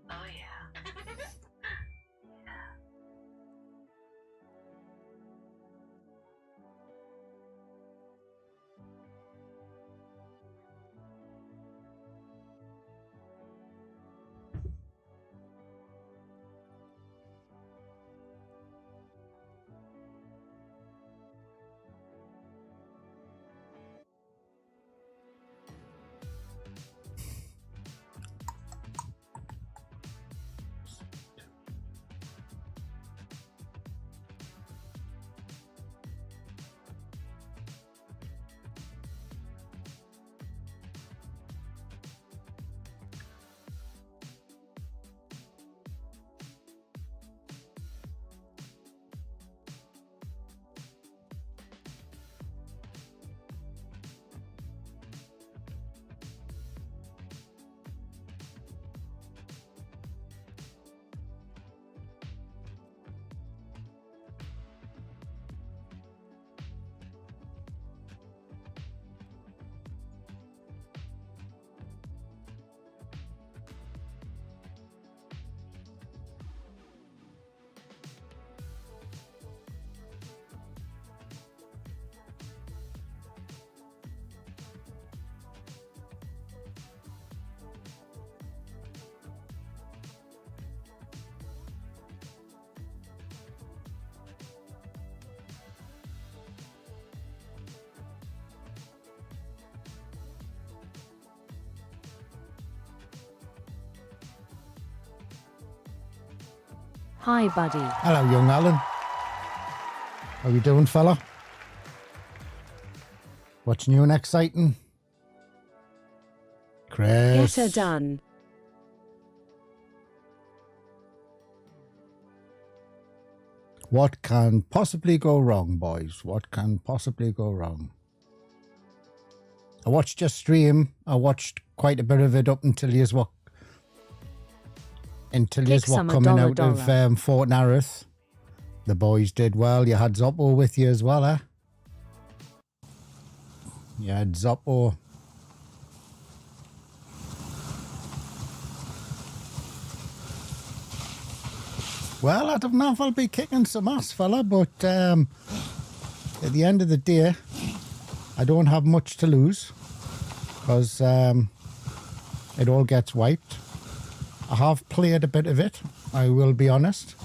Oh yeah. Hi, buddy. Hello, young Alan. How you doing, fella? What's new and exciting? Chris. Get her done. What can possibly go wrong, boys? What can possibly go wrong? I watched your stream. I watched quite a bit of it up until you were coming out of Fort Narroth. The boys did well. You had Zoppo with you as well, eh? You had Zoppo. Well, I don't know if I'll be kicking some ass, fella, but at the end of the day, I don't have much to lose because it all gets wiped. I have played a bit of it, I will be honest,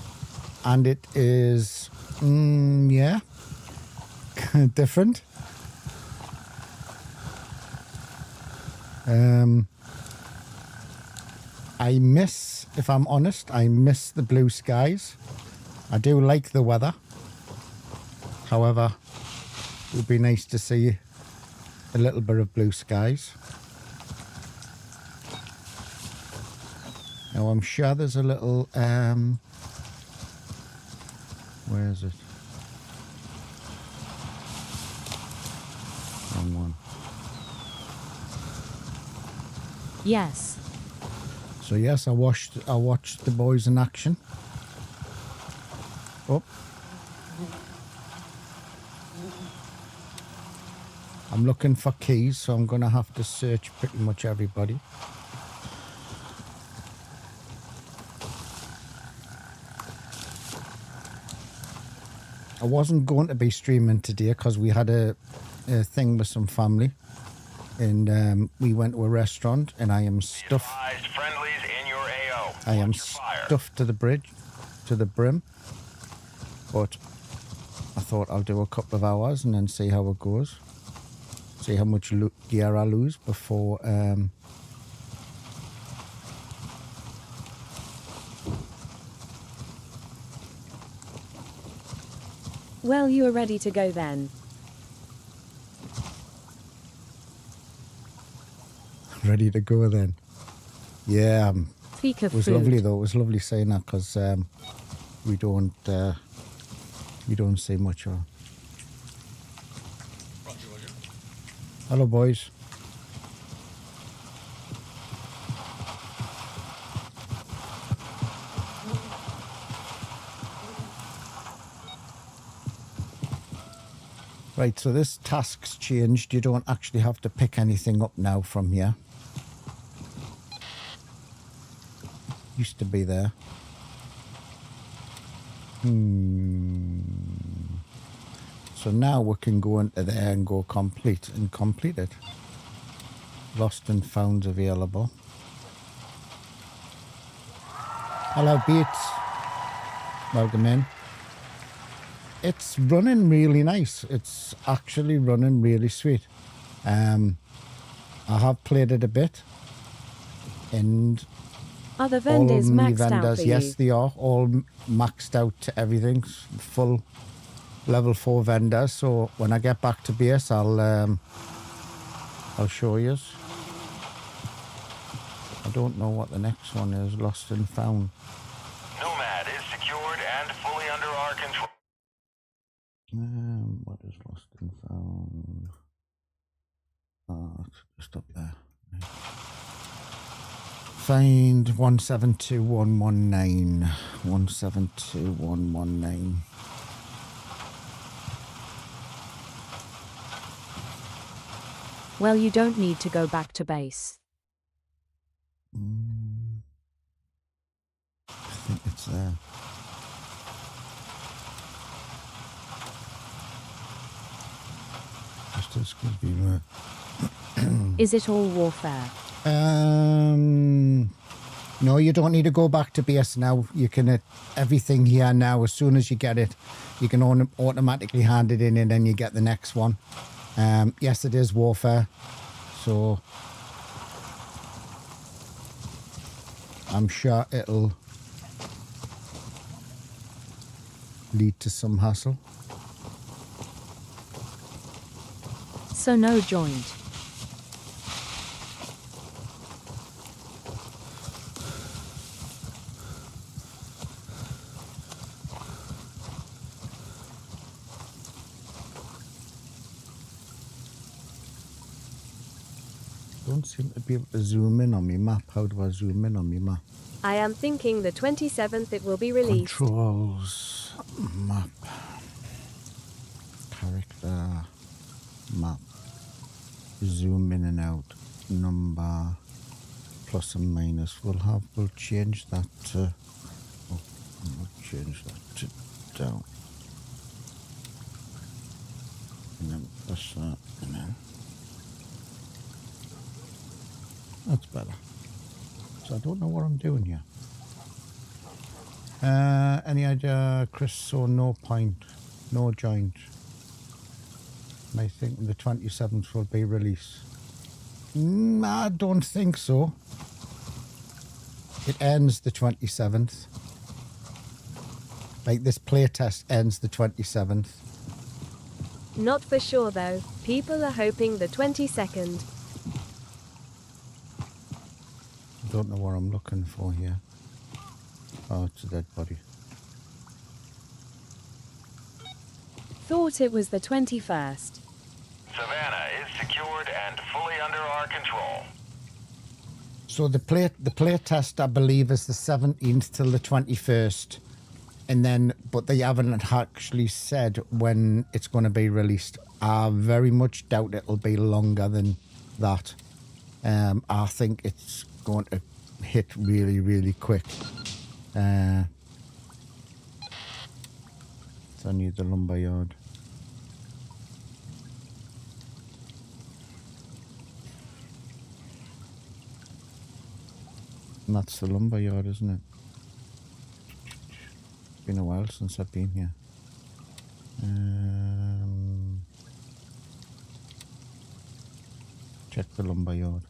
and it is, yeah, different. I miss, if I'm honest, I miss the blue skies. I do like the weather. However, it would be nice to see a little bit of blue skies. Now I'm sure there's a little, where is it? Wrong one. Yes. So yes, I watched the boys in action. Oh. I'm looking for keys, so I'm going to have to search pretty much everybody. I wasn't going to be streaming today because we had a thing with some family, and we went to a restaurant, and I am stuffed. I am stuffed to the brim. But I thought I'll do a couple of hours and then see how it goes. See how much gear I lose before. Well, you are ready to go then. Ready to go then. Yeah. Speak of it was food. lovely though. It was lovely saying that because we don't see much of. Hello, boys. Right, so this task's changed. You don't actually have to pick anything up now from here. Used to be there. So now we can go into there and go complete it. Lost and found available. Hello, Beats. Welcome in. It's running really nice. It's actually running really sweet. I have played it a bit, and Are the vendors maxed vendors, out for yes, you? they are all maxed out to everything, full level 4 vendors. So when I get back to base, I'll show you. I don't know what the next one is. Lost and found. Nomad is secured and fully under our control. What is lost and found? It's just up there. Find 172119. 172119. Well, you don't need to go back to base. I think it's there. Just as could be right. Is it all warfare? No, you don't need to go back to base now. You can everything here now. As soon as you get it, you can automatically hand it in, and then you get the next one. Yes, it is warfare, so I'm sure it'll lead to some hassle. So no joint. Don't seem to be able to zoom in on my map. How do I zoom in on my map? I am thinking the 27th it will be released. Controls, map, character, map, zoom in and out, number, plus and minus. We'll change that to, we'll change that to down. And then push that, and then that's better. So I don't know what I'm doing here. Any idea, Chris? So no point, no joint. And I think the 27th will be released. I don't think so. It ends the 27th. Like this playtest ends the 27th. Not for sure though. People are hoping the 22nd. I don't know what I'm looking for here. Oh, it's a dead body. Thought it was the 21st. Savannah is secured and fully under our control. So the play test, I believe, is the 17th till the 21st, and then but they haven't actually said when it's going to be released. I very much doubt it'll be longer than that. I think it's going to hit really, really quick. So I need the lumberyard. And that's the lumberyard, isn't it? It's been a while since I've been here. Check the lumberyard.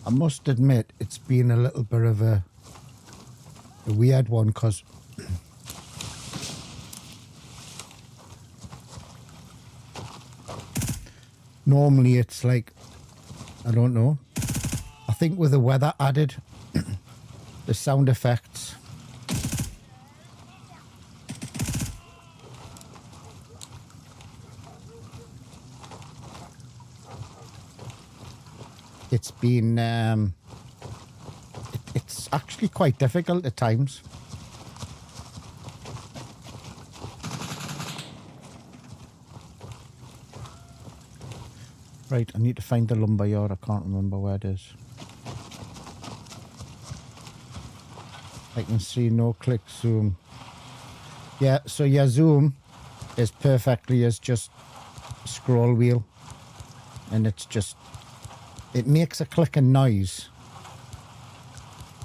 I must admit, it's been a little bit of a weird one, because normally it's like, I don't know, I think with the weather added, the sound effects, it's been it's actually quite difficult at times. Right, I need to find the lumberyard. I can't remember where it is. I can see no click zoom. Yeah, so your zoom is perfectly as just scroll wheel, and it's just, it makes a clicking noise,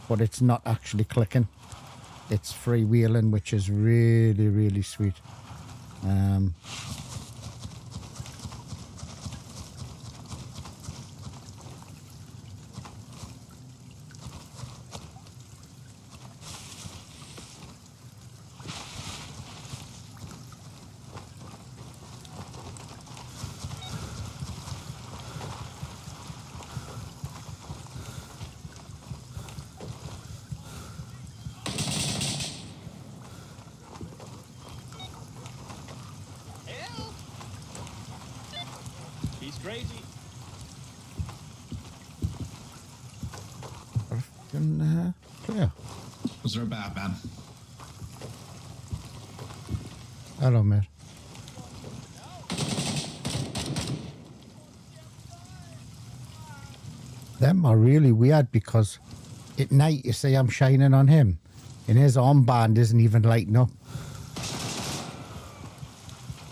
but it's not actually clicking. It's freewheeling, which is really, really sweet. He's crazy. Clear. Was there a Batman? Hello, mate. Them are really weird, because at night you see I'm shining on him and his armband isn't even lighting up.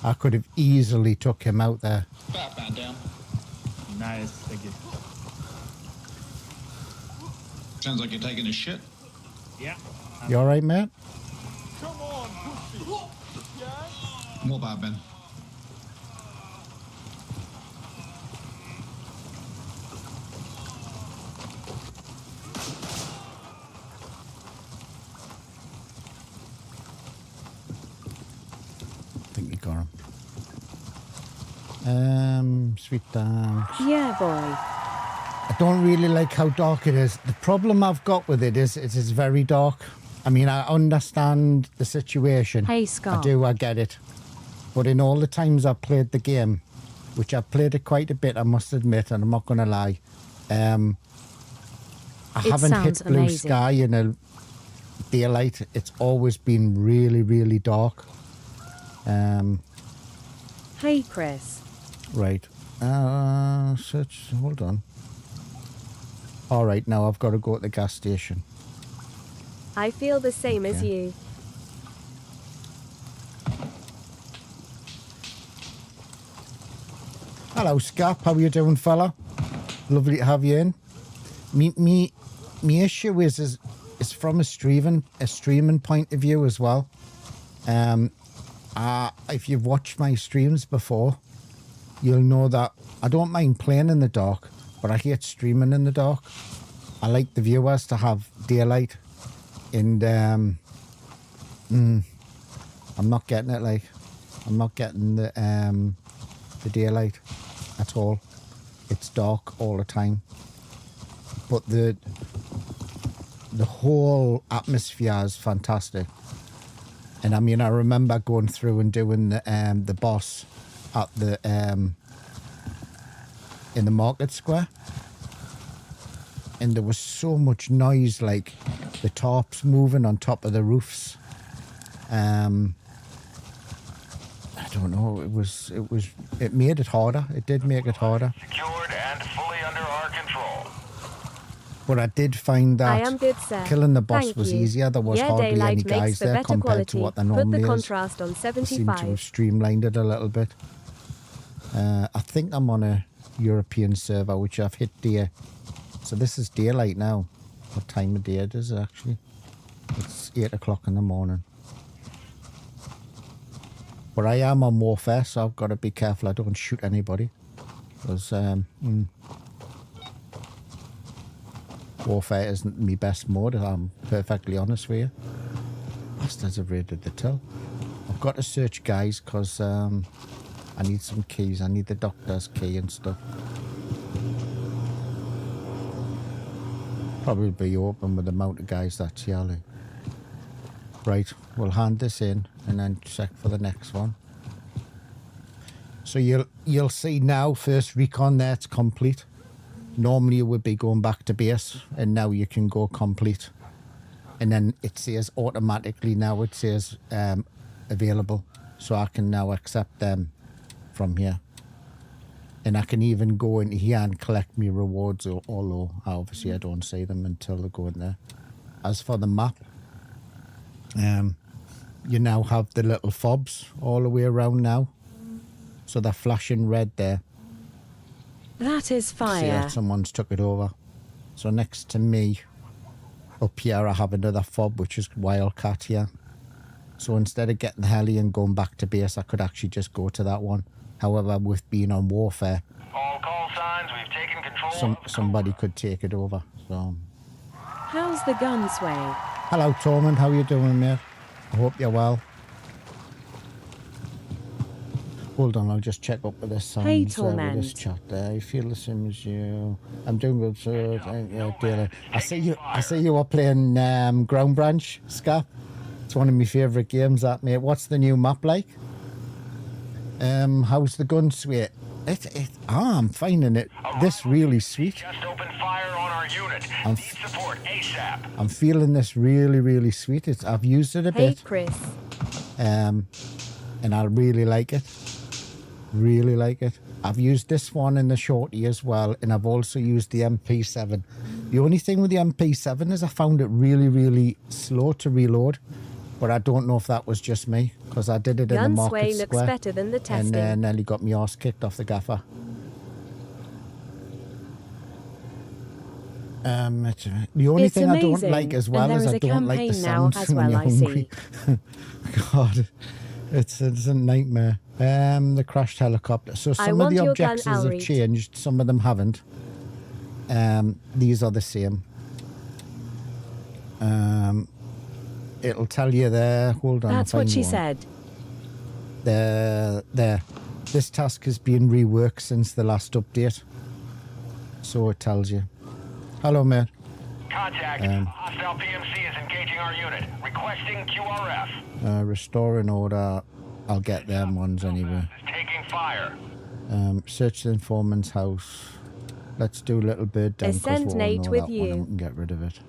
I could have easily took him out there. Batman down. Nice, thank you. Sounds like you're taking a shit. Yeah. You alright, mate? Come on, pussy. Yeah? More Batman. I think you got him. Sweet thanks. Yeah, boy. I don't really like how dark it is. The problem I've got with it is very dark. I mean, I understand the situation. Hey, Scott. I do, I get it. But in all the times I've played the game, which I've played it quite a bit, I must admit, and I'm not going to lie, I haven't hit sounds blue amazing. sky in a daylight. It's always been really, really dark. Hey, Chris. Right. Search. Hold on. All right, now I've got to go to the gas station. I feel the same as Okay. you. Hello, Scap. How are you doing, fella? Lovely to have you in. Me issue is from a streaming point of view as well. If you've watched my streams before, you'll know that I don't mind playing in the dark, but I hate streaming in the dark. I like the viewers to have daylight, and I'm not getting it. Like, I'm not getting the daylight at all. It's dark all the time. But the whole atmosphere is fantastic. And I mean, I remember going through and doing the boss at the in the market square, and there was so much noise, like the tarps moving on top of the roofs. I don't know. It made it harder. It did make it harder. Secured and fully under our control. But I did find I that am good, sir. killing the boss Thank was you. easier. There was Yeah, hardly daylight any guys makes for there better compared quality. to what there Put normally the is. contrast on They seem to have 75. streamlined it a little bit. I think I'm on a European server, which I've hit day. So this is daylight now. What time of day it is actually? It's 8 o'clock in the morning. But I am on warfare, so I've got to be careful I don't shoot anybody. Because warfare isn't my best mode, I'm perfectly honest with you. Bastards have raided the till. I've got to search guys because I need some keys. I need the doctor's key and stuff. Probably be open with the amount of guys that's yelling. Right, we'll hand this in and then check for the next one. So you'll see now, first recon there, it's complete. Normally you would be going back to base, and now you can go complete. And then it says automatically now, it says available. So I can now accept them from here. And I can even go in here and collect me rewards, although obviously I don't see them until they go in there. As for the map, you now have the little fobs all the way around now. So they're flashing red there. That is See fire. that someone's took it over. So next to me, up here I have another fob, which is Wildcat here. So instead of getting the heli and going back to base, I could actually just go to that one. However, with being on warfare, All call signs, we've taken control of the somebody could take it over. So, How's the gun sway? hello Tormund, how you doing, mate? I hope you're well. Hold on, I'll just check up with this sound Hey, with this Torment. chat there. I feel the same as you. I'm doing good, sir. Daily. I see you are playing Ground Branch, Scap. It's one of my favourite games, that, mate. What's the new map like? How's the gun sweet? I'm finding it this really sweet. Just opened fire on our unit. Need support ASAP. I'm feeling this really, really sweet. I've used it a Hey, bit, Chris. and I really like it. Really like it. I've used this one in the shorty as well, and I've also used the MP7. The only thing with the MP7 is I found it really, really slow to reload, but I don't know if that was just me, because I did it in the Gun market sway looks square, better than the and testing. then nearly got me arse kicked off the gaffer. The only It's thing I don't amazing, like as and well there is is I a don't like the campaign now sound as when well, you're I see. hungry. God, it's a nightmare. The crashed helicopter. So some of want the your gun, objectives have Alric. changed. Some of them haven't. These are the same. It'll tell you there. Hold on. That's I'll what find she one. said. There. This task has been reworked since the last update. So it tells you. Hello, mate. Contact. Hostile PMC is engaging our unit. Requesting QRF. Restore in order. I'll get them ones anyway. Is taking fire. Search the informant's house. Let's do Little Bird down, 'cause Ascend we all Nate know with that one you. and we can get rid of it.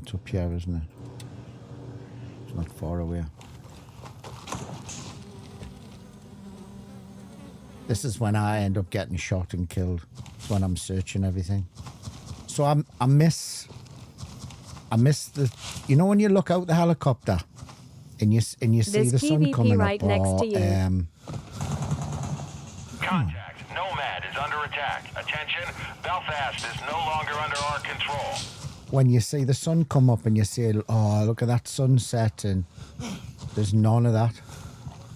It's up here, isn't it? It's not far away. This is when I end up getting shot and killed. It's when I'm searching everything. So I miss the, you know, when you look out the helicopter and you see There's the sun PvP coming right up, next or, to you. Contact. Nomad is under attack. Attention. Belfast is no longer under our control. when you see the sun come up and you say, oh, look at that sunset, and there's none of that.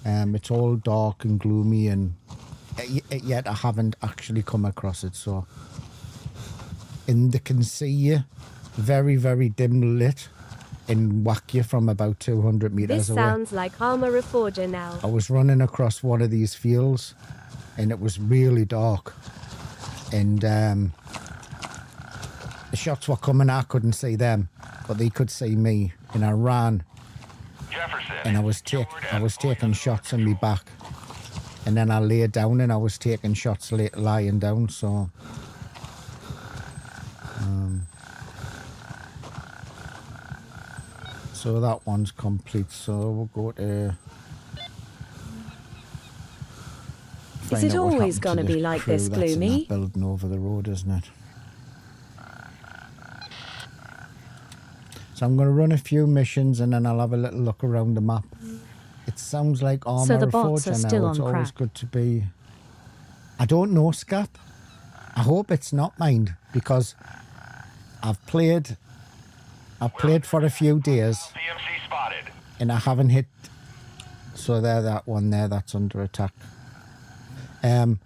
It's all dark and gloomy, and yet I haven't actually come across it. So, and they can see you very, very dim lit and whack you from about 200 meters This away. sounds like Armor Reforger now. I was running across one of these fields and it was really dark, and the shots were coming, I couldn't see them, but they could see me, and I ran, Jefferson. and I was taking shots on me back, and then I lay down and I was taking shots lying down. So so that one's complete. So we'll go to. Is it always going to be like this, Gloomy? Building over the road, isn't it? So I'm going to run a few missions and then I'll have a little look around the map. It sounds like Armour So the bots are still it's on always crack. good to be. I don't know, Scap. I hope it's not mine because I've played for a few days PMC spotted. and I haven't hit. So there, that one there, that's under attack. So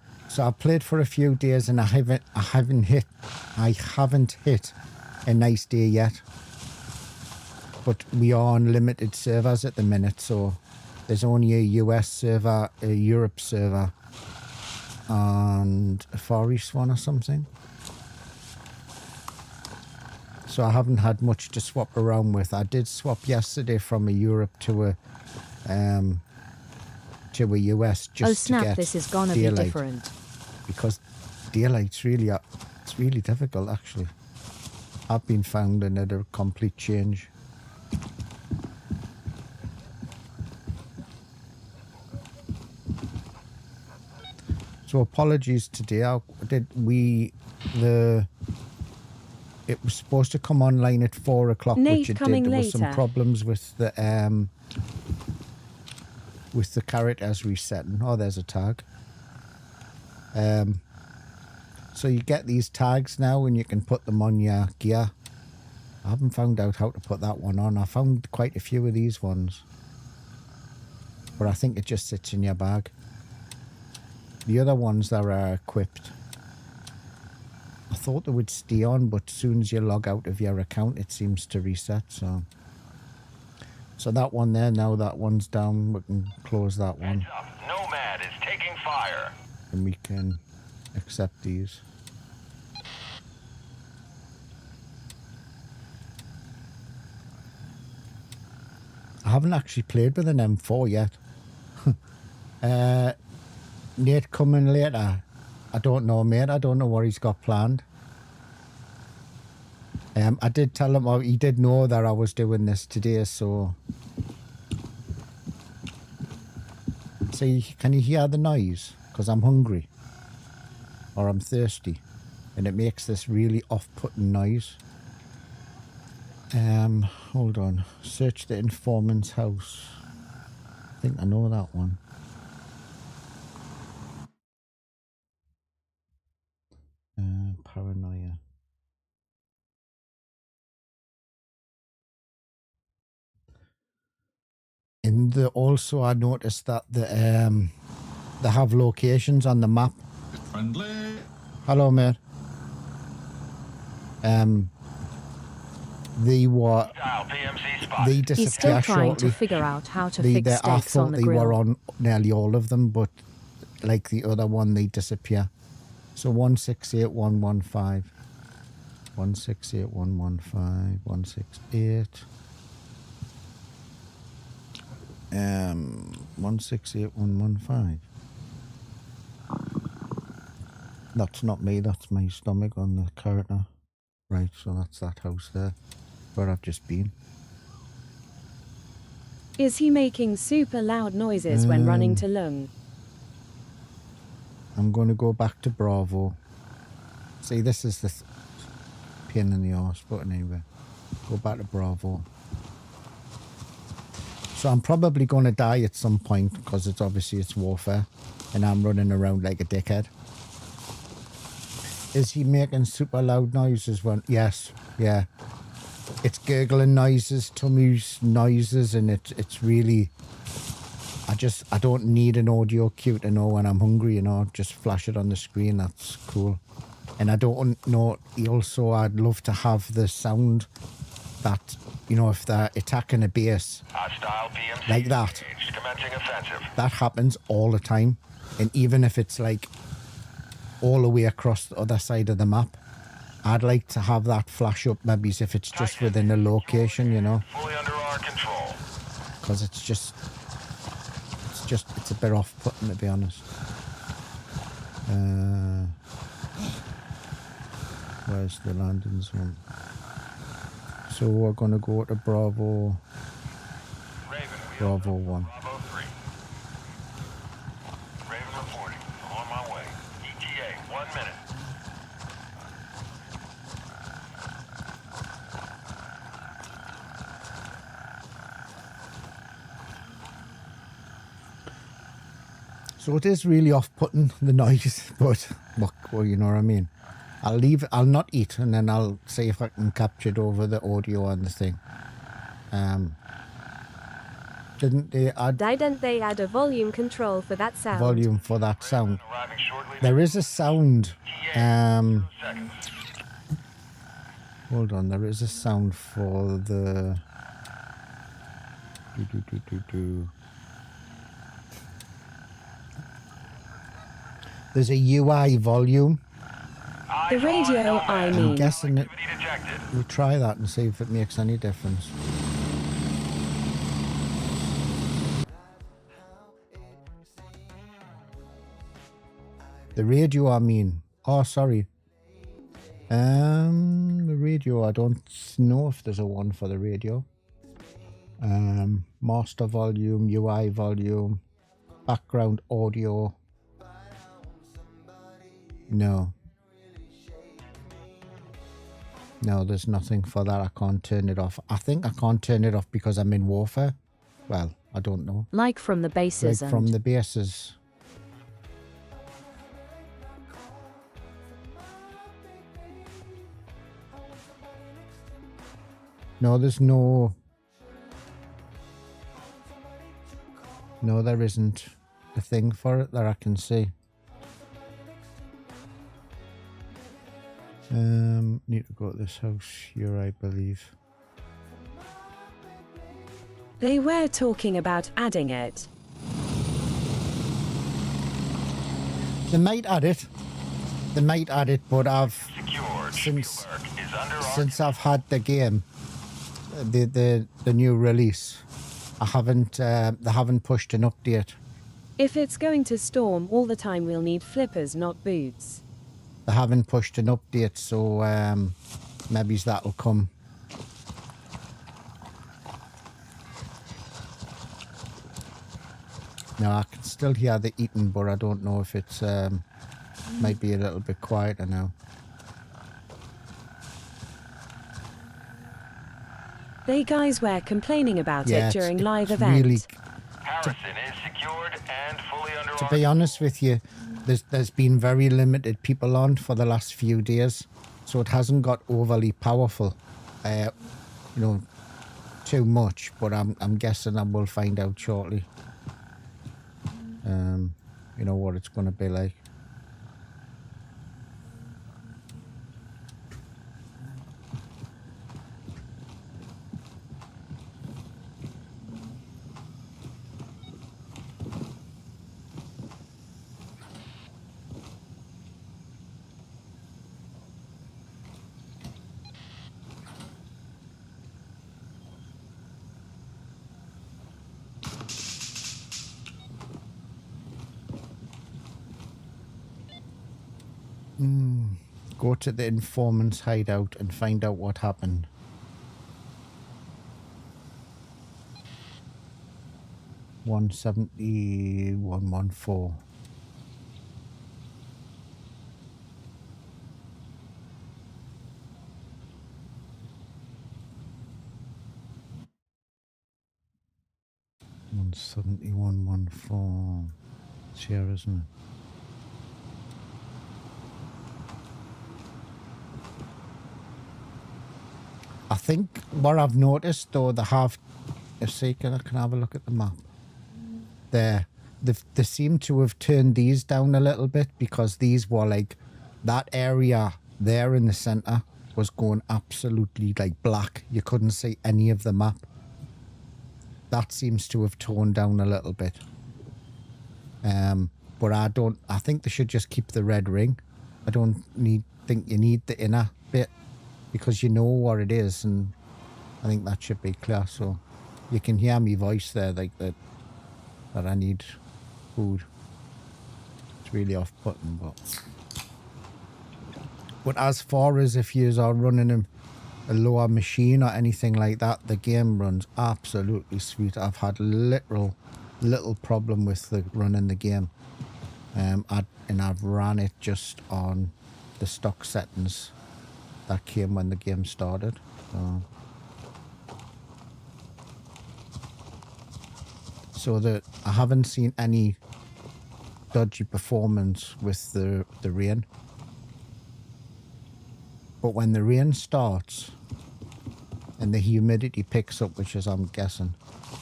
I've played for a few days and I haven't hit a nice day yet. But we are on limited servers at the minute, so there's only a US server, a Europe server, and a Far East one or something. So I haven't had much to swap around with. I did swap yesterday from a Europe to a US just Oh to snap, get this is gonna be daylight, different. because daylight's really it's really difficult actually. I've been found another complete change. So apologies today. It was supposed to come online at 4 o'clock, Nate which it coming did. There was some later. problems with the characters resetting. Oh, there's a tag. So you get these tags now and you can put them on your gear. I haven't found out how to put that one on. I found quite a few of these ones, but I think it just sits in your bag. The other ones that are equipped, I thought they would stay on, but as soon as you log out of your account, it seems to reset. So that one there, now that one's down, we can close that one. Heads up. Nomad is taking fire. And we can accept these. I haven't actually played with an M4 yet. Nate coming later. I don't know, mate. I don't know what he's got planned. I did tell him, he did know that I was doing this today, so... See, can you hear the noise? Because I'm hungry. Or I'm thirsty. And it makes this really off-putting noise. Hold on. Search the informant's house. I think I know that one. Paranoia. And also I noticed that they have locations on the map. Friendly. Hello, mate. Dial PMC spotted. They disappear He's still trying shortly. to figure out how to fix I steaks thought on the they were grill. on nearly all of them, but like the other one, they disappear. So 168.115. 168.115. 168. 168.115. That's not me, that's my stomach on the character. Right, so that's that house there where I've just been. Is he making super loud noises when running to Lung? I'm going to go back to Bravo. See, this is the pin in the arse, but anyway, go back to Bravo. So I'm probably going to die at some point because it's warfare and I'm running around like a dickhead. Is he making super loud noises when... Yes, yeah. It's gurgling noises, tummies noises, and it's really... I don't need an audio cue to know when I'm hungry, you know. Just flash it on the screen, that's cool. And I don't know... Also, I'd love to have the sound that, you know, if they're attacking a base... Hostile PMC Like that. engaged. Commencing offensive. That happens all the time. And even if it's like all the way across the other side of the map, I'd like to have that flash up maybe if it's just within a location, you know, Fully under our control. because it's a bit off-putting, to be honest. Where's the landing zone? So we're going to go to Bravo Raven, we Bravo 1. Bravo 3. Raven reporting. I'm on my way. ETA, 1 minute. So it is really off-putting, the noise, but well, you know what I mean. I'll not eat, and then I'll see if I can capture it over the audio on the thing. Didn't they add a volume control for that sound? volume for that sound? Arriving shortly. There is a sound. Seconds. Hold on, there is a sound for the. There's a UI volume. The radio, I I'm mean. guessing it. Activity detected. We'll try that and see if it makes any difference. The radio, I mean. Oh, sorry. The radio, I don't know if there's a one for the radio. Master volume, UI volume, background audio. No. No, there's nothing for that. I can't turn it off. I think I can't turn it off because I'm in warfare. Well, I don't know. Like from the bases. Like from the bases. No, there's no... No, there isn't a thing for it that I can see. Need to go to this house here, I believe. They were talking about adding it. They might add it. They might add it, but I've Secured. since Spielberg is under our since I've had the game, the new release, I haven't they haven't pushed an update. If it's going to storm all the time, we'll need flippers, not boots. They haven't pushed an update, so maybe that'll come. No, I can still hear the eating, but I don't know if it's might be a little bit quieter now. They guys were complaining about Yeah, it during it's live event. really. Harrison is secured and fully under To our be honest with you, there's been very limited people on for the last few days, so it hasn't got overly powerful, you know, too much. But I'm guessing I will find out shortly. You know what it's going to be like. Go to the informant's hideout and find out what happened. $170,114. $171,114. It's here, isn't it? I think what I've noticed though, they have, can I have a look at the map? They seem to have turned these down a little bit because these were like, that area there in the center was going absolutely like black. You couldn't see any of the map. That seems to have toned down a little bit. But I think they should just keep the red ring. I don't think you need the inner bit because you know what it is, and I think that should be clear. So you can hear me voice there, like that I need food. It's really off-putting, but as far as if you are running a lower machine or anything like that, the game runs absolutely sweet. I've had little problem with running the game, and I've ran it just on the stock settings that came when the game started. So that I haven't seen any dodgy performance with the rain. But when the rain starts and the humidity picks up, which is I'm guessing,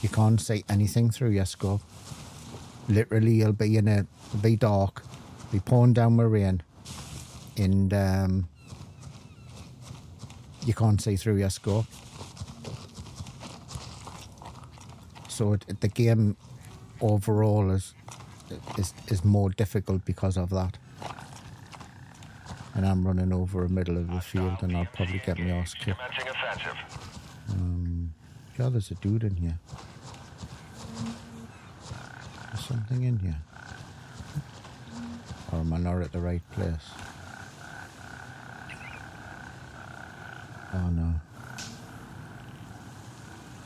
you can't see anything through your scope. Literally, you'll be dark, be pouring down with rain, and you can't see through your scope. So the game overall is more difficult because of that. And I'm running over the middle of the field, and I'll probably get my arse kicked. God, there's a dude in here. There's something in here. Or am I not at the right place? Oh no.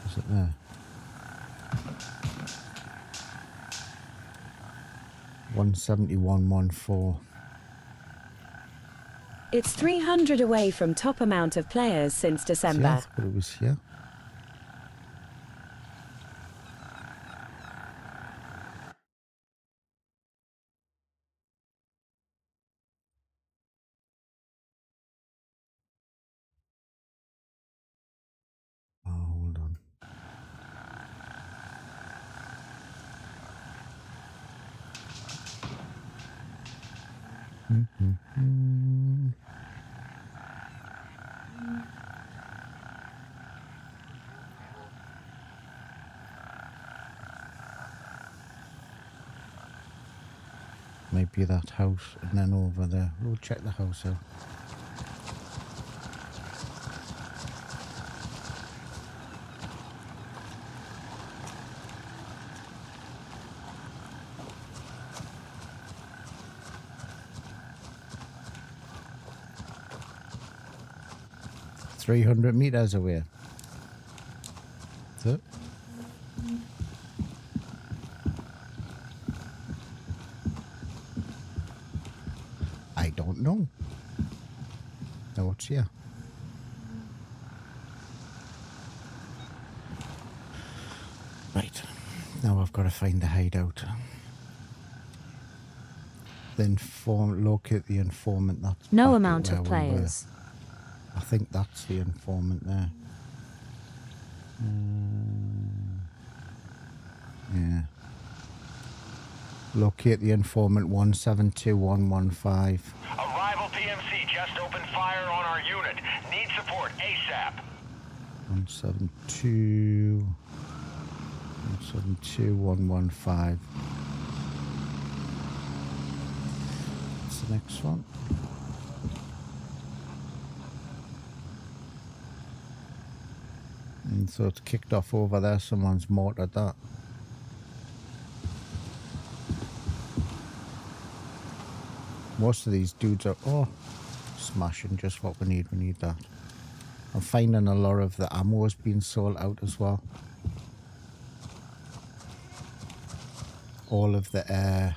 Is it there? 171.14. It's 300 away from top amount of players since December. Yeah, I thought it was here. Oh, hold on. Maybe that house, and then over there. We'll check the house out. $300 meters away. So, I don't know. No, it's here. Right. Now I've got to find the hideout. Then locate the informant. That's No back amount where of we players. were. I think that's the informant there. Yeah. Locate the informant 172115. Arrival PMC just opened fire on our unit. Need support ASAP. 172115. What's the next one? And so it's kicked off over there. Someone's mortared that. Most of these dudes are, smashing, just what we need. We need that. I'm finding a lot of the ammo has been sold out as well. All of the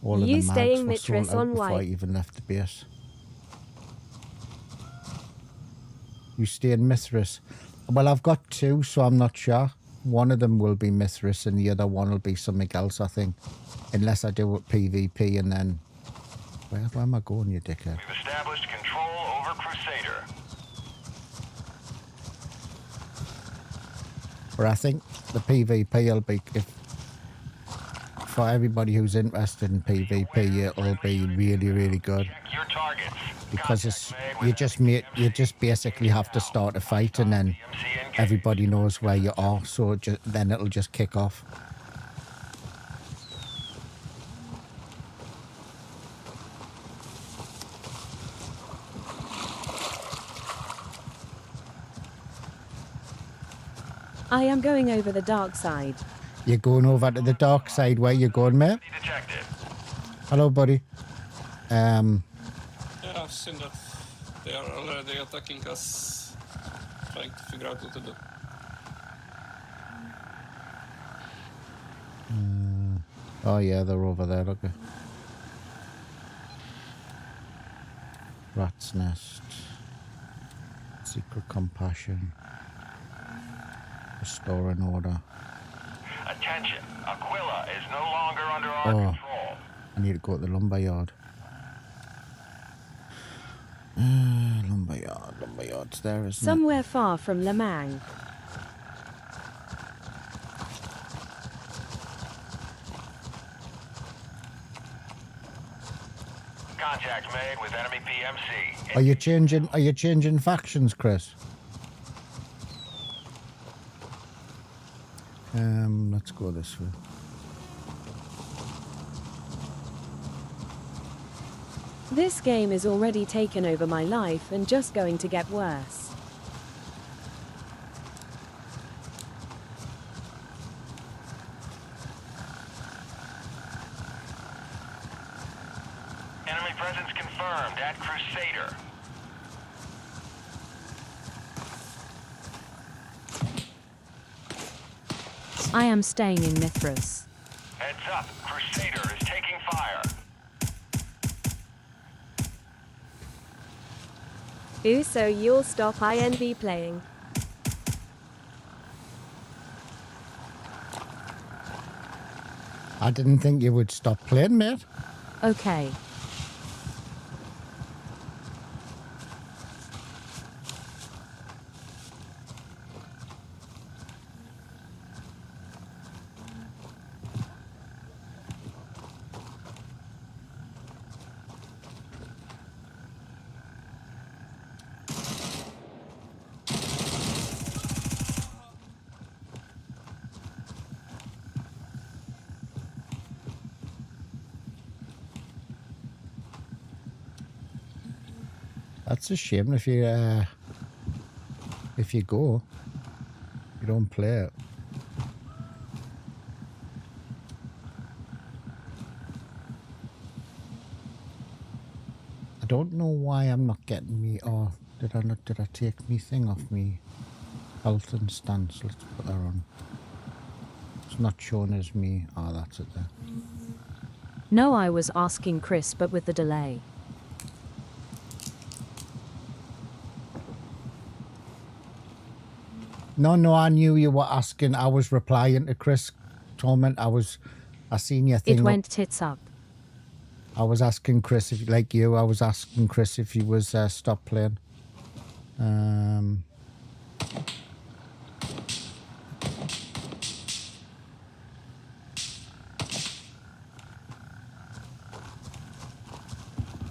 all of the mags were sold out before I even left the base. You stay in Mithras. Well, I've got two, so I'm not sure. One of them will be Mithras and the other one will be something else, I think. Unless I do it PvP and then... Where am I going, you dickhead? We've established control over Crusader. But I think the PvP will be... For everybody who's interested in PvP, it'll be really, really good. Check your targets. Because it's, you just basically have to start a fight and then everybody knows where you are, so then it'll just kick off. I am going over the dark side. You're going over to the dark side. Where you going, mate? Detected. Hello, buddy. Yeah, I've seen that. They are already attacking us, trying to figure out what to do. Oh yeah, they're over there. Look. Rat's nest. Secret compassion. Restore an order. Attention. Aquila is no longer under our Oh. control. I need to go to the lumberyard. Lumberyard's there, isn't it? Somewhere far from Lemang. Contact made with enemy PMC. Are you changing factions, Chris? Let's go this way. This game is already taken over my life and just going to get worse. Enemy presence confirmed at Crusader. I am staying in Mithras. Heads up. Crusader is taking fire. Ooh, so you'll stop INV playing. I didn't think you would stop playing, mate. Okay. That's a shame if you go, you don't play it. I don't know why I'm not getting me. Oh, did I take me thing off me health and stance? Let's put that on. It's not shown as me. Oh, that's it there. No, I was asking Chris, but with the delay. No, I knew you were asking. I was replying to Chris Torment. I seen your thing. It went tits up. I was asking Chris if, like you, I was asking Chris if he was stopped playing.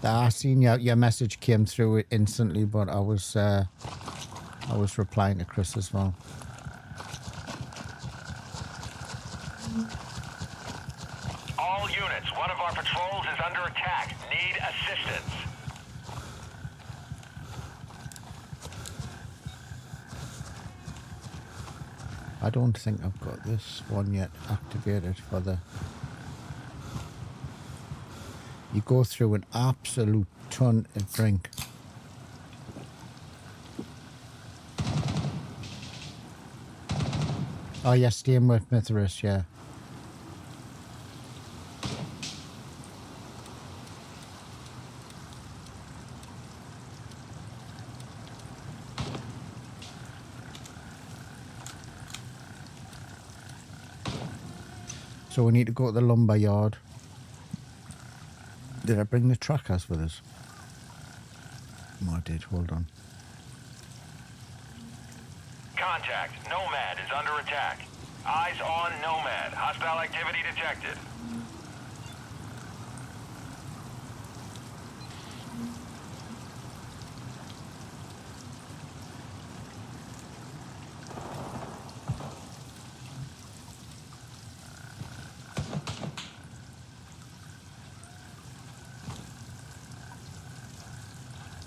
I seen your message came through instantly, but I was replying to Chris as well. All units, one of our patrols is under attack. Need assistance. I don't think I've got this one yet activated for the... You go through an absolute ton of drink. Oh, yeah, staying with Mithras, yeah. So we need to go to the lumber yard. Did I bring the trackers with us? Oh, I did, hold on. Contact. Nomad is under attack. Eyes on Nomad. Hostile activity detected.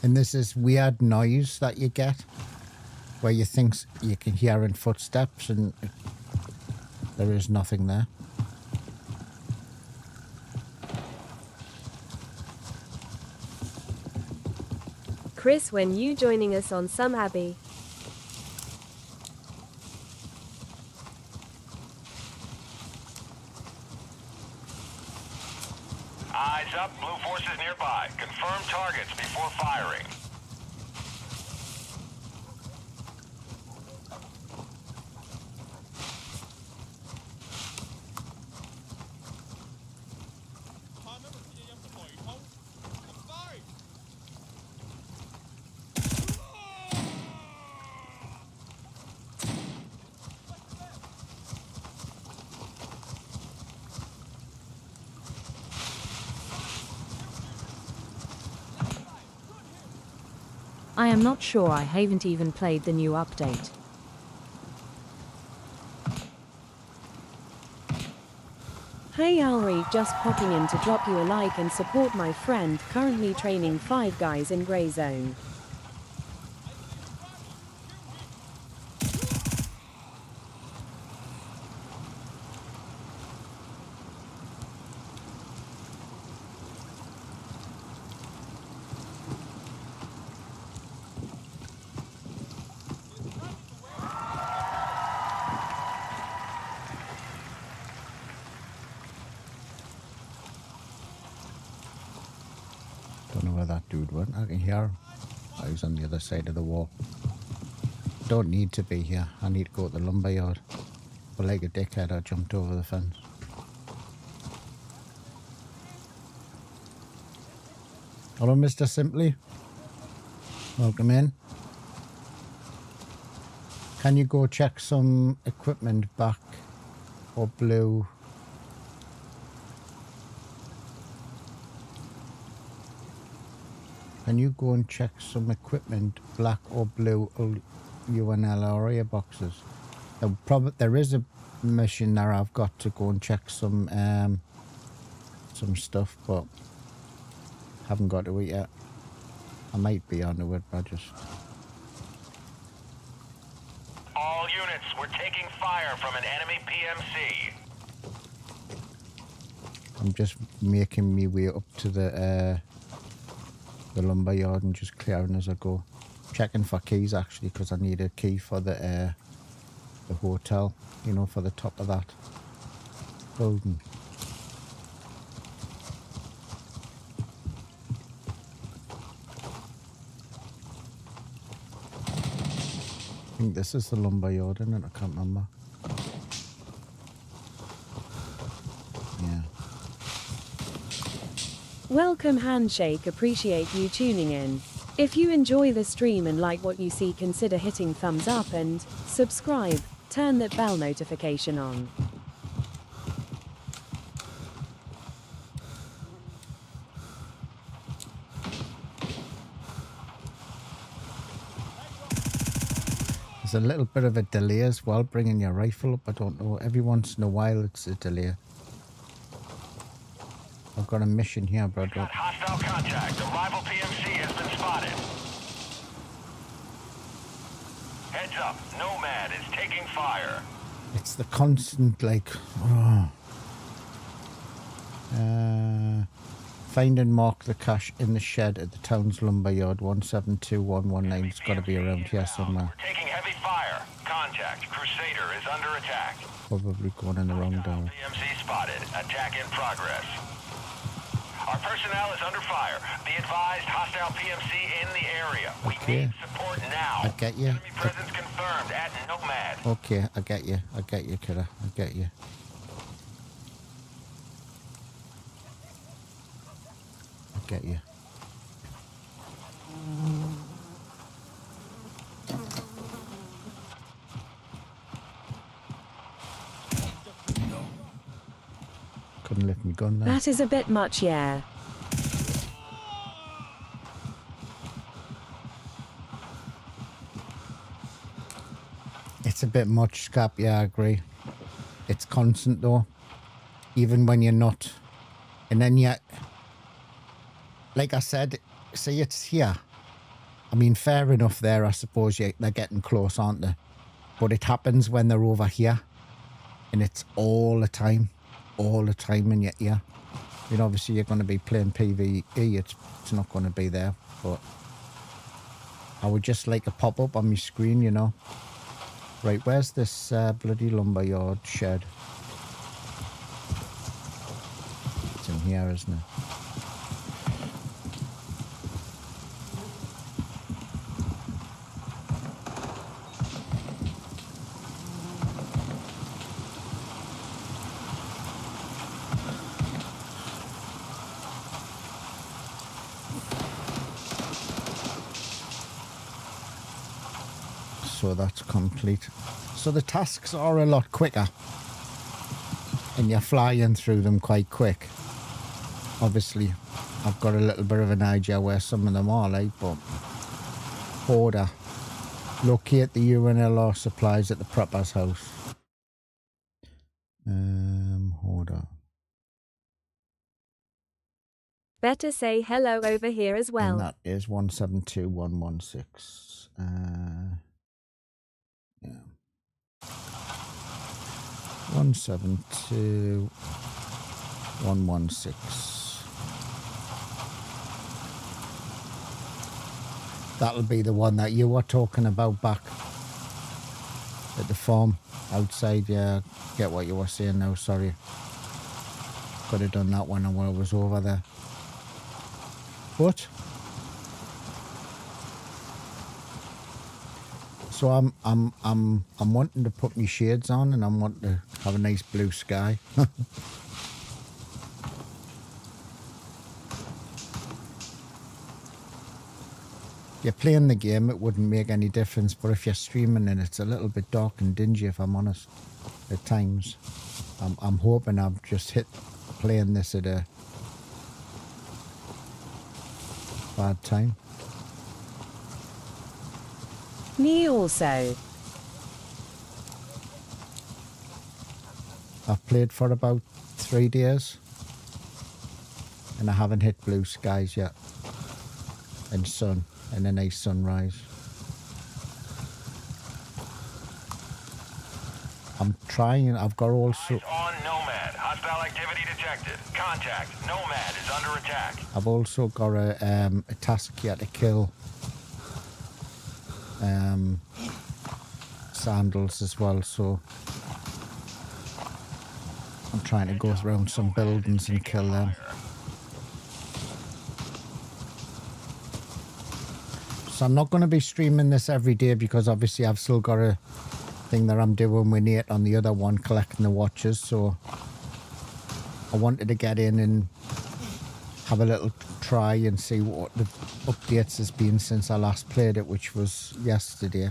And this is weird noise that you get. where you think you can hear in footsteps, and there is nothing there. Chris, when you joining us on some Abbey? Eyes up, blue forces nearby. Confirm targets before firing. I am not sure, I haven't even played the new update. Hey Alri, just popping in to drop you a like and support my friend, currently training 5 guys in Grey Zone. Don't know where that dude went. I can hear him. Oh, he's on the other side of the wall. Don't need to be here. I need to go to the lumberyard. But like a dickhead, I jumped over the fence. Hello, Mr. Simply. Welcome in. Can you go check some equipment back or blue? Can you go and check some equipment, black or blue UNL area boxes? There is a mission there. I've got to go and check some stuff, but haven't got to it yet. I might be onto it, but just. All units, we're taking fire from an enemy PMC. I'm just making my way up to the lumberyard and just clearing as I go. Checking for keys actually, because I need a key for the hotel, you know, for the top of that building. I think this is the lumberyard, isn't it? I can't remember. Yeah. Welcome Handshake, appreciate you tuning in. If you enjoy the stream and like what you see, consider hitting thumbs up and subscribe. Turn that bell notification on. There's a little bit of a delay as well, bringing your rifle up. I don't know, every once in a while it's a delay. I've got a mission here, bro. Got hostile contact. The rival PMC has been spotted. Heads up, Nomad is taking fire. It's the constant, like, find and mark the cache in the shed at the town's lumberyard. 172119. It's got to be around here somewhere. We're taking heavy fire. Contact. Crusader is under attack. Probably going in the wrong direction. PMC spotted. Attack in progress. Our personnel is under fire. Be advised, hostile PMC in the area. We need support now. I get you. Enemy presence confirmed at Nomad. Okay, I get you, kidder. I get you. I get you. Couldn't lift my gun there. That is a bit much, yeah. It's a bit much, Scap. Yeah, I agree. It's constant though, even when you're not. And then you, like I said, see, it's here. I mean, fair enough there. I suppose they're getting close, aren't they? But it happens when they're over here. And it's all the time in your ear. I mean, obviously you're going to be playing PvE. It's not going to be there. But I would just like a pop-up on my screen, you know. Right, where's this bloody lumberyard shed? It's in here, isn't it? So that's complete. So the tasks are a lot quicker and you're flying through them quite quick. Obviously I've got a little bit of an idea where some of them are like, but order, locate the UNLR supplies at the prepper's house. Order. Better say hello over here as well. And that is 172116. Yeah. 172116. That'll be the one that you were talking about back at the farm outside. Yeah, get what you were saying now, sorry. Could have done that one when I was over there. But so I'm wanting to put my shades on and I'm wanting to have a nice blue sky. If you're playing the game, it wouldn't make any difference, but if you're streaming and it's a little bit dark and dingy, if I'm honest, at times. I'm hoping I've just hit playing this at a bad time. Me also. I've played for about 3 days and I haven't hit blue skies yet and sun and a nice sunrise. I'm trying. I've got also Eyes on Nomad. Hostile activity detected. Contact. Nomad is under attack. I've also got a task here to kill sandals as well, so I'm trying to go around some buildings and kill them. So I'm not going to be streaming this every day because obviously I've still got a thing that I'm doing with Nate on the other one, collecting the watches, so I wanted to get in and have a little try and see what the updates has been since I last played it, which was yesterday.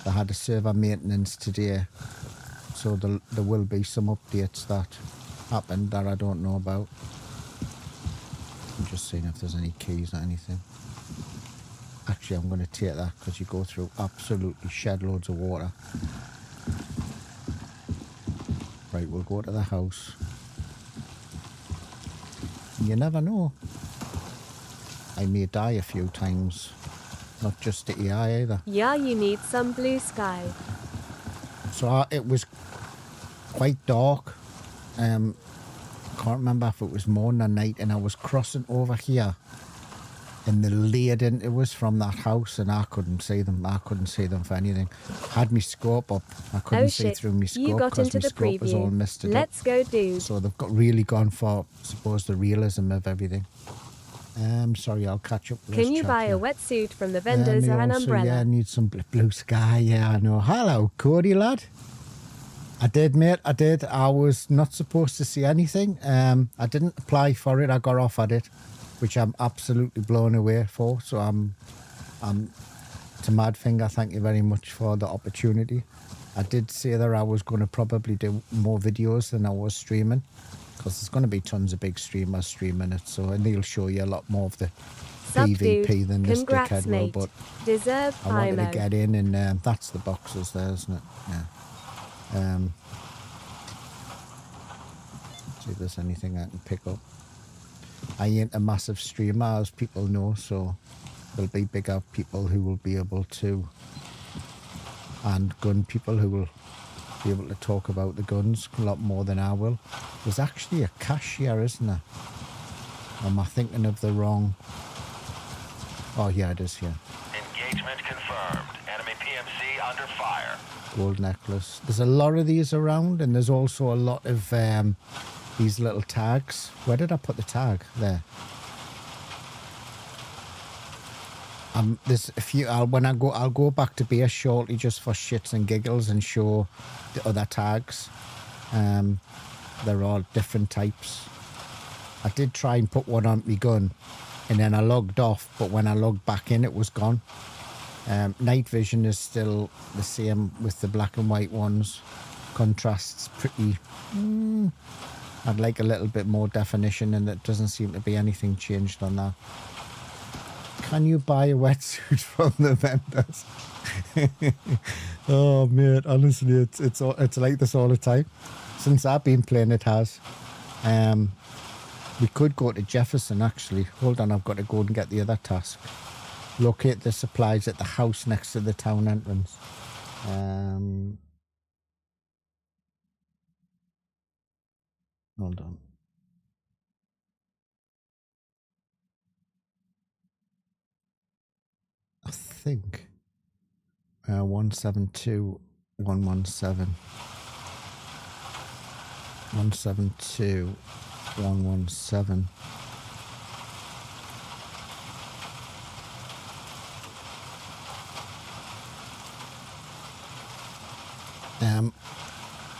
I had a server maintenance today, so there will be some updates that happened that I don't know about. I'm just seeing if there's any keys or anything. Actually, I'm going to take that because you go through absolutely shed loads of water. Right, we'll go to the house. You never know. I may die a few times. Not just the AI either. Yeah, you need some blue sky. So it was quite dark. Can't remember if it was morning or night, and I was crossing over here. And the laid in it was from that house, and I couldn't see them. I couldn't see them for anything. Had my scope up. I couldn't see through my scope. You got into the scope was all preview. misted Let's up. go, dude. So they've really gone for, I suppose, the realism of everything. Sorry, I'll catch up with Can this you chat buy here. a wetsuit from the vendors Me or an also, umbrella? Yeah, I need some blue sky. Yeah, I know. Hello, Cody, lad. I did, mate. I did. I was not supposed to see anything. I didn't apply for it. I got offered it, which I'm absolutely blown away for. So I'm to Madfinger, thank you very much for the opportunity. I did say that I was going to probably do more videos than I was streaming, because there's going to be tons of big streamers streaming it. So, and they'll show you a lot more of the Sup, PvP dude. than this Congrats, dickhead will. mate. But Deserve I wanted IMO. to get in, and that's the boxes there, isn't it? Yeah. See if there's anything I can pick up. I ain't a massive streamer, as people know, so there'll be bigger people who will be able to, and gun people who will be able to talk about the guns a lot more than I will. There's actually a cache here, isn't there? Am I thinking of the wrong? Oh, yeah, it is here. Engagement confirmed. Enemy PMC under fire. Gold necklace. There's a lot of these around, and there's also a lot of these little tags. Where did I put the tag? There. There's a few. I'll go back to base shortly just for shits and giggles and show the other tags. They're all different types. I did try and put one on my gun, and then I logged off, but when I logged back in, it was gone. Night vision is still the same with the black and white ones. Contrast's pretty... I'd like a little bit more definition, and it doesn't seem to be anything changed on that. Can you buy a wetsuit from the vendors? Oh, mate, honestly, it's like this all the time. Since I've been playing, it has. We could go to Jefferson, actually. Hold on, I've got to go and get the other task. Locate the supplies at the house next to the town entrance. Hold on. I think 172,117. 172,117.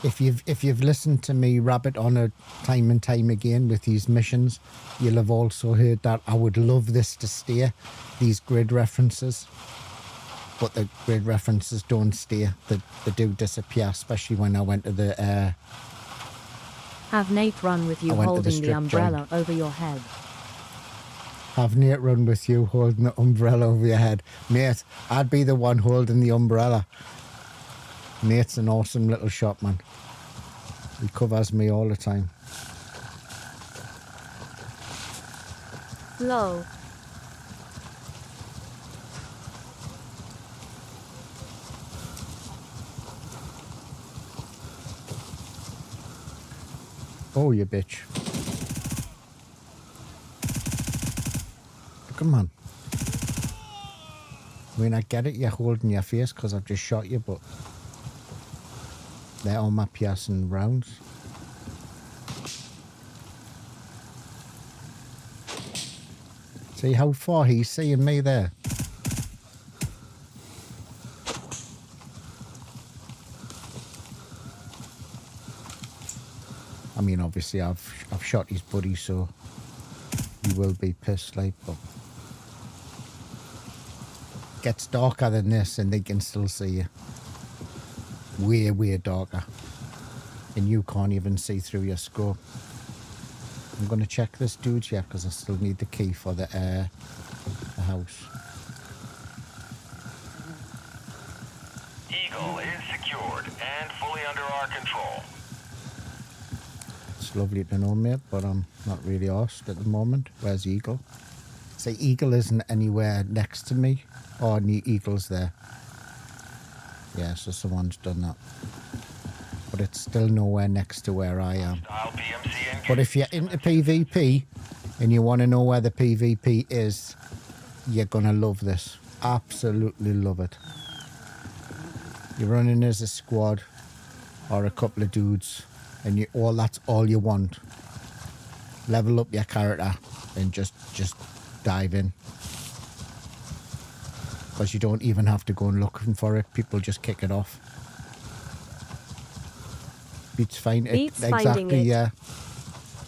If you've listened to me rabbit on it time and time again with these missions, you'll have also heard that I would love this to stay, these grid references. But the grid references don't stay. They do disappear, especially when I went to the... Have Nate run with you holding the umbrella over your head. Have Nate run with you holding the umbrella over your head. Mate, I'd be the one holding the umbrella. Nate's an awesome little shot, man. He covers me all the time. Lol. Oh, you bitch. Come on. I mean, I get it, you're holding your face because I've just shot you, but they're all my piercing rounds. See how far he's seeing me there? I mean, obviously I've shot his buddy, so he will be pissed, like, but gets darker than this and they can still see you. Way, way darker. And you can't even see through your scope. I'm going to check this dude here because I still need the key for the house. Eagle is secured and fully under our control. It's lovely to know, mate, but I'm not really arsed at the moment. Where's Eagle? Say Eagle isn't anywhere next to me. Oh, Eagle's there. Yeah, so someone's done that. But it's still nowhere next to where I am. But if you're into PvP and you want to know where the PvP is, you're going to love this. Absolutely love it. You're running as a squad or a couple of dudes and that's all you want. Level up your character and just dive in. Because you don't even have to go and looking for it. People just kick it off. Beats finding it. Exactly, yeah.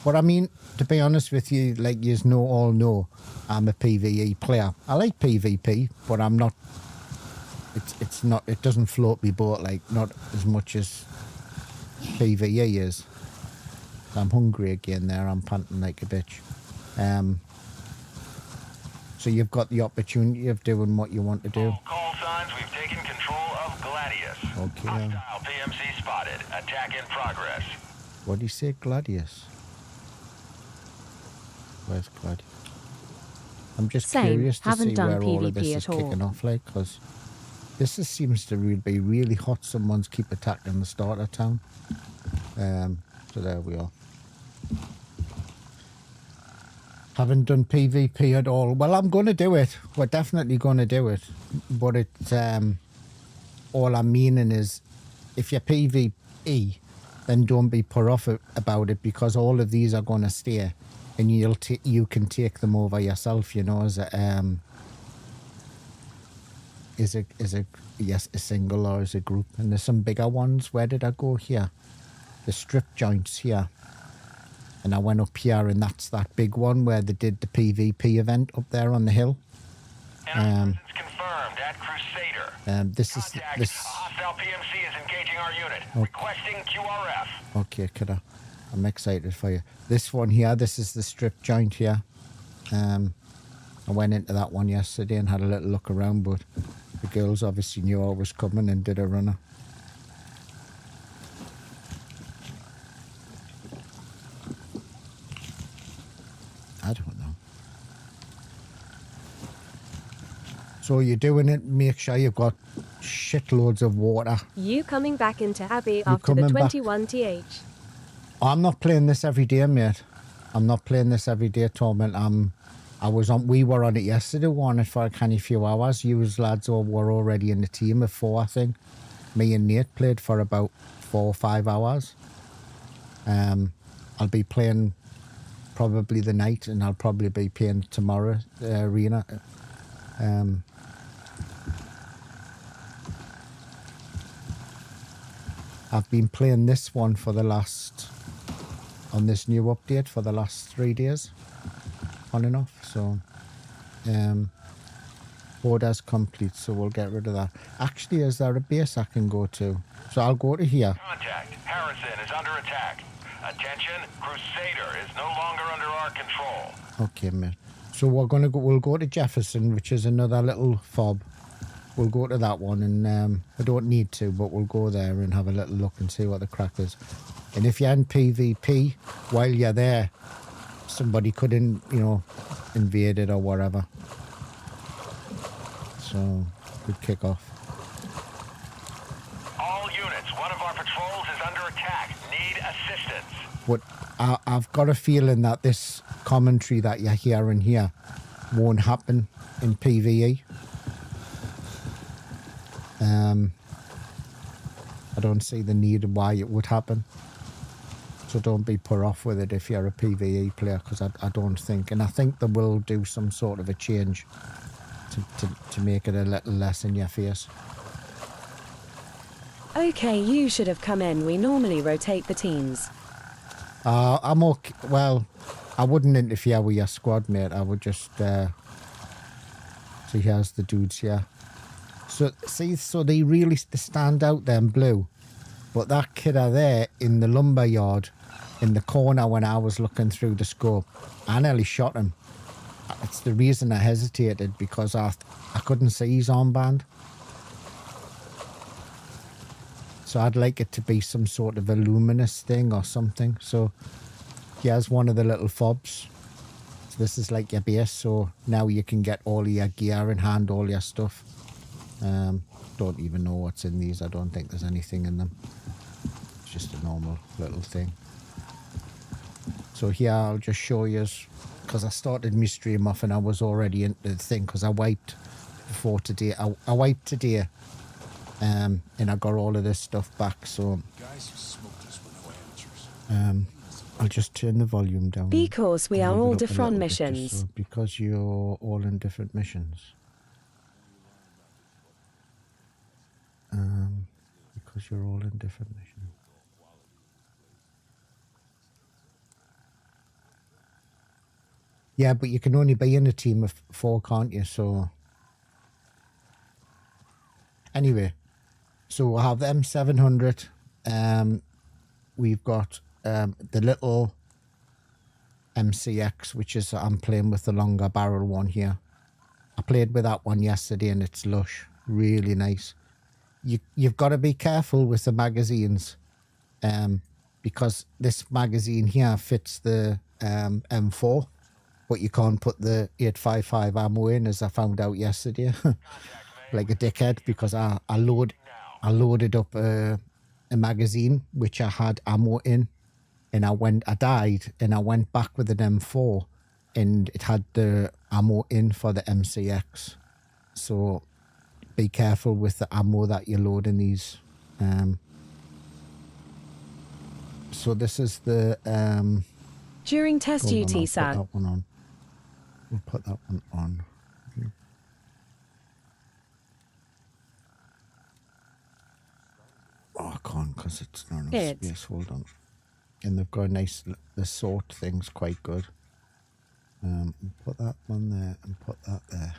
But I mean, to be honest with you, like you all know, I'm a PvE player. I like PvP, but I'm not. It's not. It doesn't float me boat, like not as much as PvE is. I'm hungry again. There, I'm panting like a bitch. So you've got the opportunity of doing what you want to do. Call signs, we've taken control of Gladius. Okay. Hostile PMC spotted. Attack in progress. What do you say, Gladius? Where's Gladius? I'm just Same, curious to haven't see done where all of PvP this is at all. kicking off, like, because this seems to be really hot. Someone's keep attacking the starter town. So there we are. Haven't done PvP at all. Well, I'm going to do it. We're definitely going to do it. But it's all I'm meaning is, if you're PvE, then don't be put off about it, because all of these are going to stay, and you can take them over yourself. You know, as a yes, a single or as a group. And there's some bigger ones. Where did I go here? The strip joints here. And I went up here, and that's that big one where they did the PvP event up there on the hill. Presence confirmed at Crusader. This is Contact. this. A hostile PMC is engaging our unit. Oh. Requesting QRF. Okay, kiddo. I'm excited for you. This one here, this is the strip joint here. I went into that one yesterday and had a little look around, but the girls obviously knew I was coming and did a runner. I don't know. So you're doing it, make sure you've got shitloads of water. You coming back into Abbey after the coming back? 21th? I'm not playing this every day, mate. I'm not playing this every day, Torment. We were on it yesterday, on it for a canny few hours. You lads were already in the team of 4, I think. Me and Nate played for about 4 or 5 hours. I'll be playing probably the night, and I'll probably be playing tomorrow, arena. I've been playing this one on this new update for the last 3 days, on and off. So, order's complete, so we'll get rid of that. Actually, is there a base I can go to? So I'll go to here. Contact. Harrison is under attack. Attention, Crusader is no longer under our control. Okay, mate. So we'll go to Jefferson, which is another little fob. We'll go to that one, and I don't need to, but we'll go there and have a little look and see what the crack is. And if you're in PvP, while you're there, somebody could, invade it or whatever. So, good kick off. All units, one of our patrols is under attack. Need assistance. But I've got a feeling that this commentary that you're hearing here won't happen in PvE. I don't see the need why it would happen. So don't be put off with it if you're a PvE player, because I don't think, and I think they will do some sort of a change to make it a little less in your face. Okay, you should have come in. We normally rotate the teams. I'm okay. Well, I wouldn't interfere with your squad, mate. I would just so here's the dudes here. So see, so they really stand out there in blue. But that kidder there in the lumber yard, in the corner when I was looking through the scope, I nearly shot him. It's the reason I hesitated, because I couldn't see his armband. So I'd like it to be some sort of a luminous thing or something. So here's one of the little fobs. So this is like your base, so now you can get all your gear and hand all your stuff. Don't even know what's in these. I don't think there's anything in them. It's just a normal little thing. So here I'll just show you, because I started my stream off and I was already into the thing, because I wiped before today. I wiped today, and I got all of this stuff back. So I'll just turn the volume down. Because we are all different bit, missions. so because you're all in different missions. Because you're all in different missions. Yeah, but you can only be in a team of 4, can't you? So anyway, so we'll have the M700. We've got the little MCX, which is, I'm playing with the longer barrel one here. I played with that one yesterday and it's lush, really nice. You've got to be careful with the magazines, because this magazine here fits the M4, but you can't put the 855 ammo in, as I found out yesterday. Like a dickhead, because I loaded up a magazine which I had ammo in, and I died, and I went back with an M4, and it had the ammo in for the MCX. So be careful with the ammo that you load in these. So this is the During test hold on, duty, I'll sir. put that one on. We'll put that one on. Oh, I can't because it's not enough It. space. Hold on. And they've got a nice, the sort thing's quite good. Put that one there and put that there.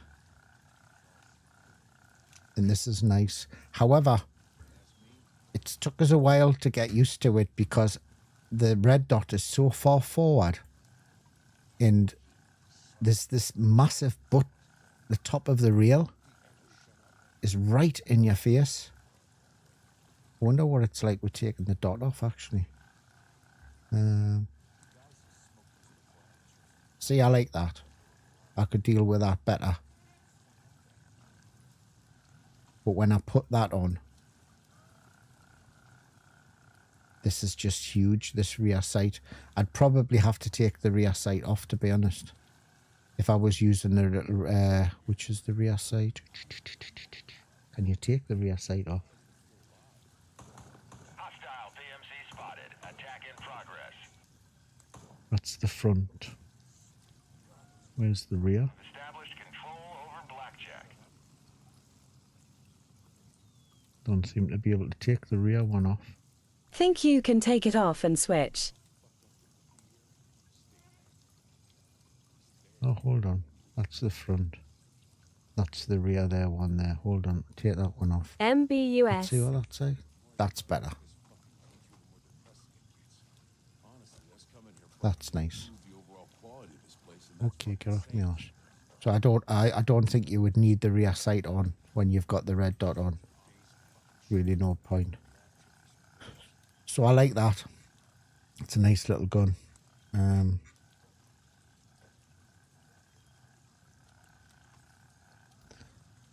And this is nice. However, it's took us a while to get used to it because the red dot is so far forward. And there's this massive butt, the top of the rail is right in your face. I wonder what it's like with taking the dot off, actually. See, I like that. I could deal with that better. But when I put that on, this is just huge, this rear sight. I'd probably have to take the rear sight off, to be honest. If I was using the little, which is the rear sight. Can you take the rear sight off? Hostile PMC spotted. Attack in progress. That's the front. Where's the rear? Established control over Blackjack. Don't seem to be able to take the rear one off. Think you can take it off and switch. Oh, hold on. That's the front. That's the rear there, one there. Hold on. Take that one off. Let's MBUS. see what that say. That's better. That's nice. Okay, get off me arse. So I don't think you would need the rear sight on when you've got the red dot on. Really no point. So I like that. It's a nice little gun.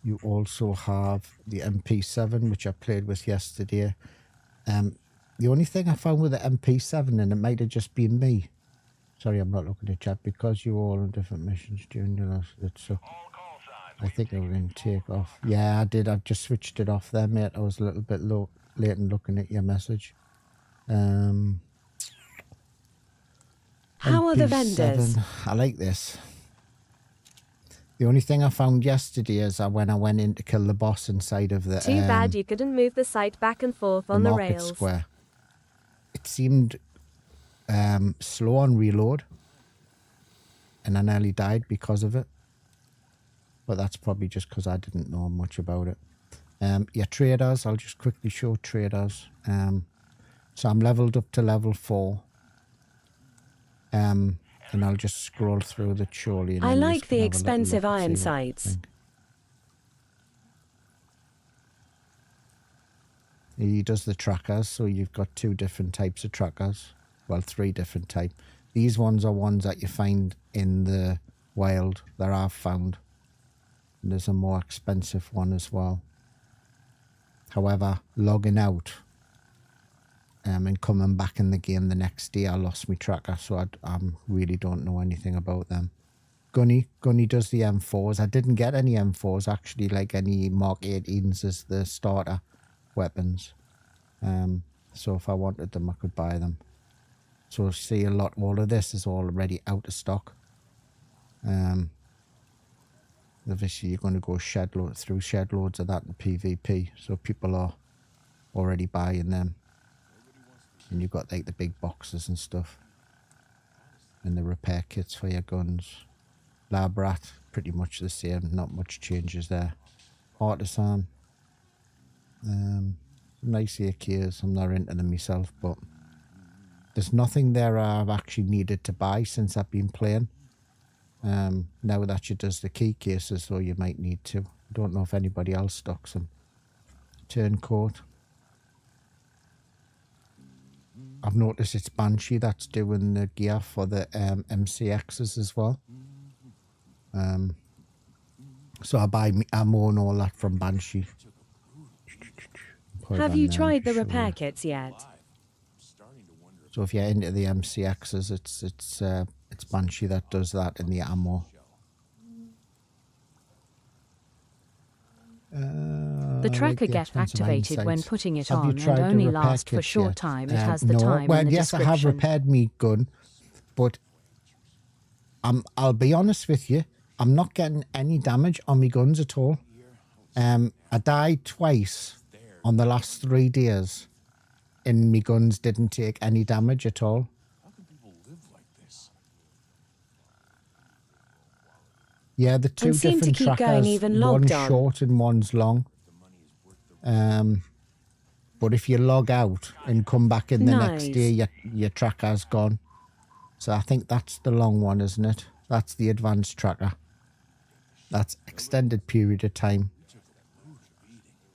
You also have the MP7, which I played with yesterday. The only thing I found with the MP7, and it might have just been me. Sorry, I'm not looking at chat, because you were all on different missions during the last bit, so I think they were in take off. Yeah, I did. I just switched it off there, mate. I was a little bit late in looking at your message. How are the MP7, vendors? I like this. The only thing I found yesterday is when I went in to kill the boss inside of the Too bad you couldn't move the sight back and forth on the market rails. square. It seemed slow on reload, and I nearly died because of it. But that's probably just because I didn't know much about it. Yeah, traders. I'll just quickly show traders. So I'm leveled up to level 4. And I'll just scroll through the surely. And I then like just can the have a little expensive look and iron see what you sights. think. He does the trackers, so you've got 2 different types of trackers. Well, 3 different types. These ones are ones that you find in the wild that I've found. And there's a more expensive one as well. However, logging out and coming back in the game the next day, I lost my tracker, so I really don't know anything about them. Gunny does the M4s. I didn't get any M4s, actually, like any Mark 18s as the starter weapons. So if I wanted them, I could buy them. So see, all of this is already out of stock. Obviously, you're going to go through shed loads of that in PvP, so people are already buying them. And you've got like the big boxes and stuff, and the repair kits for your guns. Labrat, pretty much the same, not much changes there. Artisan, nice AKs. I'm not into them myself, but there's nothing there I've actually needed to buy since I've been playing. Now that she does the key cases, though, you might need to. I don't know if anybody else stocks them. Turncoat. I've noticed it's Banshee that's doing the gear for the MCXs as well. So I buy ammo and all that from Banshee. Put it Have on you there tried to the show repair you. kits yet? So if you're into the MCXs, it's Banshee that does that in the ammo. The tracker like the gets expensive activated when hindsight. putting it Have you on and tried the only repair lasts for kits short yet? time. It has the No. time Well, in the yes, I have description. repaired me gun, but I'll be honest with you, I'm not getting any damage on my guns at all. I died twice on the last 3 days, and my guns didn't take any damage at all. Yeah, the two And seem to different keep going trackers, even logged one's on. short and one's long. But if you log out and come back in the next Nice. day, your tracker's gone. So I think that's the long one, isn't it? That's the advanced tracker. That's extended period of time.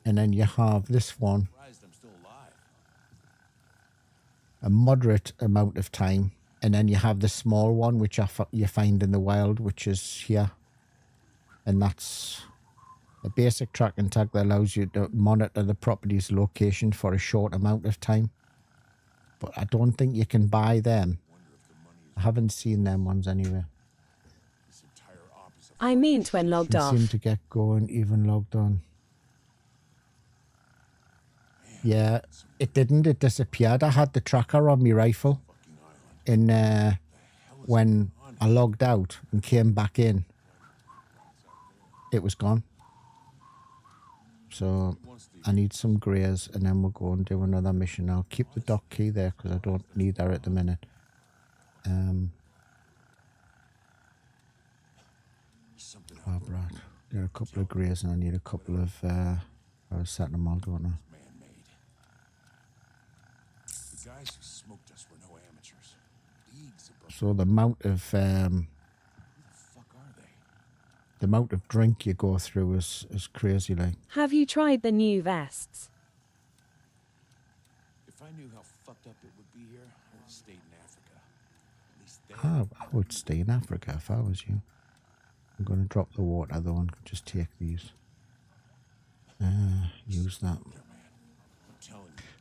And then you have this one, a moderate amount of time. And then you have the small one, which you find in the wild, which is here. And that's a basic tracking tag that allows you to monitor the property's location for a short amount of time. But I don't think you can buy them. I haven't seen them ones anywhere. I meant when logged They off. seem to get going even logged on. Yeah, it didn't. It disappeared. I had the tracker on my rifle. And when I logged out and came back in, it was gone. So I need some greys and then we'll go and do another mission. I'll keep the dock key there because I don't need that at the minute. Oh, right. There are a couple of greys and I need a couple of... I was setting them all, don't I? So the amount of drink you go through is crazy, like. Have you tried the new vests? If I knew how fucked up it would be here, I would have stayed in Africa. At least there. I would stay in Africa if I was you. I'm going to drop the water though and just take these. Use that.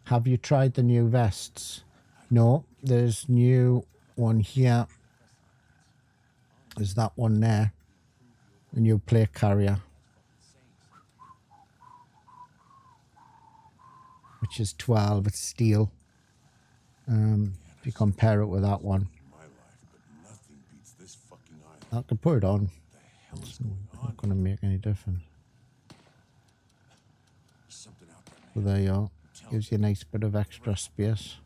Have you tried the new vests? No, there's new one here. There's that one there. The new plate carrier. Which is 12, it's steel. If you compare it with that one. I can put it on. It's not going to make any difference. So there you are. Gives you a nice bit of extra space.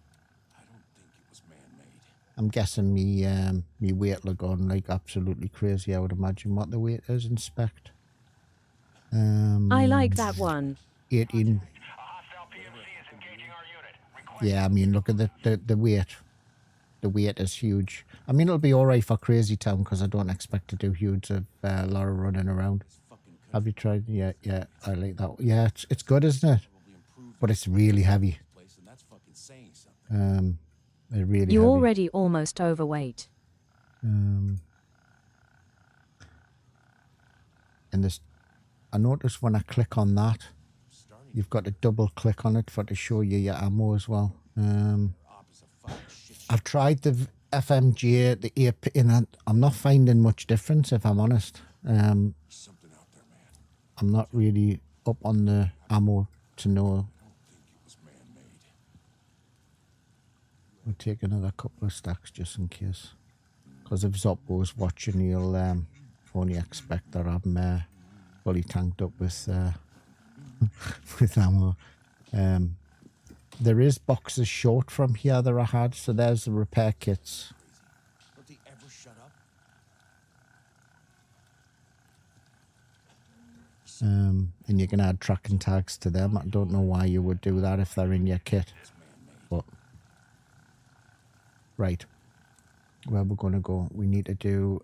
I'm guessing me weight will go on like absolutely crazy. I would imagine what the weight is in spec. I like that one. 18. Yeah, I mean, look at the weight. The weight is huge. I mean, it'll be all right for Crazy Town because I don't expect to do huge of a lot of running around. Have you tried? Yeah, I like that. Yeah, it's good, isn't it? But it's really heavy. Really You're heavy. already almost overweight. And this, I noticed when I click on that, you've got to double click on it to show you your ammo as well. I've tried the FMJ, the AP, and I'm not finding much difference, if I'm honest. I'm not really up on the ammo to know. We'll take another couple of stacks just in case. Because if Zoppo's watching, he'll only expect that I'm fully tanked up with with ammo. There is boxes short from here that I had, so there's the repair kits. Don't they ever shut up? And you can add tracking tags to them. I don't know why you would do that if they're in your kit. But right, where we're going to go, we need to do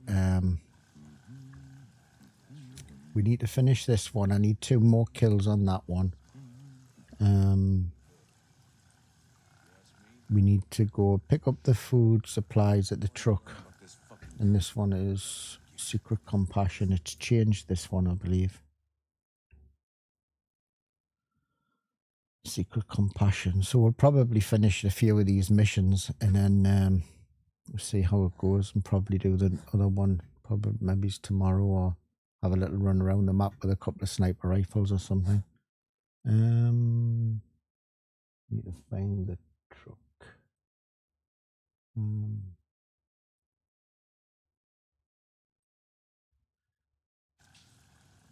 we need to finish this one. I need 2 more kills on that one. we need to go pick up the food supplies at the truck. And this one is Secret Compassion. It's changed, this one, I believe. Secret Compassion. So we'll probably finish a few of these missions and then we'll see how it goes and probably do the other one probably maybe it's tomorrow, or have a little run around the map with a couple of sniper rifles or something. Need to find the truck.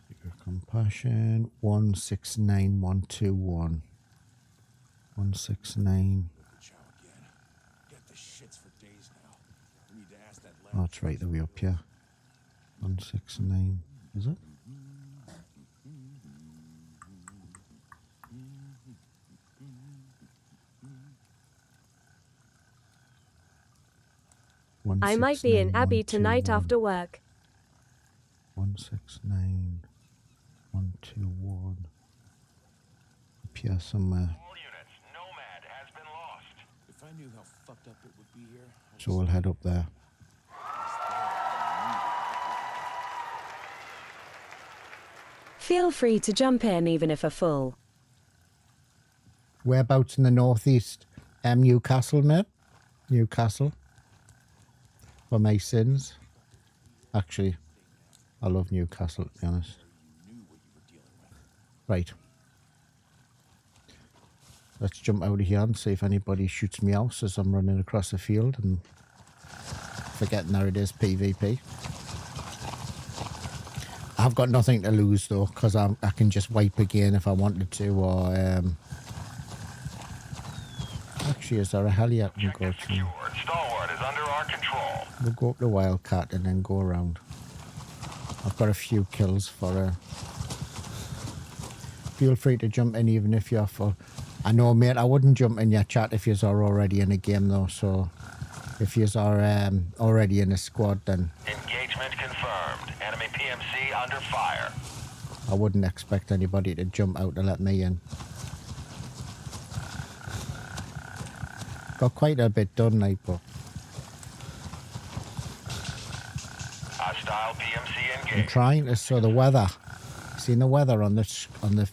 Secret Compassion 169121. 169. Oh, it's right the way up here. 169. Is it? I might be in Abbey tonight after work. 169 121. Up here somewhere. All units, Nomad has been lost. If I knew how fucked up it would be here, So we'll head up there. Feel free to jump in even if a full. Whereabouts in the northeast? Newcastle, mate. Newcastle. For my sins. Actually, I love Newcastle, to be honest. Right. Let's jump out of here and see if anybody shoots me out as I'm running across the field and forgetting that it is PvP. I've got nothing to lose though, because I can just wipe again if I wanted to, or actually, is there a heli I can go to? Stalwart is under our control. We'll go up the Wildcat and then go around. I've got a few kills for feel free to jump in even if you're full. I know, mate, I wouldn't jump in your chat if you're already in a game though, so if you're already in a squad, then Engagement confirmed. Enemy PMC under fire. I wouldn't expect anybody to jump out to let me in. Got quite a bit done, like, but Hostile PMC I'm engaged. trying to show the weather. Seen the weather on the,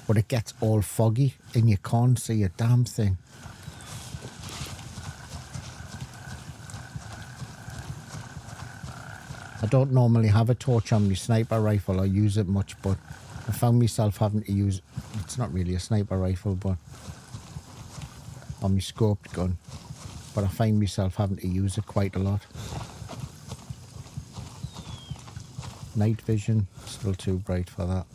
but it gets all foggy and you can't see a damn thing. I don't normally have a torch on my sniper rifle or use it much, but I found myself having to use, it's not really a sniper rifle, but on my scoped gun, but I find myself having to use it quite a lot. Night vision, still too bright for that.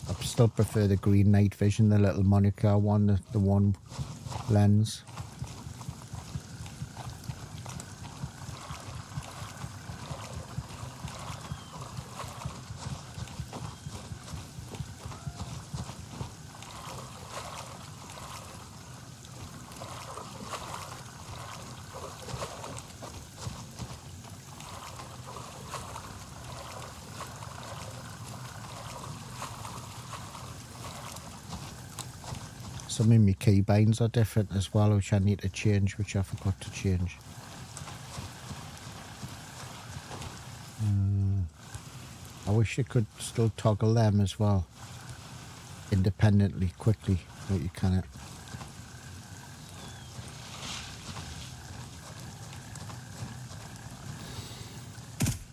I still prefer the green night vision, the little Monica one, the one lens. Some of my keybinds are different as well, which I need to change, which I forgot to change. I wish you could still toggle them as well, independently, quickly, but you cannot.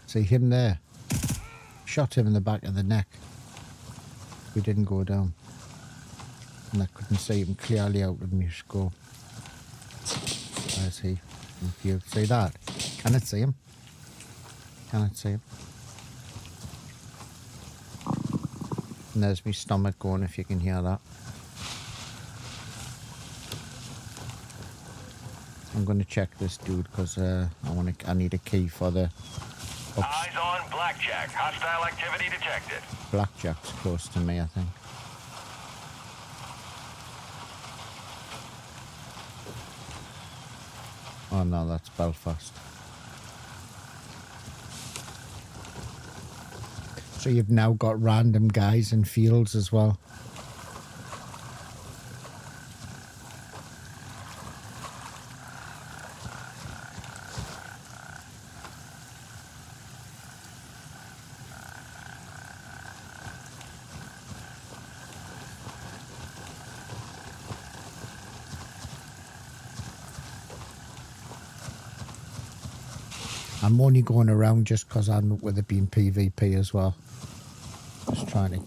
See him there? Shot him in the back of the neck. We didn't go down. And I couldn't see him clearly out of my scope. Where's he? If you see that? Cannot see him. Cannot see him. And there's my stomach going, if you can hear that. I'm going to check this dude because I need a key for the Eyes on Blackjack. Hostile activity detected. Blackjack's close to me, I think. Oh no, that's Belfast. So you've now got random guys in fields as well. I'm only going around just because I'm with it being PvP as well. Just trying to.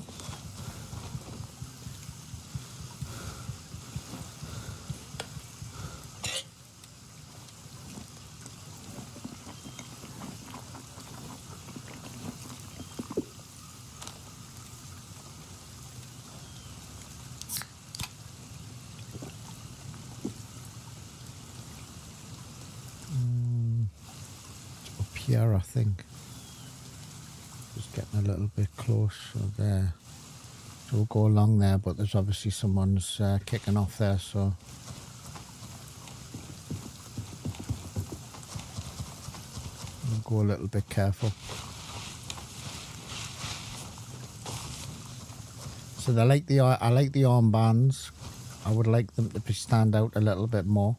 Here, I think. Just getting a little bit close there. So we'll go along there, but there's obviously someone's kicking off there, so. We'll go a little bit careful. So I like the armbands. I would like them to stand out a little bit more,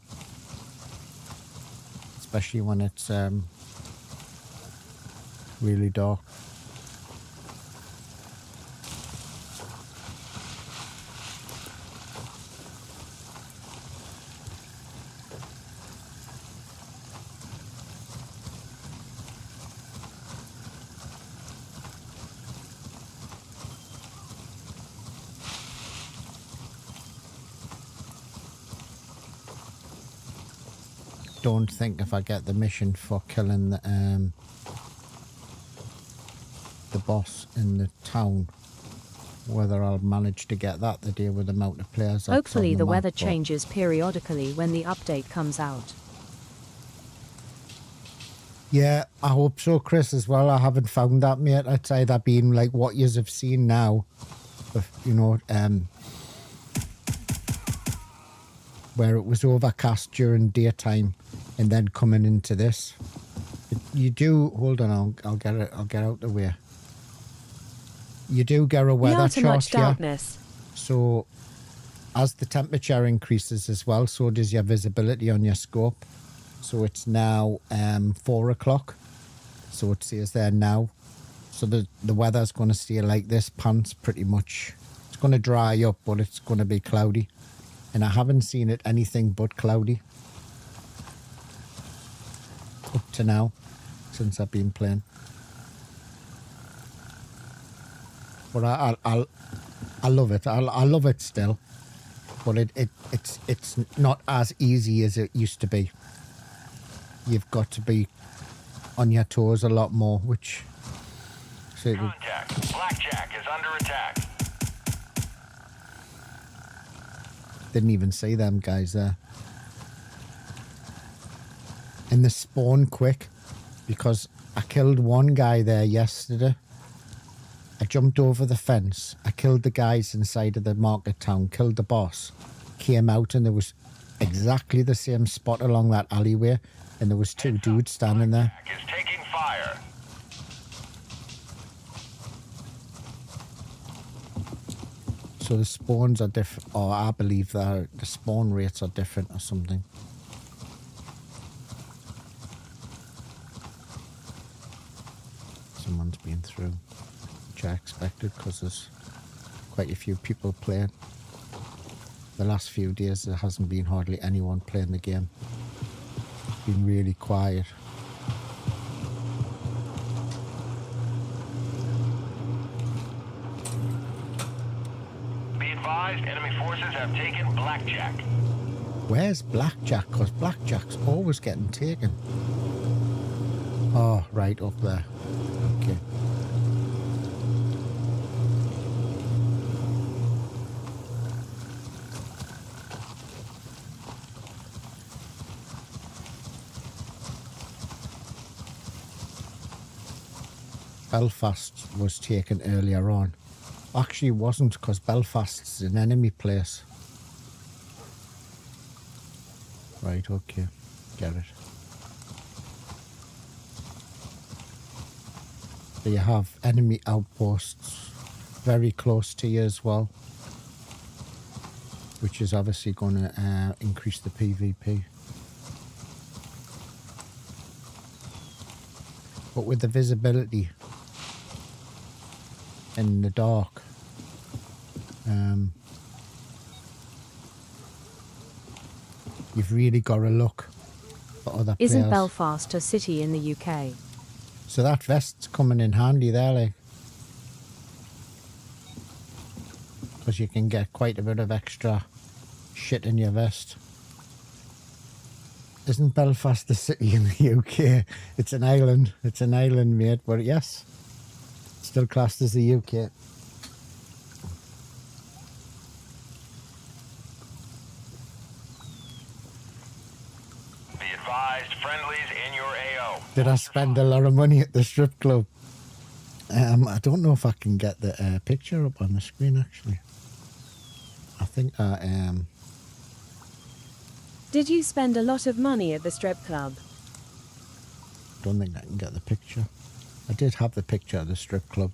especially when it's really dark. Don't think if I get the mission for killing the boss in the town, whether I'll manage to get that the day with the amount of players. Hopefully the weather changes periodically when the update comes out. Yeah, I hope so, Chris, as well. I haven't found that, mate. I'd say that being like what you have seen now, you know, where it was overcast during daytime and then coming into this. You do, hold on, I'll get out the way. You do get a weather chart much here. darkness. So as the temperature increases as well, so does your visibility on your scope. So it's now 4 o'clock. So it says there now. So the weather's going to stay like this, pants pretty much. It's going to dry up, but it's going to be cloudy. And I haven't seen it anything but cloudy up to now, since I've been playing. But I love it. I love it still. But it's not as easy as it used to be. You've got to be on your toes a lot more, which... Contact. Blackjack is under attack. Didn't even see them guys there. And they spawn quick, because I killed one guy there yesterday. I jumped over the fence. I killed the guys inside of the market town, killed the boss, came out, and there was exactly the same spot along that alleyway, and there was two dudes standing there. Blackjack is taking fire. So the spawns are different, or I believe the spawn rates are different or something. Someone's been through, which I expected because there's quite a few people playing. The last few days there hasn't been hardly anyone playing the game. It's been really quiet. Enemy forces have taken Blackjack. Where's Blackjack? Because Blackjack's always getting taken. Oh, right up there. Okay. Belfast was taken earlier on. Actually wasn't, because Belfast's an enemy place. Right, okay, get it. So you have enemy outposts very close to you as well, which is obviously going to increase the PvP. But with the visibility in the dark, you've really got to look for other Isn't players. Belfast a city in the UK? So that vest's coming in handy there, like. Because you can get quite a bit of extra shit in your vest. Isn't Belfast the city in the UK? It's an island. It's an island, mate. But yes, still classed as the UK. Be advised, friendlies in your AO. Did I spend a lot of money at the strip club? I don't know if I can get the picture up on the screen, actually. I think I am. Did you spend a lot of money at the strip club? Don't think I can get the picture. I did have the picture of the strip club.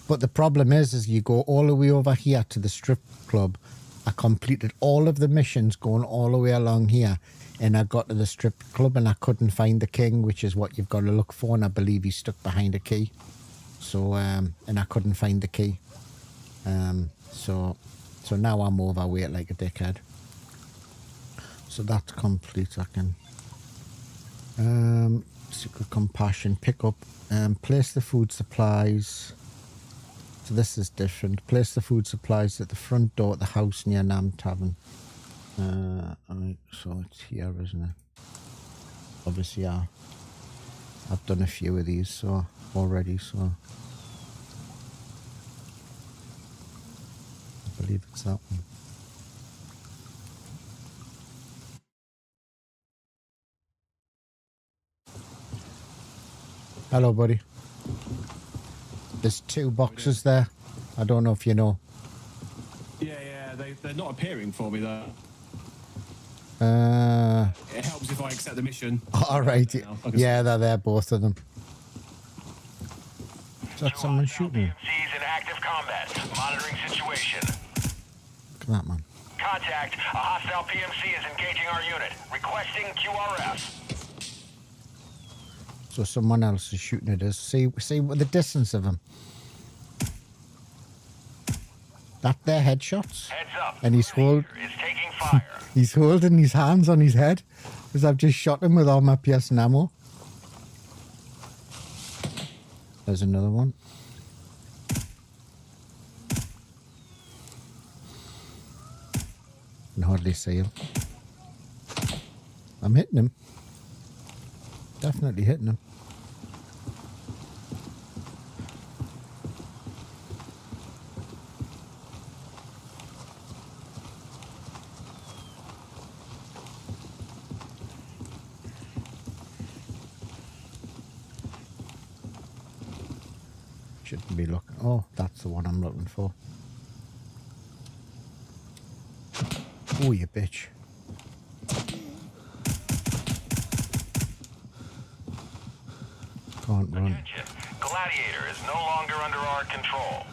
But the problem is you go all the way over here to the strip club. I completed all of the missions going all the way along here. And I got to the strip club and I couldn't find the king, which is what you've got to look for. And I believe he's stuck behind a key. So, and I couldn't find the key. So now I'm overweight like a dickhead. So that's complete. I can secret compassion, pick up, place the food supplies. So this is different. Place the food supplies at the front door at the house near Nam Tavern. Right, so it's here, isn't it? Obviously, I've done a few of these so already, so I believe it's that one. Hello, buddy. There's 2 boxes there. I don't know if you know. Yeah, they're not appearing for me though. It helps if I accept the mission. All right. Yeah, they're there, both of them. Is that someone shooting? PMC's in active combat. Monitoring situation. Look at that, man. Contact. A hostile PMC is engaging our unit. Requesting QRF. So someone else is shooting at us. See what the distance of them. That they're headshots. Heads up. And he's Is taking fire. he's holding his hands on his head because I've just shot him with all my PS and ammo. There's another one. Can hardly see him. I'm hitting him. Definitely hitting him. Shouldn't be looking. Oh, that's the one I'm looking for. Oh, you bitch. Can't run. Attention. Gladiator is no longer under our control.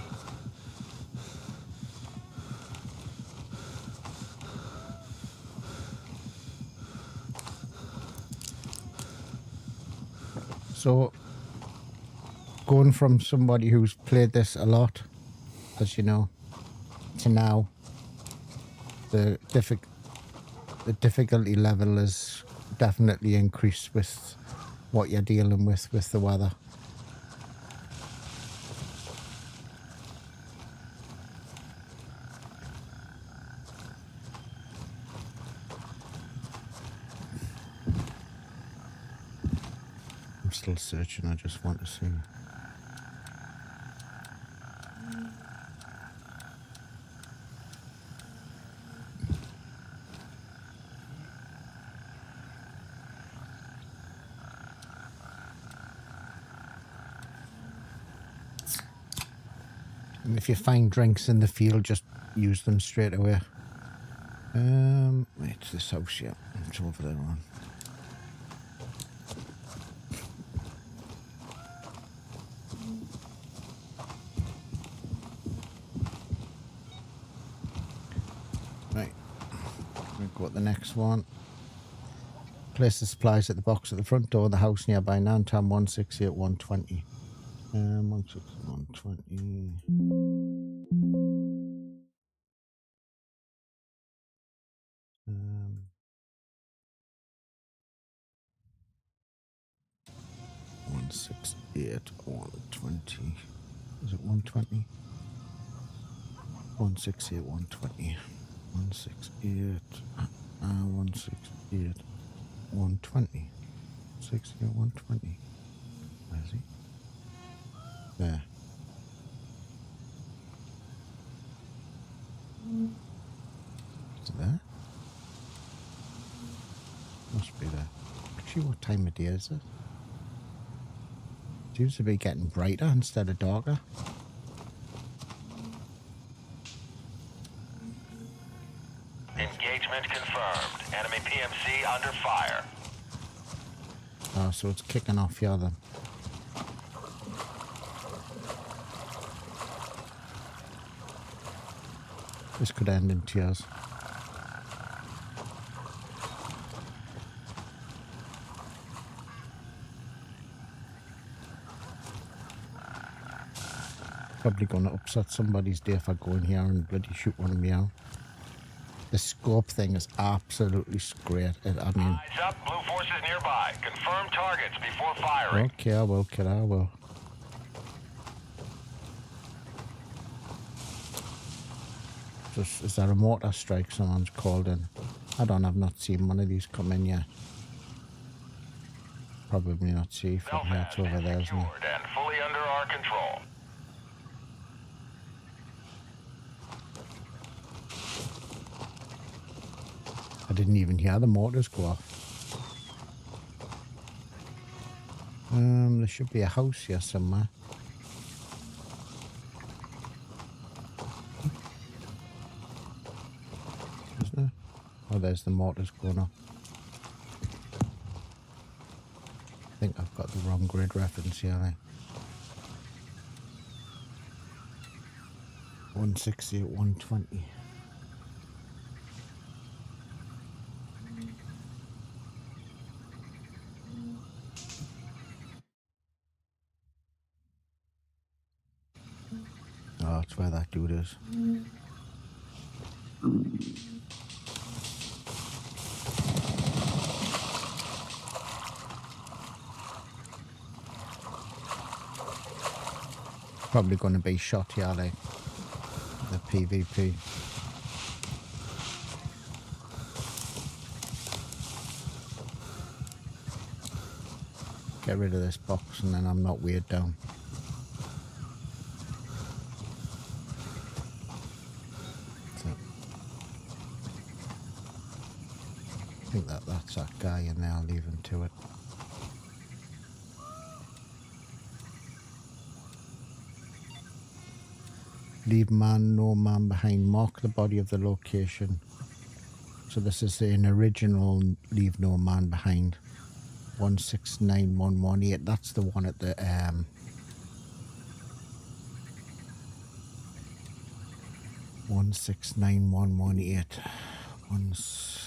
So, going from somebody who's played this a lot, as you know, to now, the difficulty level has definitely increased with what you're dealing with the weather. I'm still searching, I just want to see. And if you find drinks in the field, just use them straight away. It's this house, yeah. It's over there on. Right. We'll go at the next one. Place the supplies at the box at the front door of the house nearby. Nantam 168 120. 168 120. 168, 120. Is it 120? 168, 120. 168, 168, 120. 168, 120. Where is he? There. Is it there? Must be there. Actually, what time of day is it? It seems to be getting brighter instead of darker. Engagement confirmed. Enemy PMC under fire. Oh, so it's kicking off here then. This could end in tears. Probably going to upset somebody's day if I go in here and bloody shoot one of me out. The scope thing is absolutely great. I mean, Eyes up, blue forces nearby. Confirm targets before firing. okay, I will, kid, I will. Just, is there a mortar strike someone's called in? I've not seen one of these come in yet. Probably not see from here to over there, isn't it? And fully under our control. I didn't even hear the mortars go off. There should be a house here somewhere. Isn't there? Oh, there's the mortars going off. I think I've got the wrong grid reference here. 160 at 120. Oh, that's where that dude is. Probably going to be shot here, like the PvP. Get rid of this box and then I'm not weighed down. I think that's that guy in there. I'll leave him to it. Leave man, no man behind. Mark the body of the location. So this is an original leave no man behind. 169118. That's the one at the 169118. 16.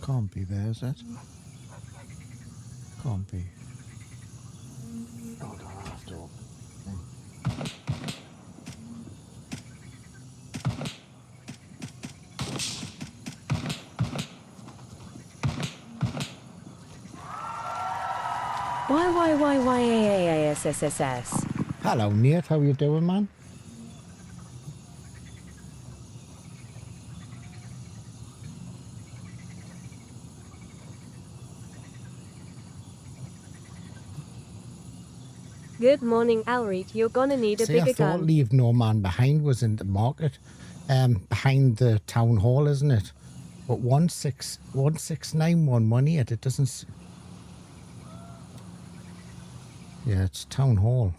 Can't be there, is it? Can't be. Hold on, I have to open. YYYYAASSSS. Hello, Nate. How you doing, man? Good morning, Alreet. You're gonna need a See, bigger I thought gun. Leave No Man Behind was in the market, behind the town hall, isn't it? But 169118, it doesn't. Yeah, it's town hall.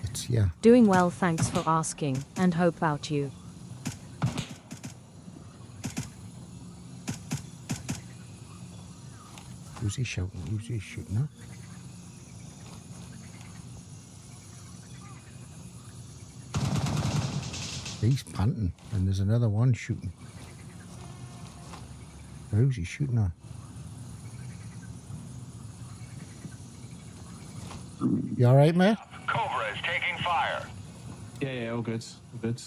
It's yeah. Doing well, thanks for asking, and hope about you. Who's he shouting? Who's he shooting at? He's panting, and there's another one shooting. Who's he shooting at? You alright, mate? Cobra is taking fire. Yeah, all good. All good.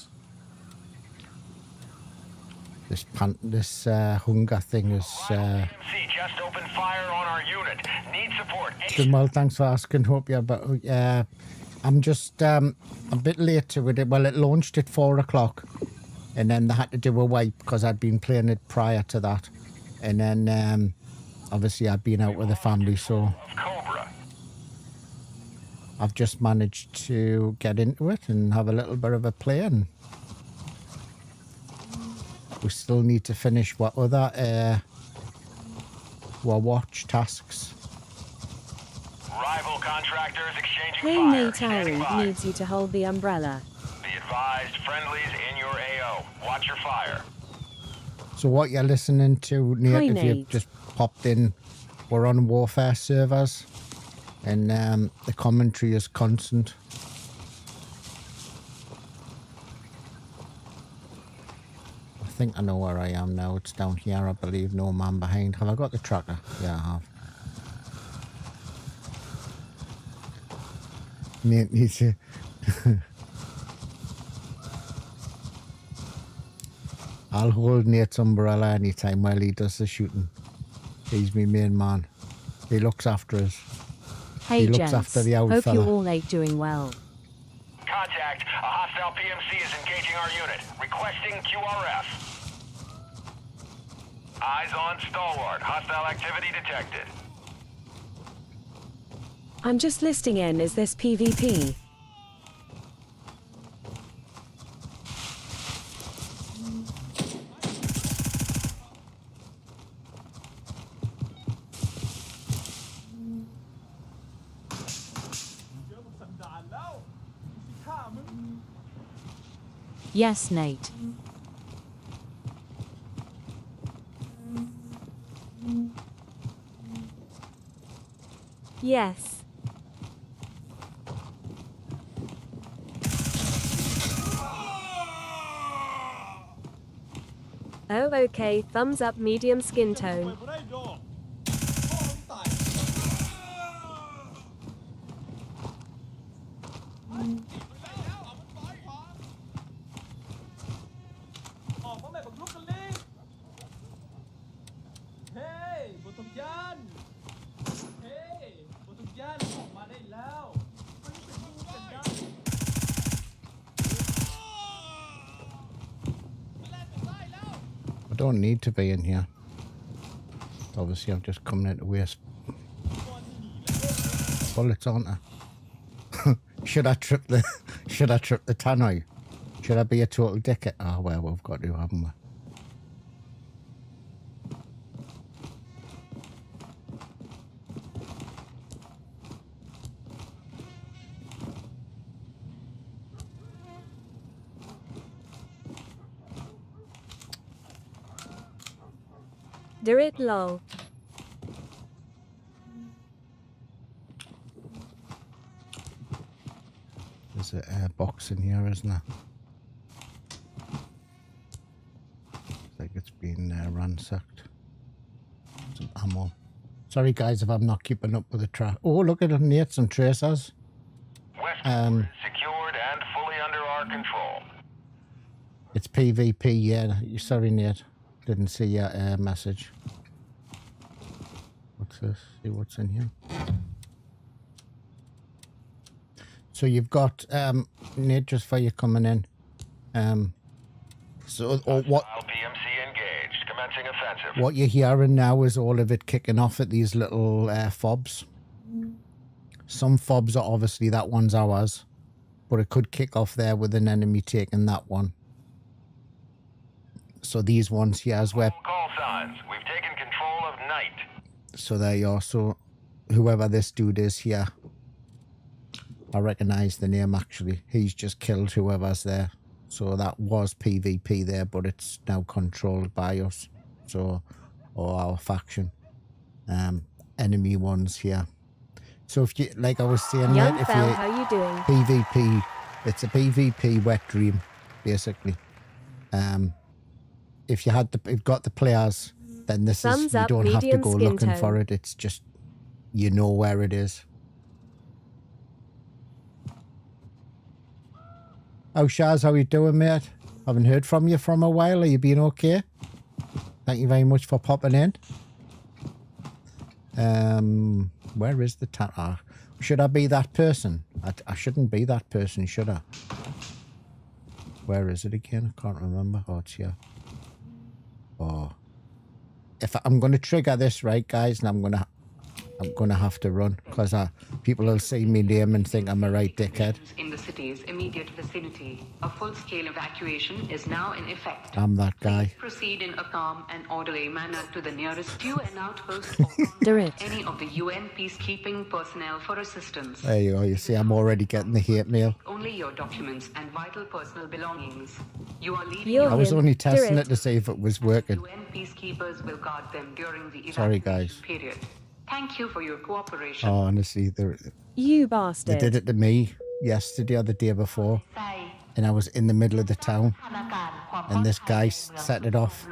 This hunger thing is... PMC just opened fire on our unit. Need support. Good, well, thanks for asking. Hope you're... But I'm just a bit late to it. Well, it launched at 4 o'clock. And then they had to do a wipe because I'd been playing it prior to that. And then, obviously, I'd been out with the family, so... Cobra. I've just managed to get into it and have a little bit of a play, and we still need to finish what other watch tasks. Rival contractors exchanging Hey fire. Nate Standing Aaron by. needs you to hold the umbrella. Be advised, friendlies in your AO. Watch your fire. So what you're listening to, Nate, Hi, if you Nate. just popped in, we're on Warfare servers, and the commentary is constant. I think I know where I am now. It's down here, I believe. No man behind. Have I got the tracker? Yeah, I have. Nate needs to... I'll hold Nate's umbrella anytime while he does the shooting. He's my main man. He looks after us. Hey He looks gents, after the old hope fella. you all ain't doing well. Contact. A hostile PMC is engaging our unit. Requesting QRF. Eyes on Stalwart. Hostile activity detected. I'm just listing in, is this PvP? Yes, Nate. Yes. Oh, okay. Thumbs up, medium skin tone. I don't need to be in here. Obviously, I'm just coming in to waste bullets, aren't I? Should I trip the tannoy? Should I be a total dickhead? Oh well, we've got to, haven't we? Do it, lol. There's a box in here, isn't there? Looks like it's been ransacked. Some ammo. Sorry guys if I'm not keeping up with the track. Oh, look at it, Nate, some tracers. Westport is secured and fully under our control. It's PvP, yeah. Sorry, Nate. Didn't see your message. What's this? See what's in here. So you've got Nate, just for you coming in. So what? PMC engaged. Commencing offensive. What you're hearing now is all of it kicking off at these little fobs. Some fobs are obviously, that one's ours, but it could kick off there with an enemy taking that one. So these ones here as well. Call signs. We've taken control of night. So there you are. So whoever this dude is here, I recognise the name actually. He's just killed whoever's there. So that was PvP there, but it's now controlled by us. So, or our faction. enemy ones here. So if you, like I was saying, Young mate, if Fel, you how you doing? PvP, it's a PvP wet dream, basically. If you had you've got the players, then this is, Thumbs you up, don't have to medium go skin looking for tone. it. It's just, you know where it is. Oh, Shaz, how you doing, mate? Haven't heard from you from a while. Are you being okay? Thank you very much for popping in. Where is the town? Should I be that person? I shouldn't be that person, should I? Where is it again? I can't remember. Oh, it's here. Oh. If I'm going to trigger this, right, guys, and I'm going to have to run because people will see me name and think I'm a right dickhead. In the city's immediate vicinity, a full-scale evacuation is now in effect. I'm that guy. Proceed in a calm and orderly manner to the nearest UN outpost or Direct. any of the UN peacekeeping personnel for assistance. There you go. You see, I'm already getting the hate mail. Only your documents and vital personal belongings. You are leaving. You're I was in. only testing Direct. it to see if it was working. UN peacekeepers will guard them during the Sorry, evacuation guys. period. Thank you for your cooperation. Oh, honestly, You they bastard. did it to me yesterday or the day before, and I was in the middle of the town, and this guy set it off,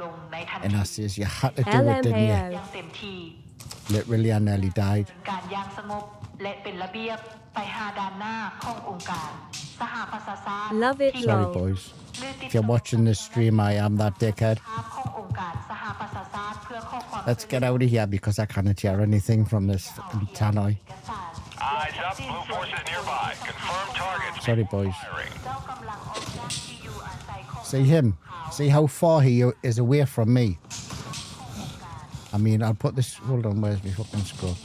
and I says, you had to do it, didn't you? LMAO. Literally, I nearly died. Love it, Sorry, lol. boys. If you're watching this stream, I am that dickhead. Let's get out of here because I can't hear anything from this fucking tannoy. Eyes up, blue forces nearby. Confirm targets. Sorry, boys. Firing. See him? See how far he is away from me? I mean, I'll put this... Hold on, where's my fucking scroll?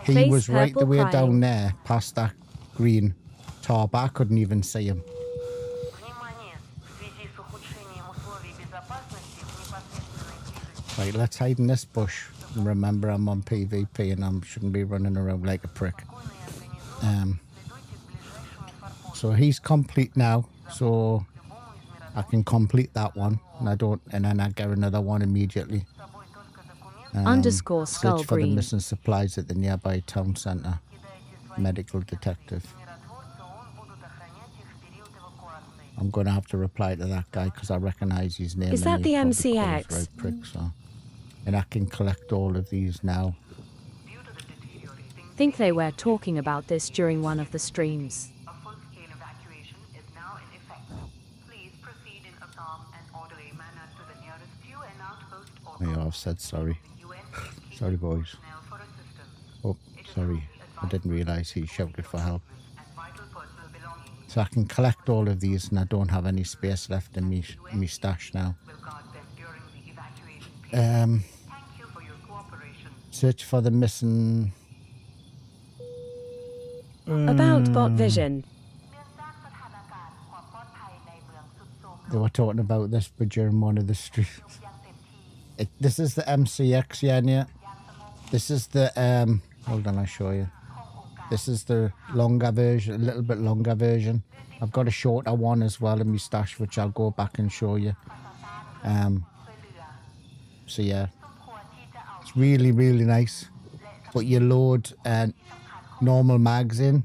He Face was right the purple way crying. down there, past that green tarp. I couldn't even see him. Right, let's hide in this bush. And remember, I'm on PvP and I shouldn't be running around like a prick. So he's complete now. So I can complete that one, and then I get another one immediately. Underscore skull Search for the green. missing supplies at the nearby town centre. Medical detective. I'm going to have to reply to that guy because I recognise his name. Is and that he's the probably called MCX? Right prick, so. And I can collect all of these now. Think they were talking about this during one of the streams. A full-scale evacuation is now in effect. Please proceed in a calm and orderly manner to the nearest UN outpost or There you are, I've said sorry. Sorry, boys. personnel for assistance. Oh, sorry. I didn't realise he shouted for help. And vital personal belongings So I can collect all of these and I don't have any space left in me stash now. will guard them during the evacuation period. Thank you for your cooperation. Search for the missing... About bot vision. They were talking about this, but during one of the streams. This is the MCX, yeah. This is the, hold on, I'll show you. This is the longer version, a little bit longer version. I've got a shorter one as well in my stash, which I'll go back and show you. So yeah, it's really, really nice. But you load normal mags in,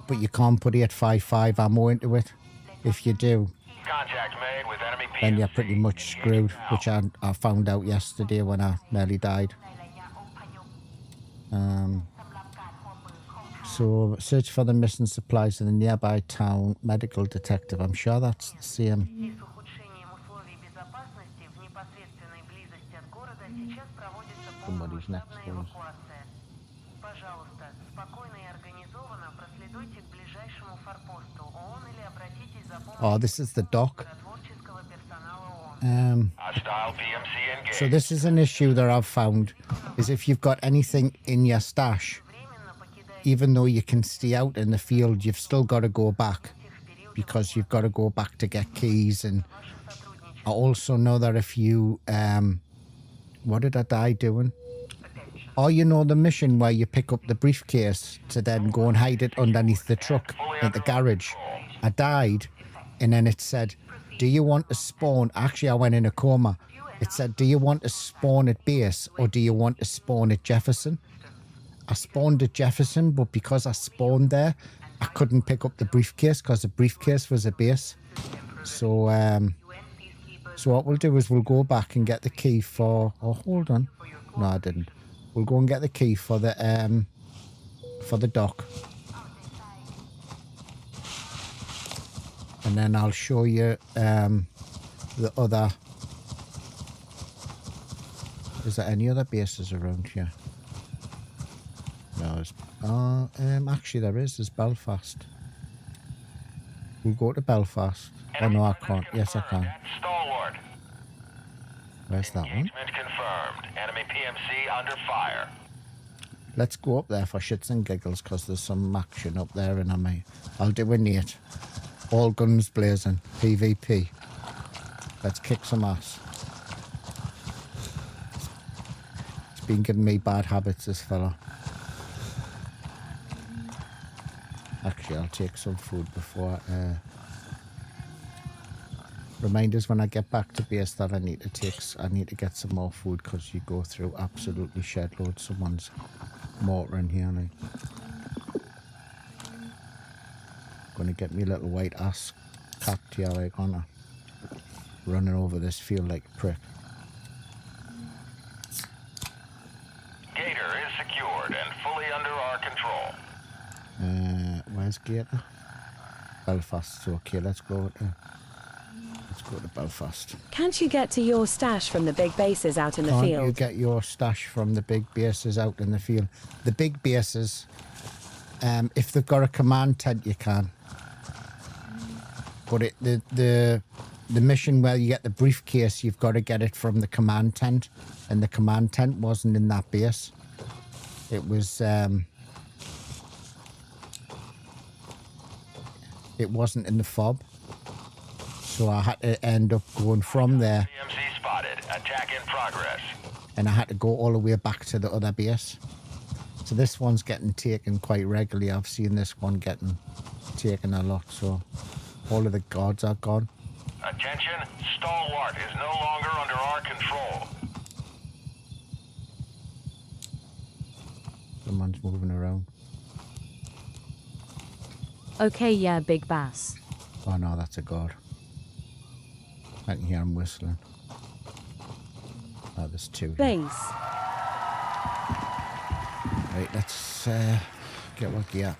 but you can't put 855 ammo into it. If you do, Contact made with enemy then you're PMC. pretty much screwed, which I found out yesterday when I nearly died. So search for the missing supplies in the nearby town. Medical detective. I'm sure that's the same. Somebody's next to us. Oh, this is the dock. Hostile PMC engaged. So this is an issue that I've found, is if you've got anything in your stash, even though you can stay out in the field, you've still got to go back because you've got to go back to get keys. And I also know that if you, what did I die doing? Oh, you know the mission where you pick up the briefcase to then go and hide it underneath the truck at the garage. I died, and then it said, do you want to spawn? Actually, I went in a coma. It said, do you want to spawn at base or do you want to spawn at Jefferson? I spawned at Jefferson, but because I spawned there, I couldn't pick up the briefcase because the briefcase was a base. So, so what we'll do is we'll go back and get the key for... Oh, hold on. No, I didn't. We'll go and get the key for the dock. And then I'll show you the other... Is there any other bases around here? No, actually there is. There's Belfast. We'll go to Belfast. Oh no, I can't. Yes, I can. Stalwart. Where's that one? Engagement confirmed. Enemy PMC under fire. Let's go up there for shits and giggles because there's some action up there, and I'll do a Nate. All guns blazing. PvP. Let's kick some ass. It's been giving me bad habits, this fella. Actually, I'll take some food before. Reminders when I get back to base that I need to get some more food because you go through absolutely shed loads. Someone's mortar in here. Like. Gonna get me little white ass cat here, like on running over this field like a prick. Gator is secured and fully under our control. Where's Gator? Belfast. So, okay, let's go to Belfast. Can't you get to your stash from the big bases out in the field? Can't you get your stash from the big bases out in the field? The big bases, if they've got a command tent, you can. But the mission where you get the briefcase, you've got to get it from the command tent, and the command tent wasn't in that base. It was it wasn't in the fob, so I had to end up going from there. PMC spotted. Attack in progress. And I had to go all the way back to the other base. So this one's getting taken quite regularly. I've seen this one getting taken a lot. So all of the guards are gone. Attention, Stalwart is no longer under our control. Someone's moving around. Okay, yeah, Big Bass. Oh no, that's a guard. I can hear him whistling. Oh, there's two. Base. Right, let's get what gear.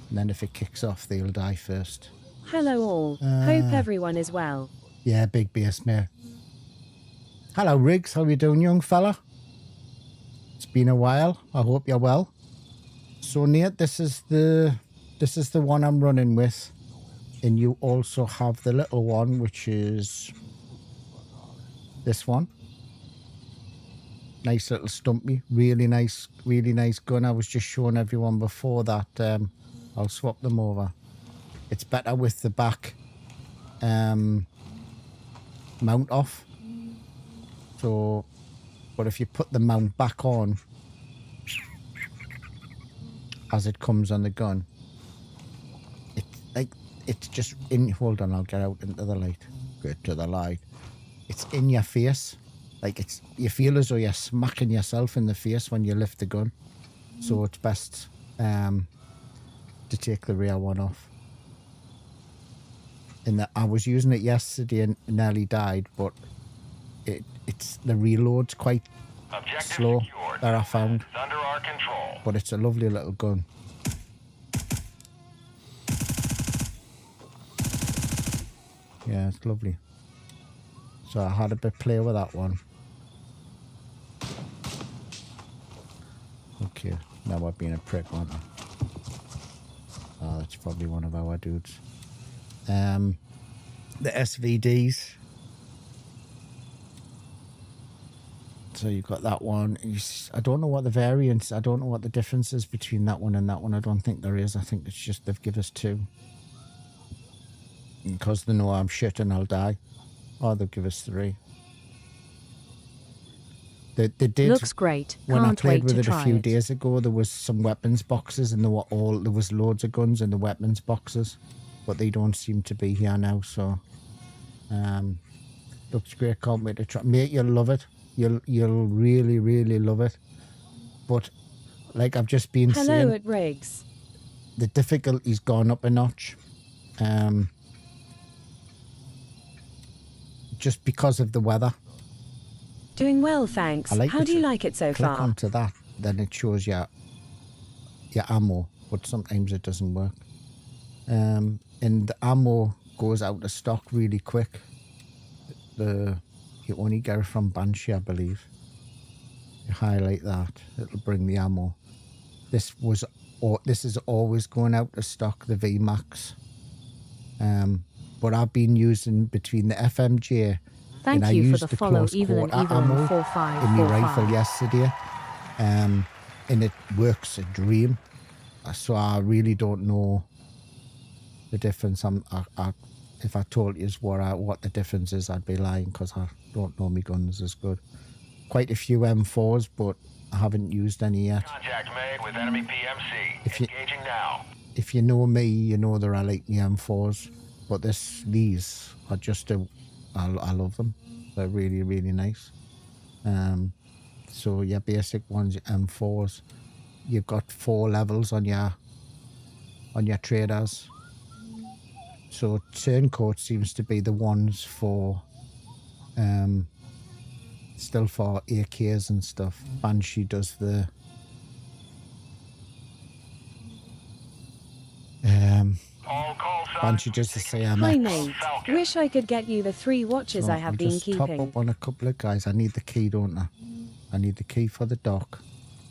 And then if it kicks off, they'll die first. Hello all. Hope everyone is well. Yeah, big base, mate. Hello, Riggs. How you doing, young fella? It's been a while. I hope you're well. So, Nate, this is the one I'm running with. And you also have the little one, which is this one. Nice little stumpy. Really nice gun. I was just showing everyone before that. I'll swap them over. It's better with the back mount off. So, but if you put the mount back on as it comes on the gun, it's just in. Hold on, I'll get out into the light. Get to the light. It's in your face. Like you feel as though you're smacking yourself in the face when you lift the gun. So it's best to take the rear one off. And I was using it yesterday and nearly died, but it's the reload's quite slow that I found. It's under our control. But it's a lovely little gun. Yeah, it's lovely. So I had a bit play with that one. Okay, now we're being a prick, aren't we? Oh, that's probably one of our dudes. The SVDs. So you've got that one. I don't know what the variance, I don't know what the difference is between that one and that one. I don't think there is. I think it's just they've given us two. Because they know I'm shit and I'll die. Or they'll give us three. They did. Looks great. When I played with it a few days ago, there was some weapons boxes and there was loads of guns in the weapons boxes. But they don't seem to be here now, so Looks great. Can't wait to try. Mate, you'll love it. You'll really, really love it. But like I've just been saying, Hello at Riggs. the difficulty's gone up a notch. Just because of the weather. Doing well, thanks. I like How do you like it so click far? onto that, then it shows your ammo, but sometimes it doesn't work. And the ammo goes out of stock really quick. You only get it from Banshee, I believe. You highlight that, it'll bring the ammo. This is always going out of stock, the VMAX. But I've been using between the FMJ. Thank and I you for used the the follow, close Evelyn quarter ammo in 4545. my rifle yesterday, and it works a dream. So I really don't know the difference. If I told you what the difference is, I'd be lying because I don't know my guns as good. Quite a few M4s, but I haven't used any yet. Contact made with enemy PMC. Engaging now. If you know me, you know that I like the M4s, but these are just I love them. They're really, really nice. So your basic ones, your M4s, you've got 4 levels on your traders. So Turncoat seems to be the ones for still for AKs and stuff. Banshee does the Banshee does the CMX. Hi Nate. Wish I could get you the 3 watches So I have I'll been just top keeping. up on a couple of guys. I need the key, don't I? I need the key for the dock.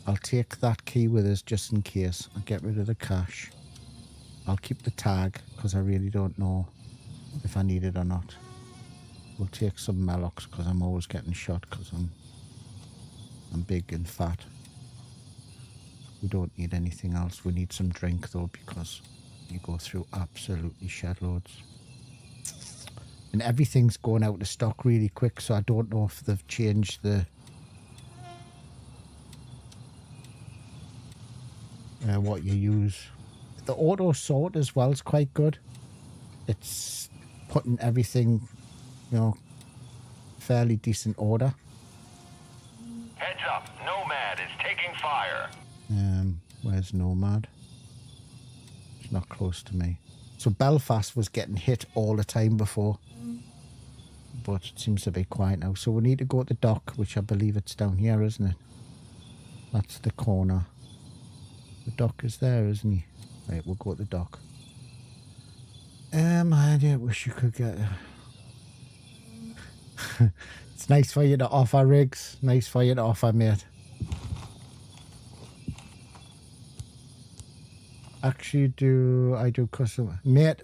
I'll take that key with us just in case. I'll get rid of the cash. I'll keep the tag because I really don't know if I need it or not. We'll take some Melox because I'm always getting shot because I'm big and fat. We don't need anything else. We need some drink though because you go through absolutely shed loads. And everything's going out of stock really quick, so I don't know if they've changed the what you use. The auto sort as well is quite good. It's putting everything, fairly decent order. Heads up, Nomad is taking fire. Where's Nomad? It's not close to me. So Belfast was getting hit all the time before, but it seems to be quiet now. So we need to go to the dock, which I believe it's down here, isn't it? That's the corner. The dock is there, isn't he? Right, we'll go to the dock. I wish you could get... It's nice for you to offer, Riggs. Nice for you to offer, mate. Actually, I do custom... Mate,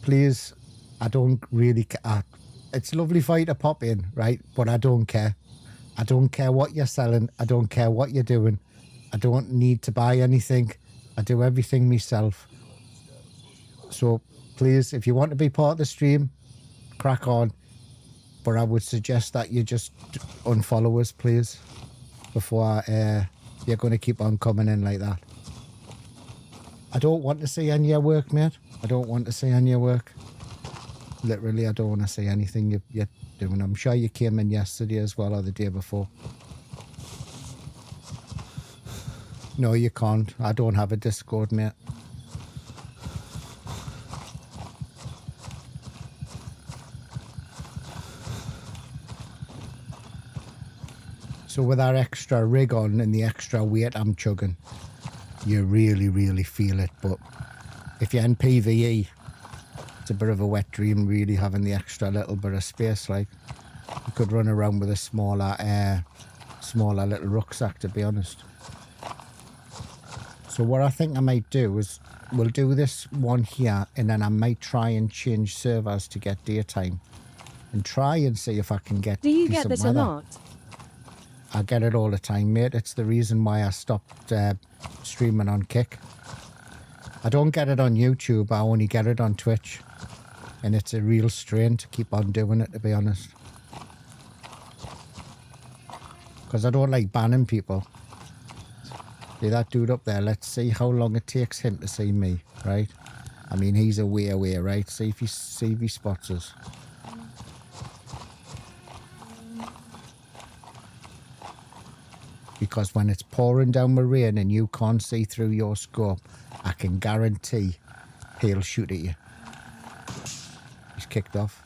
please, I don't really care. It's lovely for you to pop in, right? But I don't care. I don't care what you're selling. I don't care what you're doing. I don't need to buy anything. I do everything myself. So please, if you want to be part of the stream, crack on. But I would suggest that you just unfollow us, please, before you're going to keep on coming in like that. I don't want to see any of your work, mate. I don't want to see any of your work. Literally, I don't want to see anything you're doing. I'm sure you came in yesterday as well, or the day before. No, you can't. I don't have a Discord, mate. So with our extra rig on and the extra weight I'm chugging, you really, really feel it. But if you're in PvE, it's a bit of a wet dream, really, having the extra little bit of space. Like, you could run around with a smaller little rucksack, to be honest. So what I think I might do is we'll do this one here, and then I might try and change servers to get daytime and try and see if I can get Do you get decent this weather. a lot? I get it all the time, mate. It's the reason why I stopped streaming on Kick. I don't get it on YouTube. I only get it on Twitch. And it's a real strain to keep on doing it, to be honest. Because I don't like banning people. See that dude up there? Let's see how long it takes him to see me, right? I mean, he's a way away, right? See if he spots us. because when it's pouring down with rain and you can't see through your scope, I can guarantee he'll shoot at you. He's kicked off.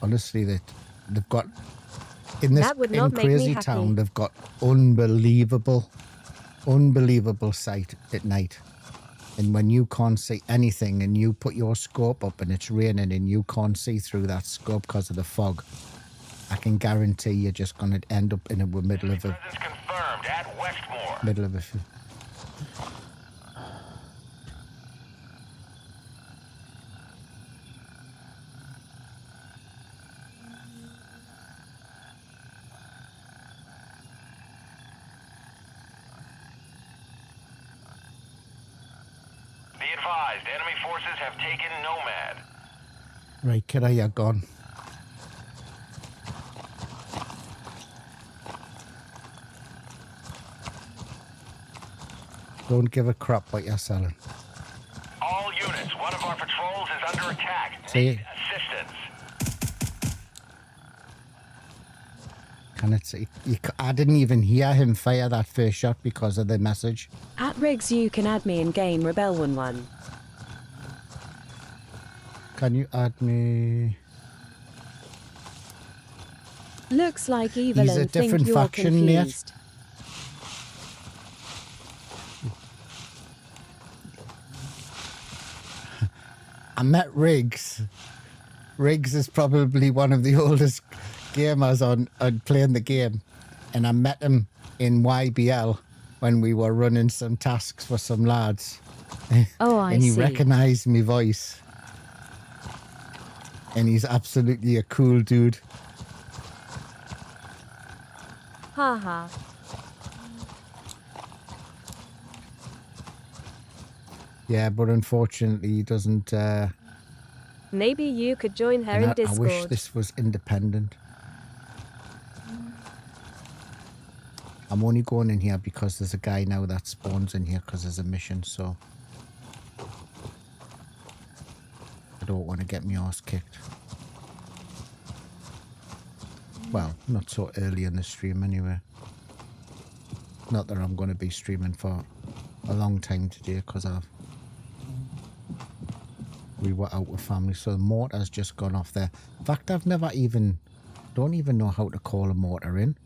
Honestly, they've got in this That would not make me crazy happy. town. They've got unbelievable sight at night. And when you can't see anything, and you put your scope up, and it's raining, and you can't see through that scope because of the fog, I can guarantee you're just going to end up in the middle of a Presence confirmed at Westmore. middle of a. Be advised, enemy forces have taken Nomad. Right, kiddo, you're gone. Don't give a crap what you're selling. All units, one of our patrols is under attack. See? Need assistance. Can it see? I didn't even hear him fire that first shot because of the message. At Riggs, you can add me in game Rebel 1-1. Can you add me? Looks like Evelyn He's a think different you're faction, Nate. confused. I met Riggs. Riggs is probably one of the oldest gamers on playing the game. And I met him in YBL when we were running some tasks for some lads. Oh, I and he see. recognised my voice. And he's absolutely a cool dude. Haha. Yeah, but unfortunately he doesn't... Maybe you could join her in I Discord. wish this was independent. I'm only going in here because there's a guy now that spawns in here because there's a mission, so... I don't want to get my arse kicked. Well, not so early in the stream anyway. Not that I'm going to be streaming for a long time today because we were out with family, so the motor's just gone off there. In fact, don't even know how to call a motor in.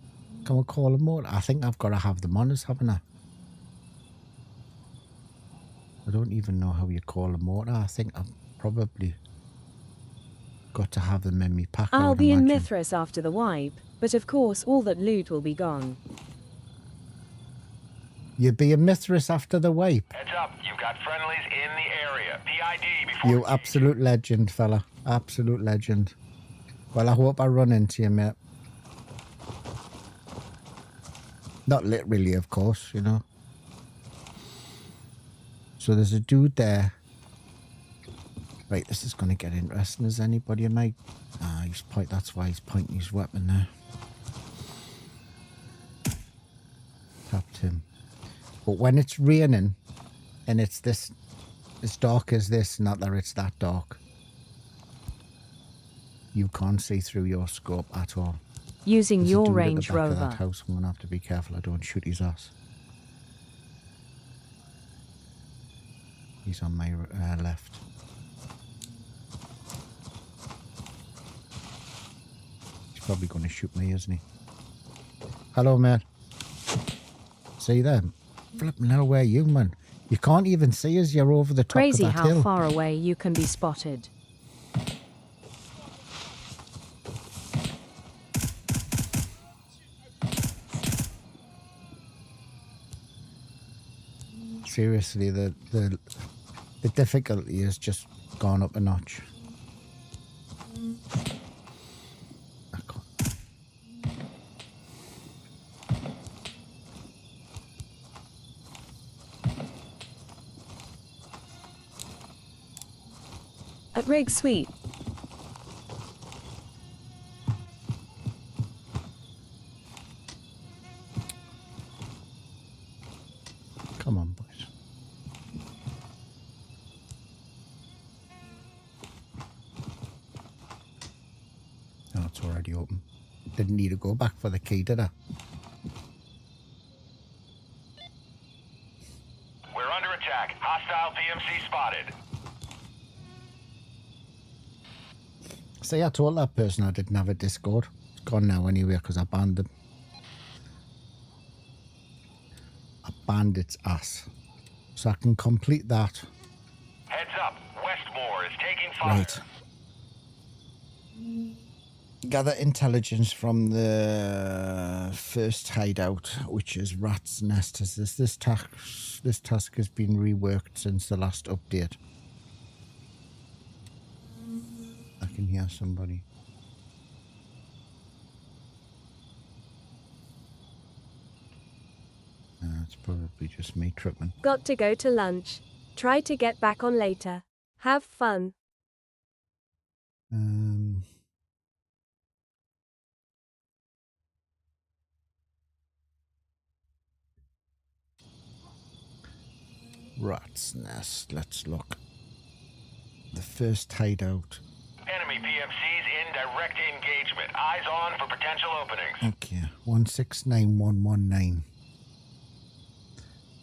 Can we call a motor? I think I've got to have them on us, haven't I? I don't even know how you call a motor. I think I've probably got to have them in me pack. I'll be in Mithras after the wipe, but of course all that loot will be gone. You'll be in Mithras after the wipe. Heads up, you've got friendlies in the area. PID before... You absolute legend, fella. Absolute legend. Well, I hope I run into you, mate. Not literally, of course, you know. So there's a dude there. Right, this is going to get interesting. Is anybody in my... that's why he's pointing his weapon there. Tapped him. But when it's raining and it's this, as dark as this, not that it's that dark, you can't see through your scope at all. Using There's a your dude at the Range back of Rover. that house. I'm going to have to be careful I don't shoot his ass. He's on my left. He's probably going to shoot me, isn't he? Hello, man. See them? Flipping hell, where you, man? You can't even see us. You're over the top Crazy of that how hill. far away you can be spotted. Seriously, the difficulty has just gone up a notch. I can't. At Riggs Suite. Come on, boys. No, it's already open. Didn't need to go back for the key, did I? We're under attack. Hostile PMC spotted. See, I told that person I didn't have a Discord. It's gone now anyway because I banned them. I banned its ass. So I can complete that. Heads up. Westmore is taking fire. Right. Gather intelligence from the first hideout, which is Rat's Nest. This task has been reworked since the last update. I can hear somebody. It's probably just me tripping. Got to go to lunch. Try to get back on later. Have fun. Rat's Nest. Let's look. The first hideout. Enemy PMCs in direct engagement. Eyes on for potential openings. Okay, 169119.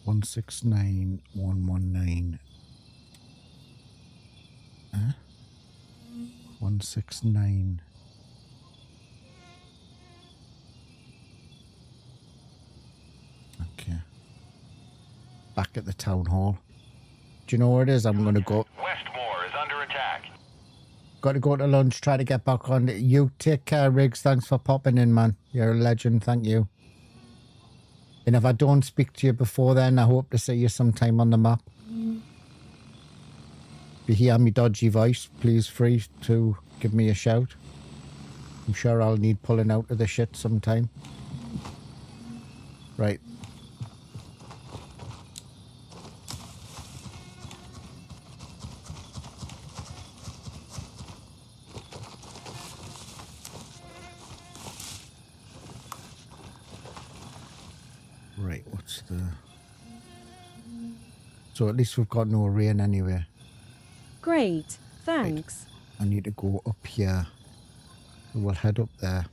169119. 169. Okay. Back at the town hall. Do you know where it is? I'm going to go. Westmore is under attack. Got to go to lunch, try to get back on. You take care, Riggs. Thanks for popping in, man. You're a legend. Thank you. And if I don't speak to you before then, I hope to see you sometime on the map. If you hear me dodgy voice, please free to give me a shout. I'm sure I'll need pulling out of the shit sometime. Right. Right, what's the... So at least we've got no rain anyway. Great, thanks. Right. I need to go up here. We'll head up there.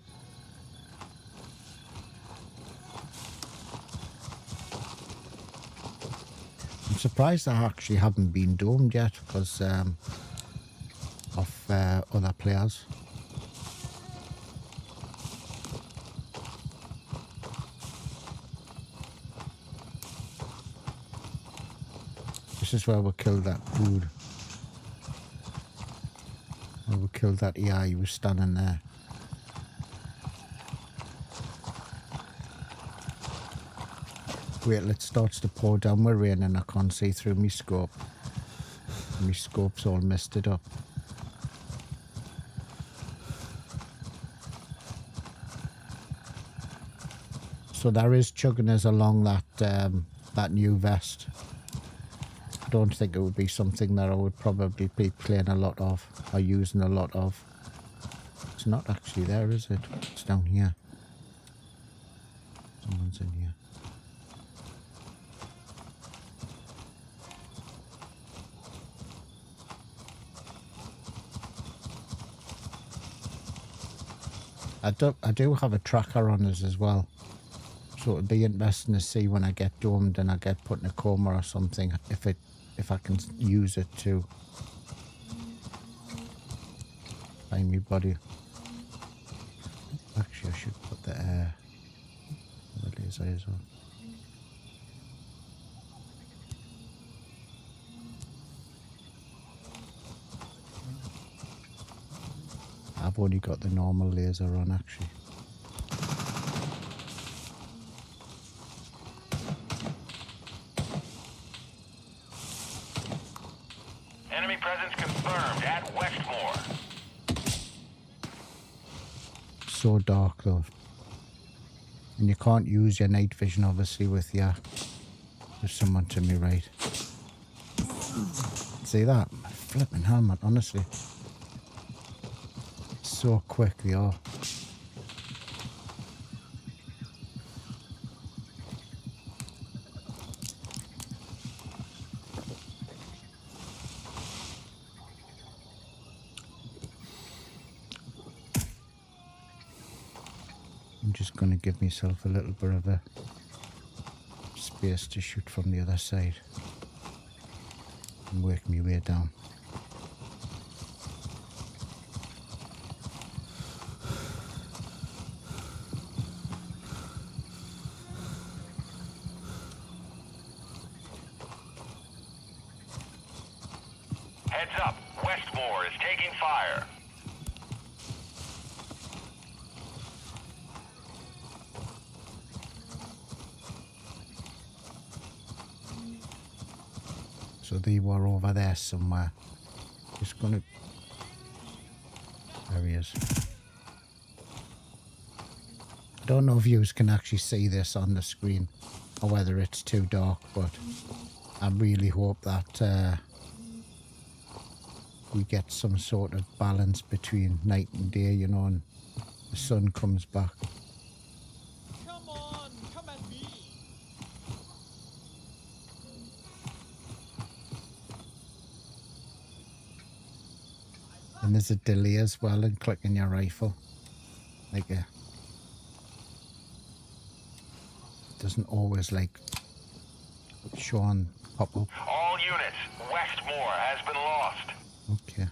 I'm surprised I actually haven't been domed yet because of other players. This is where we killed that dude. Where we killed that AI, he was standing there. Wait till it starts to pour down with rain and I can't see through my scope. My scope's all misted up. So there is chugginess along that that new vest. I don't think it would be something that I would probably be playing a lot of or using a lot of. It's not actually there, is it? It's down here. Someone's in here. I do have a tracker on us as well. So it'd be interesting to see when I get domed and I get put in a coma or something if I can use it to find me body. Actually, I should put the laser is on. I've only got the normal laser on actually. Enemy presence confirmed at Westmore. So dark though. And you can't use your night vision obviously with your... There's someone to me right. See that? Flipping helmet, honestly. So quick they are. just going to give myself a little bit of a space to shoot from the other side and work my way down. Heads up, Westmore is taking fire. So they were over there somewhere. Just gonna... There he is. I don't know if you can actually see this on the screen or whether it's too dark, but I really hope that we get some sort of balance between night and day, you know, and the sun comes back. Come on, come at me. And there's a delay as well in clicking your rifle. Like it doesn't always like show on pop up. All units, Westmore has been lost. Okay.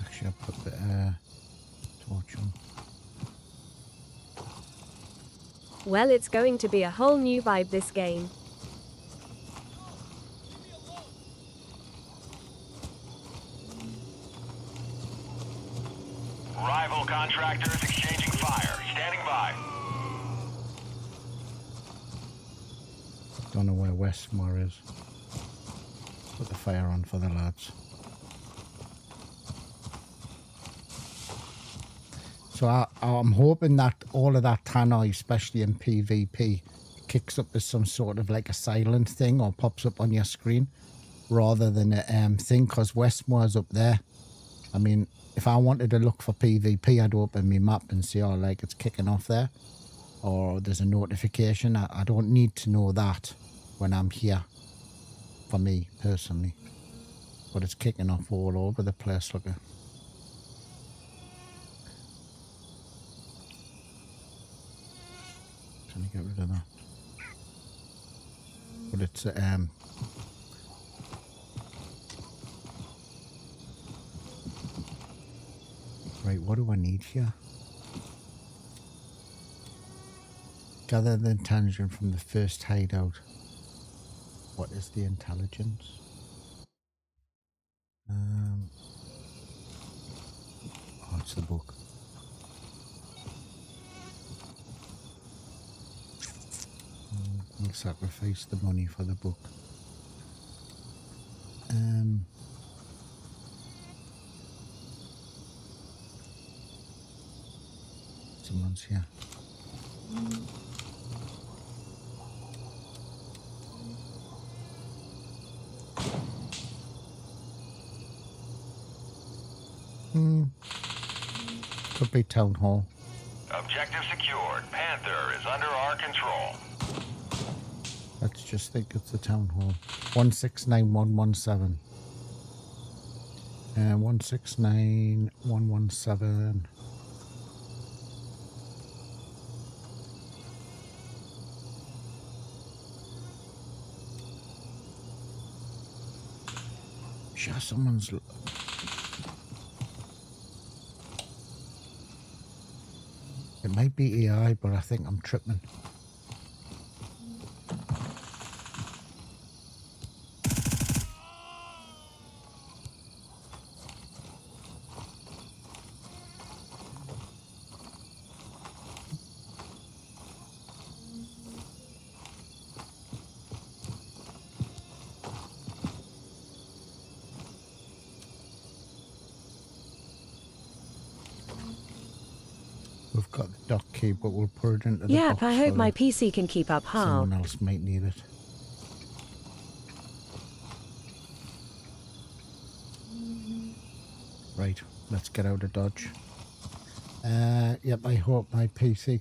Actually, I'll put the torch on. Well, it's going to be a whole new vibe this game. Rival contractors exchanging fire. Standing by. Don't know where Westmore is. Put the fire on for the lads. So I'm hoping that all of that tannoy, especially in PvP, kicks up as some sort of like a silent thing or pops up on your screen rather than a thing, because Westmore's up there. I mean, if I wanted to look for PvP, I'd open my map and see, oh, like it's kicking off there, or there's a notification. I don't need to know that when I'm here, for me personally. But it's kicking off all over the place, look at. Can you get rid of that? But it's right, what do I need here? Gather the intelligence from the first hideout. What is the intelligence? Oh, it's the book. We'll sacrifice the money for the book. Someone's here. Could be town hall. Objective secured. Panther is under our control. Let's just think it's the town hall. 169117. 169117. Sure, someone's... It might be AI, but I think I'm tripping. We've got the dock key, but we'll put it into the Yep, box I hope so my that PC can keep up, huh? someone else might need it. Right, let's get out of Dodge. Yep, I hope my PC...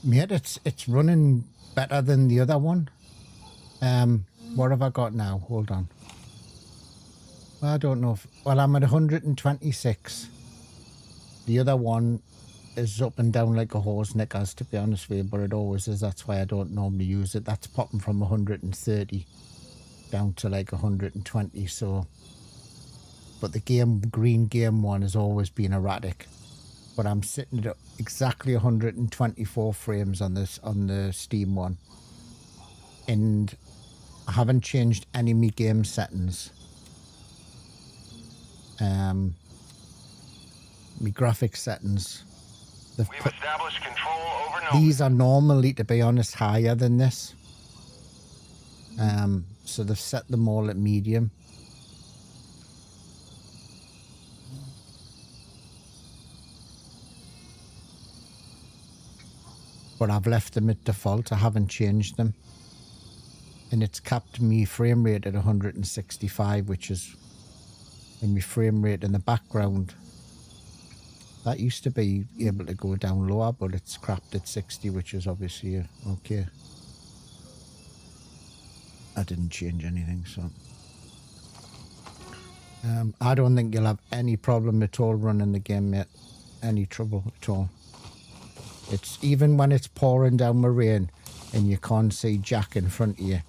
Mate, it's running better than the other one. What have I got now? Hold on. I don't know if, well, I'm at 126. The other one is up and down like a horse knickers, to be honest with you, but it always is. That's why I don't normally use it. That's popping from 130 down to like 120. So, but the green game one has always been erratic. But I'm sitting at exactly 124 frames on the Steam one, and I haven't changed any of my game settings. My graphics settings. We've established control over Nova. These are normally, to be honest, higher than this. So they've set them all at medium. But I've left them at default. I haven't changed them. And it's capped me frame rate at 165, which is in my frame rate in the background. That used to be able to go down lower, but it's capped at 60, which is obviously okay. I didn't change anything, so. I don't think you'll have any problem at all running the game yet. Any trouble at all. It's even when it's pouring down the rain and you can't see jack in front of you.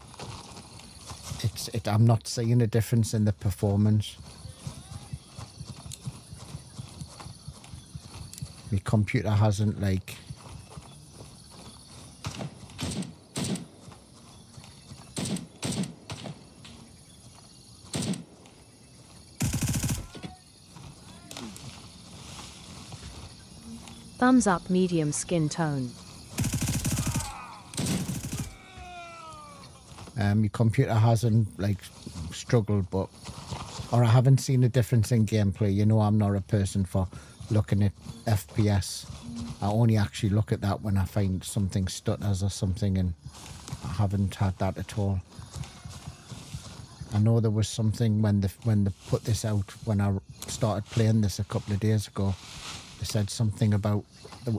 I'm not seeing a difference in the performance. My computer hasn't like Thumbs up, medium skin tone. my computer hasn't like struggled, but or I haven't seen a difference in gameplay. You know, I'm not a person for looking at FPS. I only actually look at that when I find something stutters or something, and I haven't had that at all. I know there was something when they put this out, when I started playing this a couple of days ago. They said something about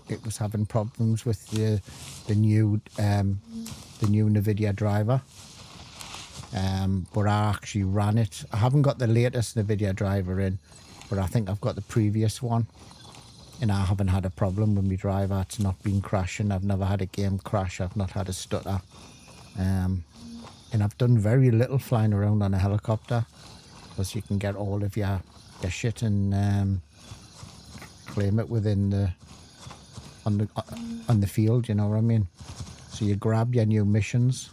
it was having problems with the new Nvidia driver. But I actually ran it. I haven't got the latest Nvidia driver in, but I think I've got the previous one, and I haven't had a problem with my driver. It's not been crashing. I've never had a game crash. I've not had a stutter. And I've done very little flying around on a helicopter, because you can get all of your shit and claim it within on the field. You know what I mean? So you grab your new missions.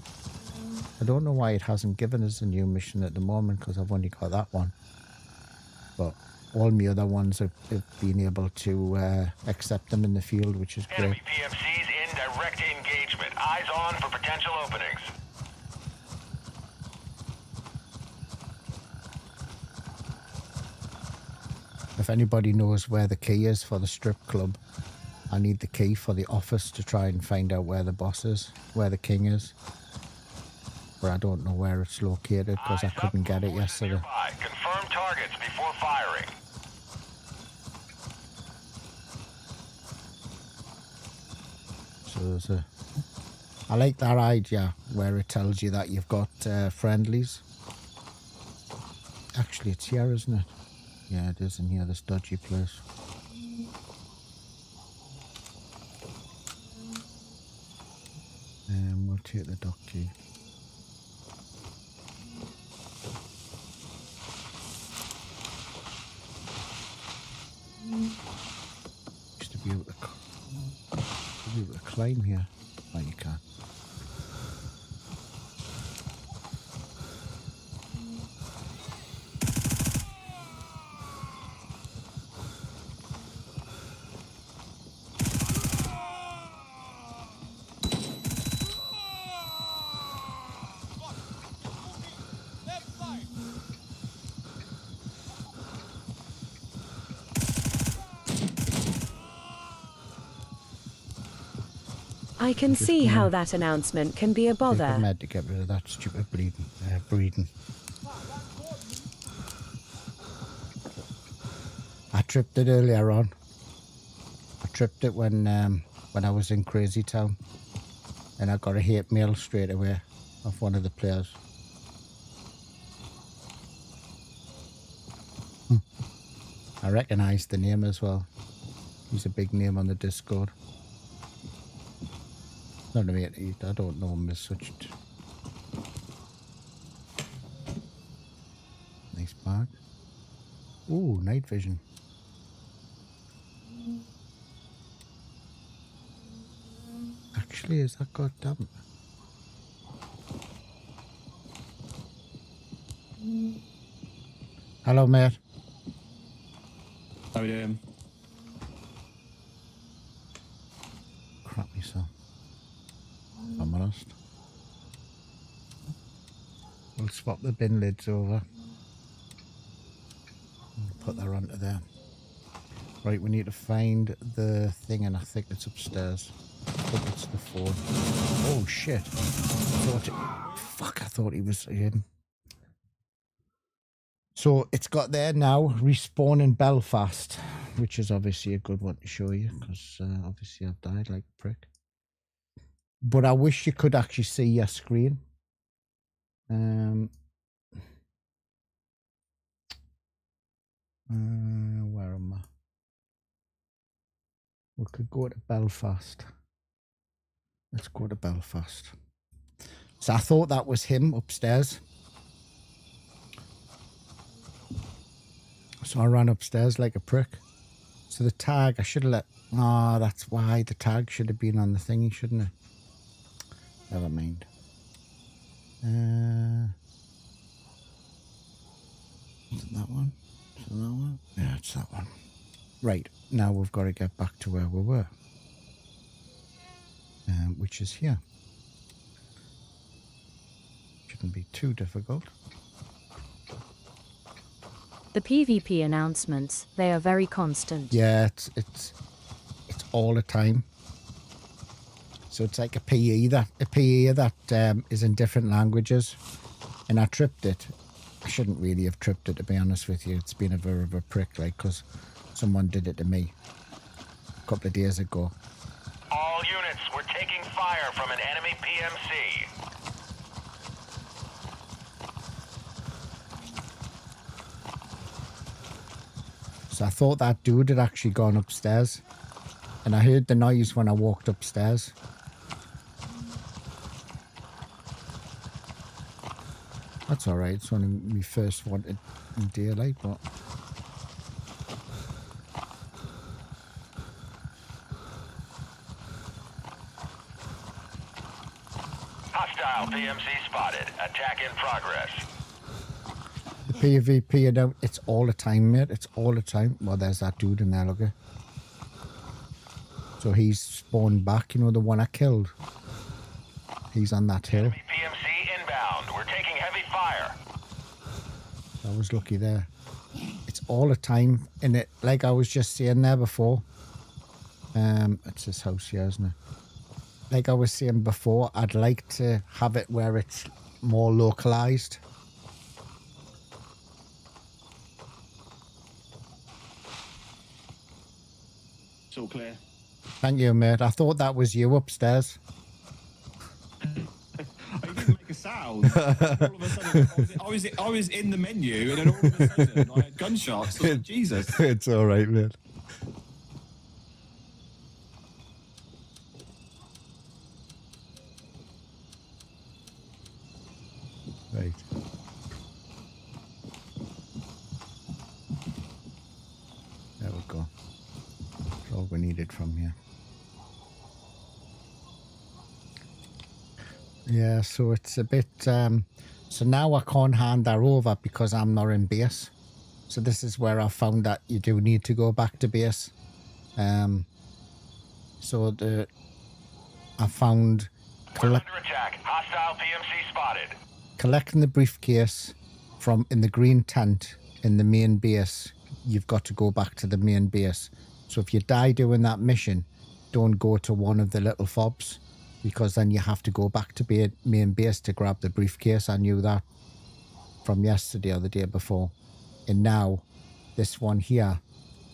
I don't know why it hasn't given us a new mission at the moment, because I've only got that one. But all my other ones have been able to accept them in the field, which is great. Enemy PMCs in direct engagement. Eyes on for potential openings. If anybody knows where the key is for the strip club, I need the key for the office to try and find out where the boss is, where the king is. But I don't know where it's located because I couldn't get it yesterday. Confirm targets before firing. So there's I like that idea where it tells you that you've got friendlies. Actually, it's here, isn't it? Yeah, it is in here, this dodgy place. We'll take the dock key. Used to be able to climb here. Oh, you can't. I can see how that announcement can be a bother. I'm mad to get rid of that stupid breeding. I tripped it earlier on. I tripped it when I was in Crazy Town, and I got a hate mail straight away off one of the players. I recognise the name as well. He's a big name on the Discord. Not a mate, I don't know him as such. Nice bag. Ooh, night vision. Actually, is that goddamn? Hello, mate. How are you doing? Crap myself. If I'm honest. We'll swap the bin lids over. Put that onto there. Right, we need to find the thing, and I think it's upstairs. I think it's the phone. Oh shit! I thought he was in. So it's got there now. Respawn in Belfast, which is obviously a good one to show you because obviously I've died like a prick. But I wish you could actually see your screen. Where am I? We could go to Belfast. Let's go to Belfast. So I thought that was him upstairs. So I ran upstairs like a prick. So the tag, I should have let... Oh, that's why the tag should have been on the thingy, shouldn't it? Never mind. Is it that one? Is it that one? Yeah, it's that one. Right, now we've got to get back to where we were. Which is here. Shouldn't be too difficult. The PvP announcements, they are very constant. Yeah, it's all the time. So it's like a PE that is in different languages. And I tripped it. I shouldn't really have tripped it, to be honest with you. It's been a bit of a prick, like, because someone did it to me a couple of days ago. All units, we're taking fire from an enemy PMC. So I thought that dude had actually gone upstairs. And I heard the noise when I walked upstairs. That's alright, it's only my first one in daylight, but... Hostile PMC spotted. Attack in progress. The PvP, it's all the time, mate. It's all the time. Well, there's that dude in there, look at. So he's spawned back, you know, the one I killed. He's on that hill. Enemy PMC inbound. We're taking heavy fire. I was lucky there. It's all the time in it, like I was just saying there before. It's this house here, isn't it? Like I was saying before, I'd like to have it where it's more localized. It's all clear. Thank you, mate. I thought that was you upstairs. I didn't make a sound. All of a sudden, I was in the menu, and then all of a sudden, I had gunshots. Like, Jesus. It's all right, mate. Right. There we go. That's all we needed from here. Yeah, so it's a bit... so now I can't hand that over because I'm not in base. So this is where I found that you do need to go back to base. So I found... We're under attack. Hostile PMC spotted. Collecting the briefcase from in the green tent in the main base, you've got to go back to the main base. So if you die doing that mission, don't go to one of the little fobs, because then you have to go back to main base to grab the briefcase. I knew that from yesterday or the day before. And now this one here,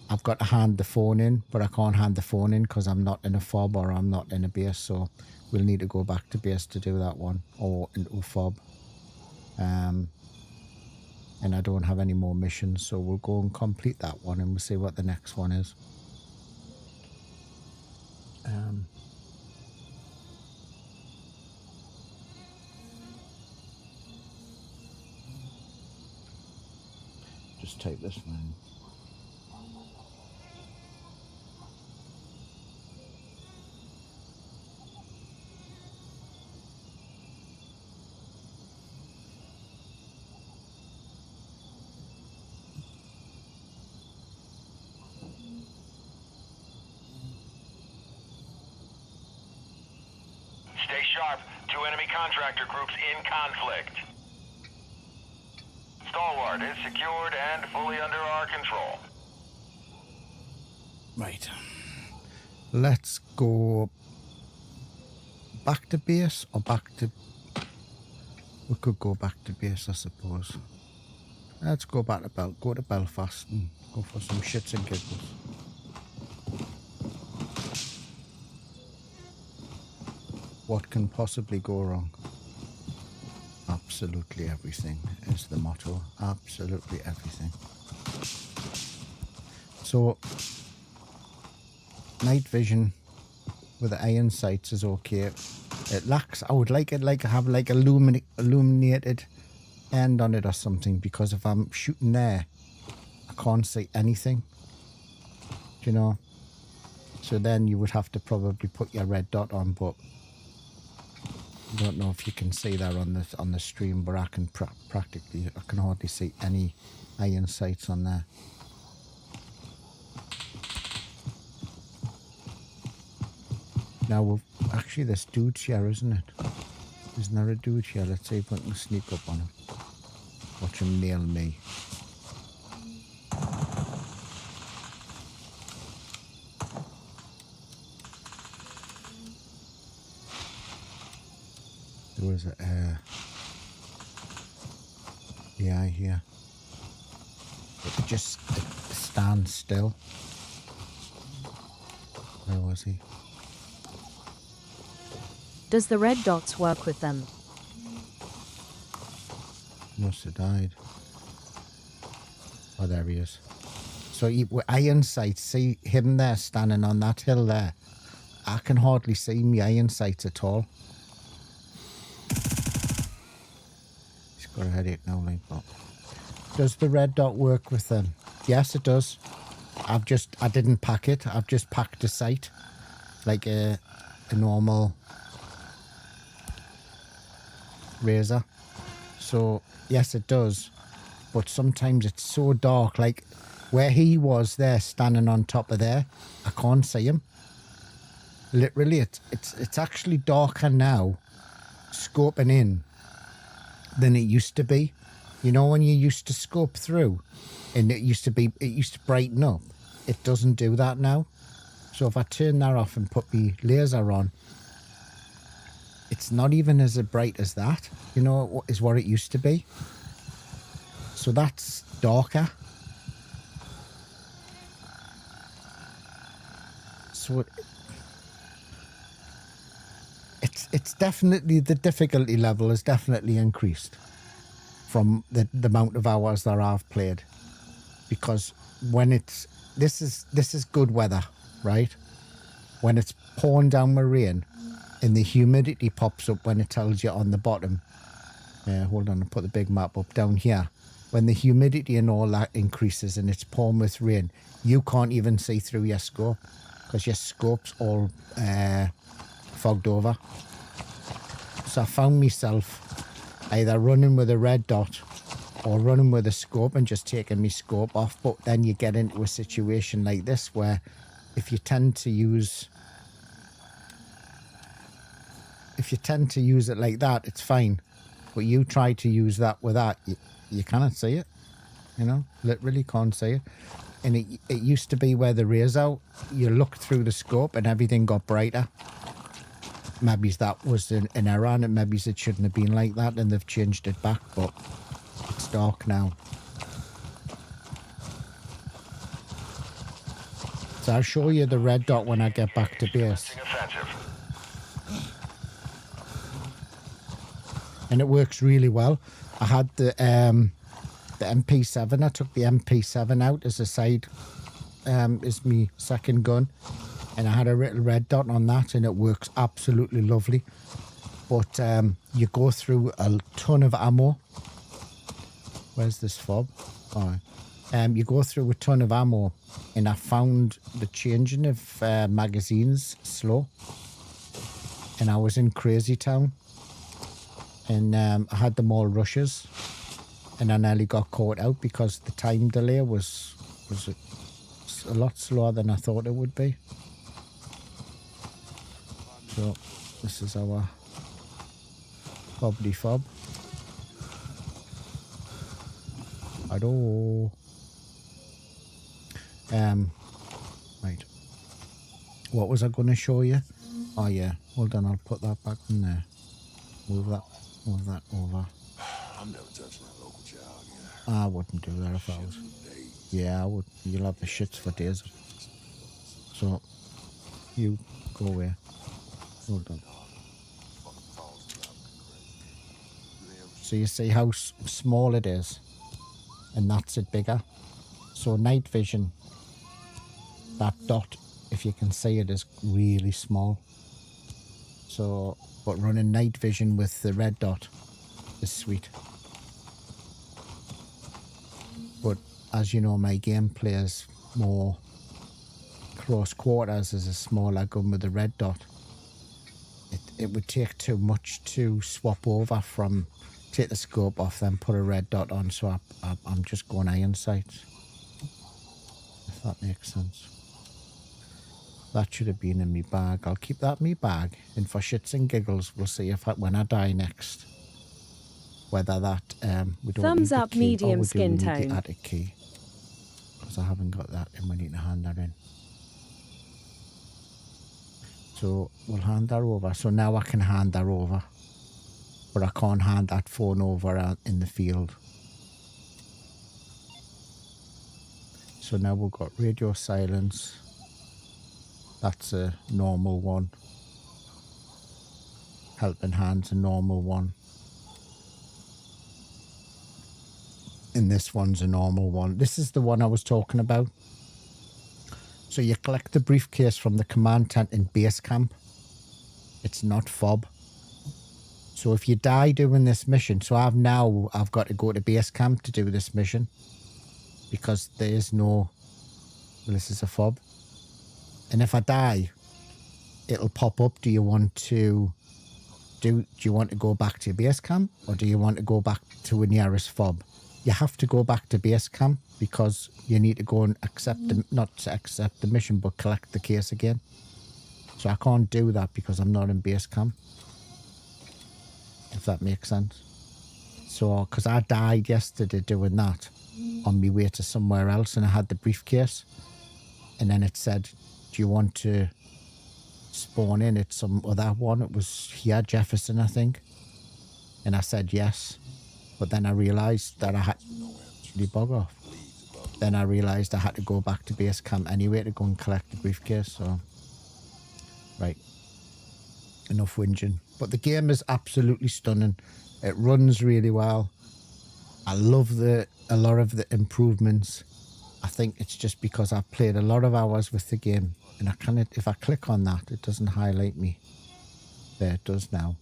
I've got to hand the phone in, but I can't hand the phone in because I'm not in a fob or I'm not in a base. So we'll need to go back to base to do that one, or into a fob. and I don't have any more missions, so we'll go and complete that one and we'll see what the next one is. Just type this one. Stay sharp. 2 enemy contractor groups in conflict. Stalwart is secured and fully under our control. Right. Let's go back to base or back to... We could go back to base, I suppose. Let's go back to go to Belfast and go for some shits and giggles. What can possibly go wrong? Absolutely everything is the motto. Absolutely everything. So, night vision with the iron sights is okay. It lacks. I would like it like have like illuminated end on it or something, because if I'm shooting there, I can't see anything. Do you know? So then you would have to probably put your red dot on, but I don't know if you can see that on the stream, but I can practically, I can hardly see any iron sights on there. Now, actually, there's dudes here, isn't it? Isn't there a dude here? Let's see if we can sneak up on him. Watch him nail me. There was a yeah, here. It just stands still. Where was he? Does the red dots work with them? Must have died. Oh, there he is. So with iron sights, see him there standing on that hill there. I can hardly see my iron sights at all. He's got a headache now, like that. Does the red dot work with them? Yes, it does. I didn't pack it. I've just packed a sight, like a normal razor. So yes, it does, but sometimes it's so dark, like where he was there standing on top of there, I can't see him. Literally, it's actually darker now scoping in than it used to be. You know, when you used to scope through and it used to brighten up, it doesn't do that now. So if I turn that off and put the laser on, it's not even as bright as that, you know, is what it used to be. So that's darker. So it's definitely, the difficulty level has definitely increased from the amount of hours that I've played, because when it's this is good weather, right? When it's pouring down with rain and the humidity pops up when it tells you on the bottom. Hold on, I'll put the big map up down here. When the humidity and all that increases and it's pouring with rain, you can't even see through your scope because your scope's all fogged over. So I found myself either running with a red dot or running with a scope and just taking my scope off. But then you get into a situation like this where if you tend to use it like that, it's fine. But you try to use that with that, you cannot see it. You know, literally can't see it. And it used to be where the rays out, you looked through the scope and everything got brighter. Maybe that was an error and maybe it shouldn't have been like that and they've changed it back, but it's dark now. So I'll show you the red dot when I get back to base. And it works really well. I had the the MP7. I took the MP7 out as a side, as my second gun, and I had a little red dot on that, and it works absolutely lovely. But you go through a ton of ammo. Where's this fob? Oh, you go through a ton of ammo, and I found the changing of magazines slow. And I was in Crazy Town, and I had them all rushes, and I nearly got caught out because the time delay was a lot slower than I thought it would be. So this is our fobbly fob. Hello. Right. What was I going to show you? Oh yeah, hold on, I'll put that back in there. Move that over. I'm never touching that local child again. I wouldn't do that if I was. Yeah, I would. You'll have the shits for days. So, you go away. Hold on. So you see how small it is, and that's it bigger. So night vision, that dot, if you can see it, is really small. So, but running night vision with the red dot is sweet. But as you know, my gameplay is more close quarters as a smaller gun with a red dot. It would take too much to swap over from, take the scope off, then put a red dot on. So I'm just going iron sights, if that makes sense. That should have been in my bag. I'll keep that in my bag. And for shits and giggles, we'll see if when I die next, whether that we don't Thumbs need the up, key, medium or we skin do need tone. the attic key, because I haven't got that, and we need to hand that in. So we'll hand that over. So now I can hand that over, but I can't hand that phone over in the field. So now we've got radio silence. That's a normal one. Helping hand's a normal one. And this one's a normal one. This is the one I was talking about. So you collect the briefcase from the command tent in base camp. It's not fob. So if you die doing this mission, so I've got to go to base camp to do this mission, because there is no, well, this is a fob. And if I die, it'll pop up. Do you want to go back to base camp, or do you want to go back to a nearest fob? You have to go back to base camp because you need to go and not to accept the mission, but collect the case again. So I can't do that because I'm not in base camp, if that makes sense. So, because I died yesterday doing that on my way to somewhere else, and I had the briefcase, and then it said, do you want to spawn in at some other one? It was here, Jefferson, I think. And I said yes. But then I realised that I had to bug off. Then I realised I had to go back to base camp anyway to go and collect the briefcase. So, right. Enough whinging. But the game is absolutely stunning. It runs really well. I love a lot of the improvements. I think it's just because I've played a lot of hours with the game, and I kind of, if I click on that, it doesn't highlight me. There, it does now.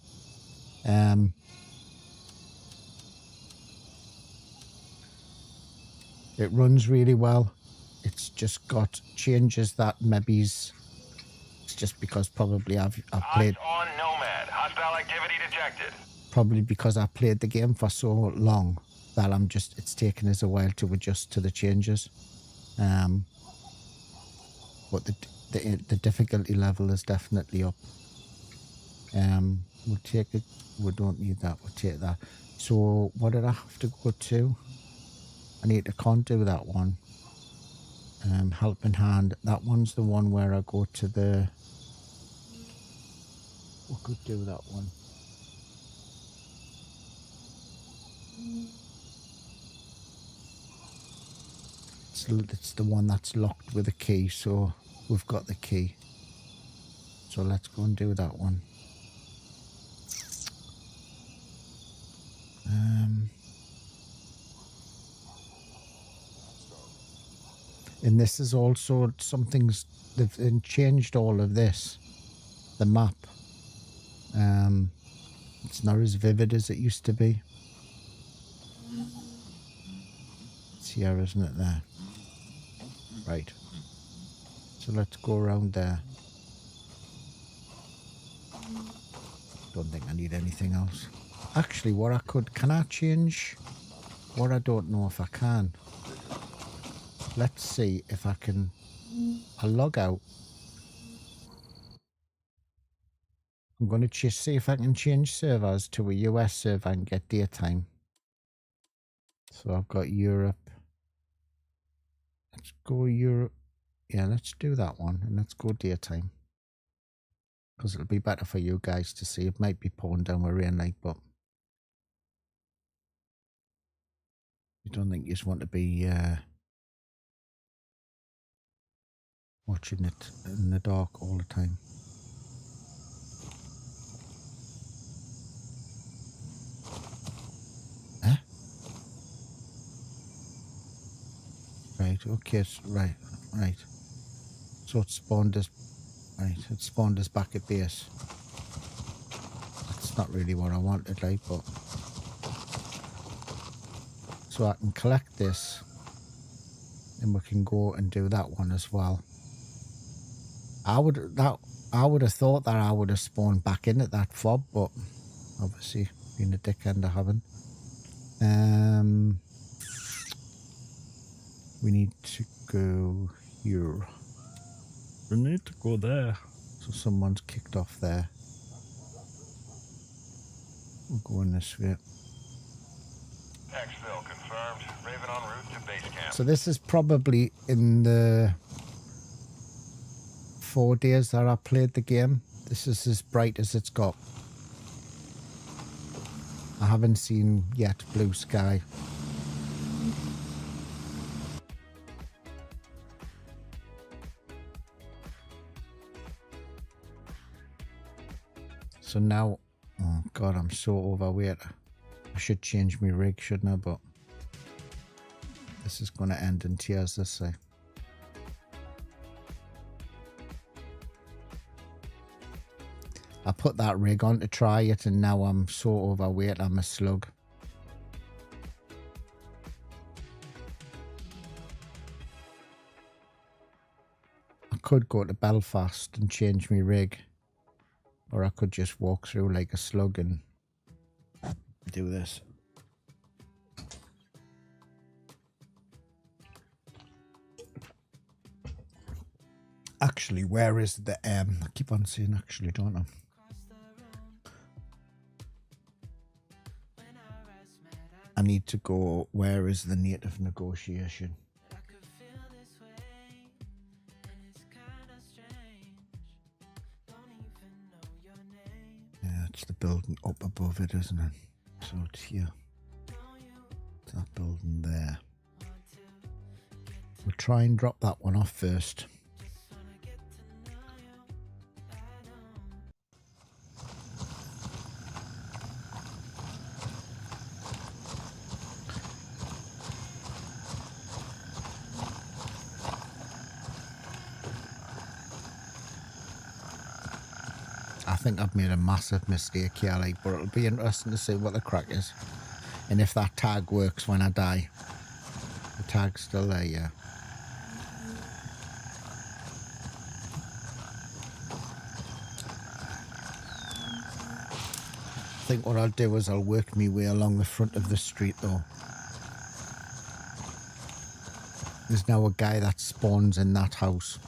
It runs really well. It's just got changes that maybe's, it's just because probably I've played. On Nomad. Hostile activity detected. Probably because I played the game for so long that it's taken us a while to adjust to the changes. But the difficulty level is definitely up. We'll take it. We don't need that. We'll take that. So what did I have to go to? Can't do that one. Helping hand. That one's the one where I go to the. We could do that one. It's the one that's locked with a key, so we've got the key. So let's go and do that one. And this is also something's they've changed all of this. The map. It's not as vivid as it used to be. It's here, isn't it? There. Right. So let's go around there. Don't think I need anything else. Actually, what I could... Can I change? What I don't know if I can. Let's see if I can... I'll log out. I'm going to just see if I can change servers to a US server and get daytime. So I've got Europe. Let's go Europe. Yeah, let's do that one. And let's go daytime. Because it'll be better for you guys to see. It might be pouring down with rain like, but... You don't think you just want to be watching it in the dark all the time. Huh? Right, okay, right. So it spawned us, right, it spawned us back at base. That's not really what I wanted, like, but... So I can collect this and we can go and do that one as well. I would have thought that I would have spawned back in at that fob, but obviously being a dickhead I haven't. We need to go here. We need to go there. So someone's kicked off there. We're going this way. Exfil confirmed. Raven en route to base camp. So this is probably in the 4 days that I played the game. This is as bright as it's got. I haven't seen yet blue sky. So now, oh God, I'm so overweight. I should change my rig, shouldn't I? But this is going to end in tears, let's say. I put that rig on to try it and now I'm so overweight, I'm a slug. I could go to Belfast and change my rig. Or I could just walk through like a slug and do this. Actually, where is the I keep on saying actually, don't I? I need to go, where is the native negotiation? Yeah, it's the building up above it, isn't it? So it's here. It's that building there. We'll try and drop that one off first. I think I've made a massive mistake here, like, but it'll be interesting to see what the crack is. And if that tag works when I die. The tag's still there, yeah. I think what I'll do is I'll work my way along the front of the street though. There's now a guy that spawns in that house.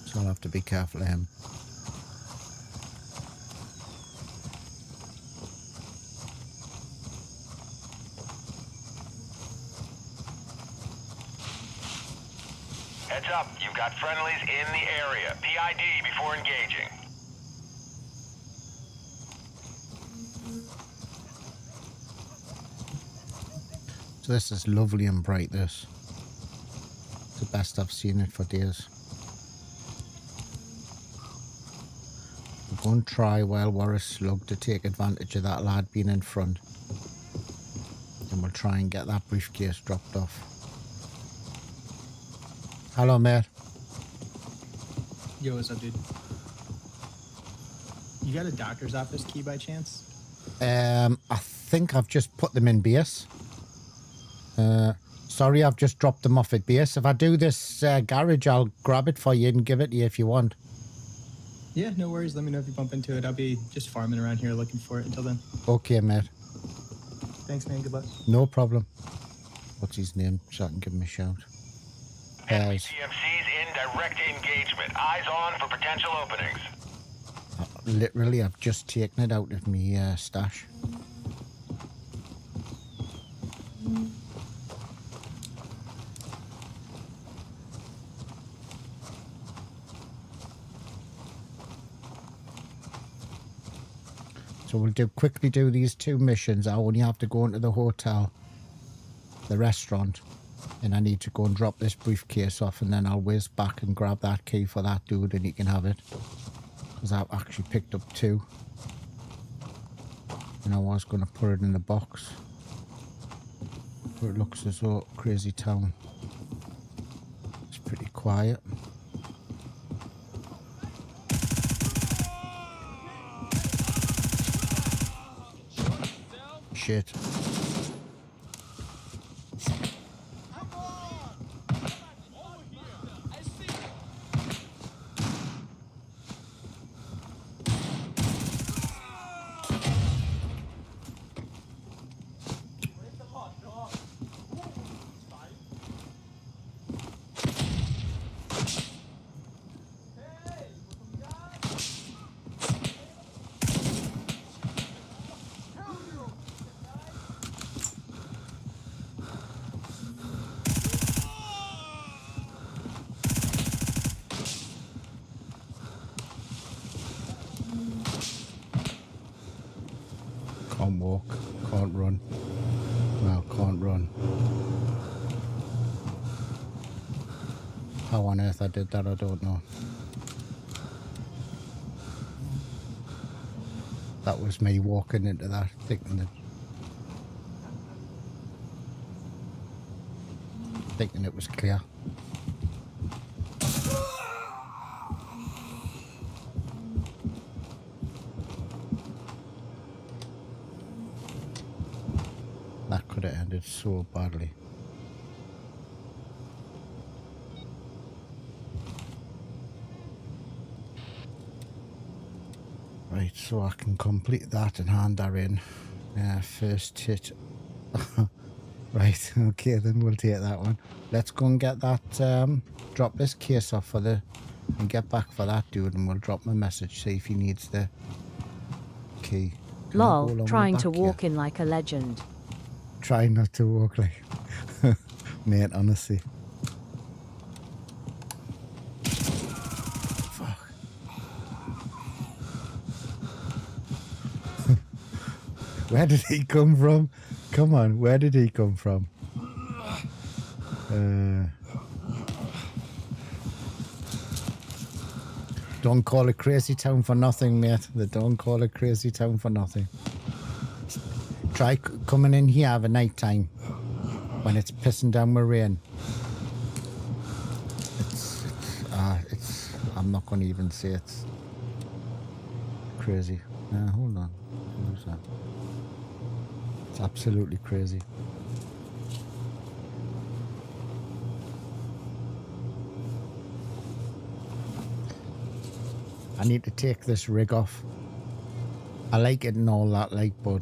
So I'll have to be careful of him. Heads up, you've got friendlies in the area. PID before engaging. So this is lovely and bright, this. It's the best I've seen it for days. We'll go and try while we're a slug to take advantage of that lad being in front. And we'll try and get that briefcase dropped off. Hello, mate. Yo, what's up, dude? You got a doctor's office key by chance? I think I've just put them in base. Sorry, I've just dropped them off at base. If I do this garage, I'll grab it for you and give it to you if you want. Yeah, no worries. Let me know if you bump into it. I'll be just farming around here looking for it until then. Okay, mate. Thanks, man. Good luck. No problem. What's his name? So I can give him a shout. Enemy PMCs in direct engagement. Eyes on for potential openings. Literally, I've just taken it out of my stash. So we'll quickly do these 2 missions. I only have to go into the hotel, the restaurant, and I need to go and drop this briefcase off, and then I'll whiz back and grab that key for that dude and he can have it. Because I've actually picked up 2. And I was going to put it in the box. But it looks as though Crazy Town is pretty quiet. Shit. Can't walk, can't run. Well, can't run. How on earth I did that, I don't know. That was me walking into that, thinking it was clear. That could have ended so badly. Right, so I can complete that and hand her in. First hit. Right, okay, then we'll take that one. Let's go and get that, drop this case off for the, and get back for that dude, and we'll drop him a message, see if he needs the key. Can I go Lol, along trying the to back walk here? in like a legend. Try not to walk like... Mate, honestly. Fuck. Where did he come from? Come on, where did he come from? Don't call it Crazy Town for nothing, mate. They don't call it Crazy Town for nothing. Try coming in here at night time when it's pissing down with rain. It's I'm not going to even say it's crazy. Hold on. What was that? It's absolutely crazy. I need to take this rig off. I like it and all that, like, but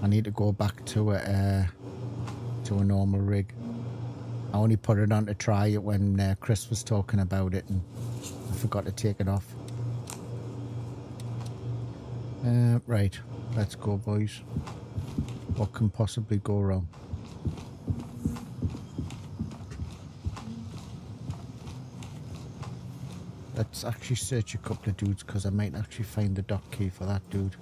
I need to go back to a normal rig. I only put it on to try it when Chris was talking about it, and I forgot to take it off. Right, let's go, boys. What can possibly go wrong? Let's actually search a couple of dudes, because I might actually find the dock key for that dude.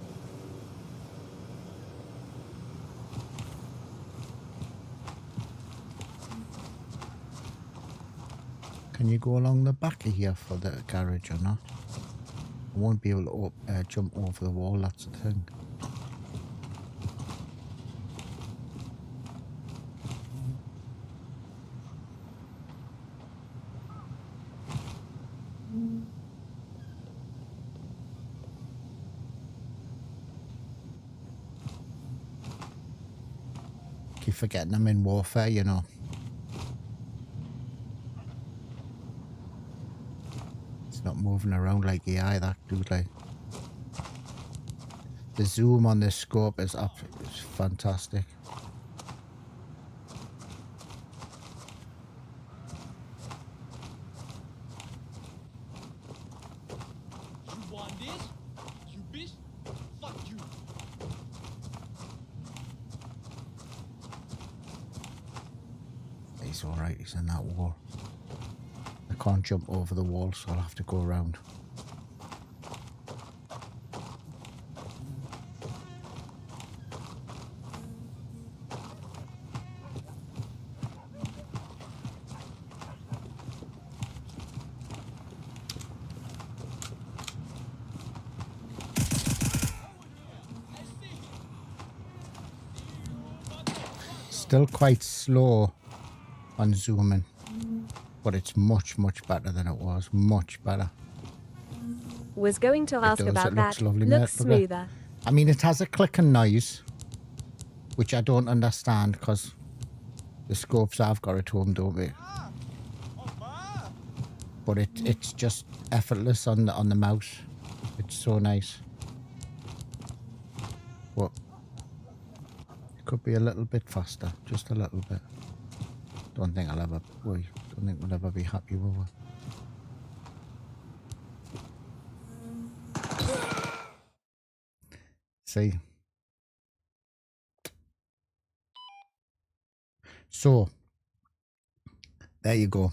Can you go along the back of here for the garage or not? I won't be able to jump over the wall, that's the thing. forgetting I'm in warfare, you know. It's not moving around like AI, that dude, like. The zoom on this scope is up. It's fantastic. You want this? You bitch? Fuck you. He's alright, he's in that wall. I can't jump over the wall, so I'll have to go around. Still quite slow on zooming, but it's much better than it was. Much better. Was going to ask about It that. looks lovely, Looks mate. Look at- smoother. I mean, it has a clicking noise, which I don't understand because the scopes I've got at home don't it. But it's just effortless on the mouse. It's so nice. But it could be a little bit faster, just a little bit. Don't think we'll ever be happy with it. See. So there you go.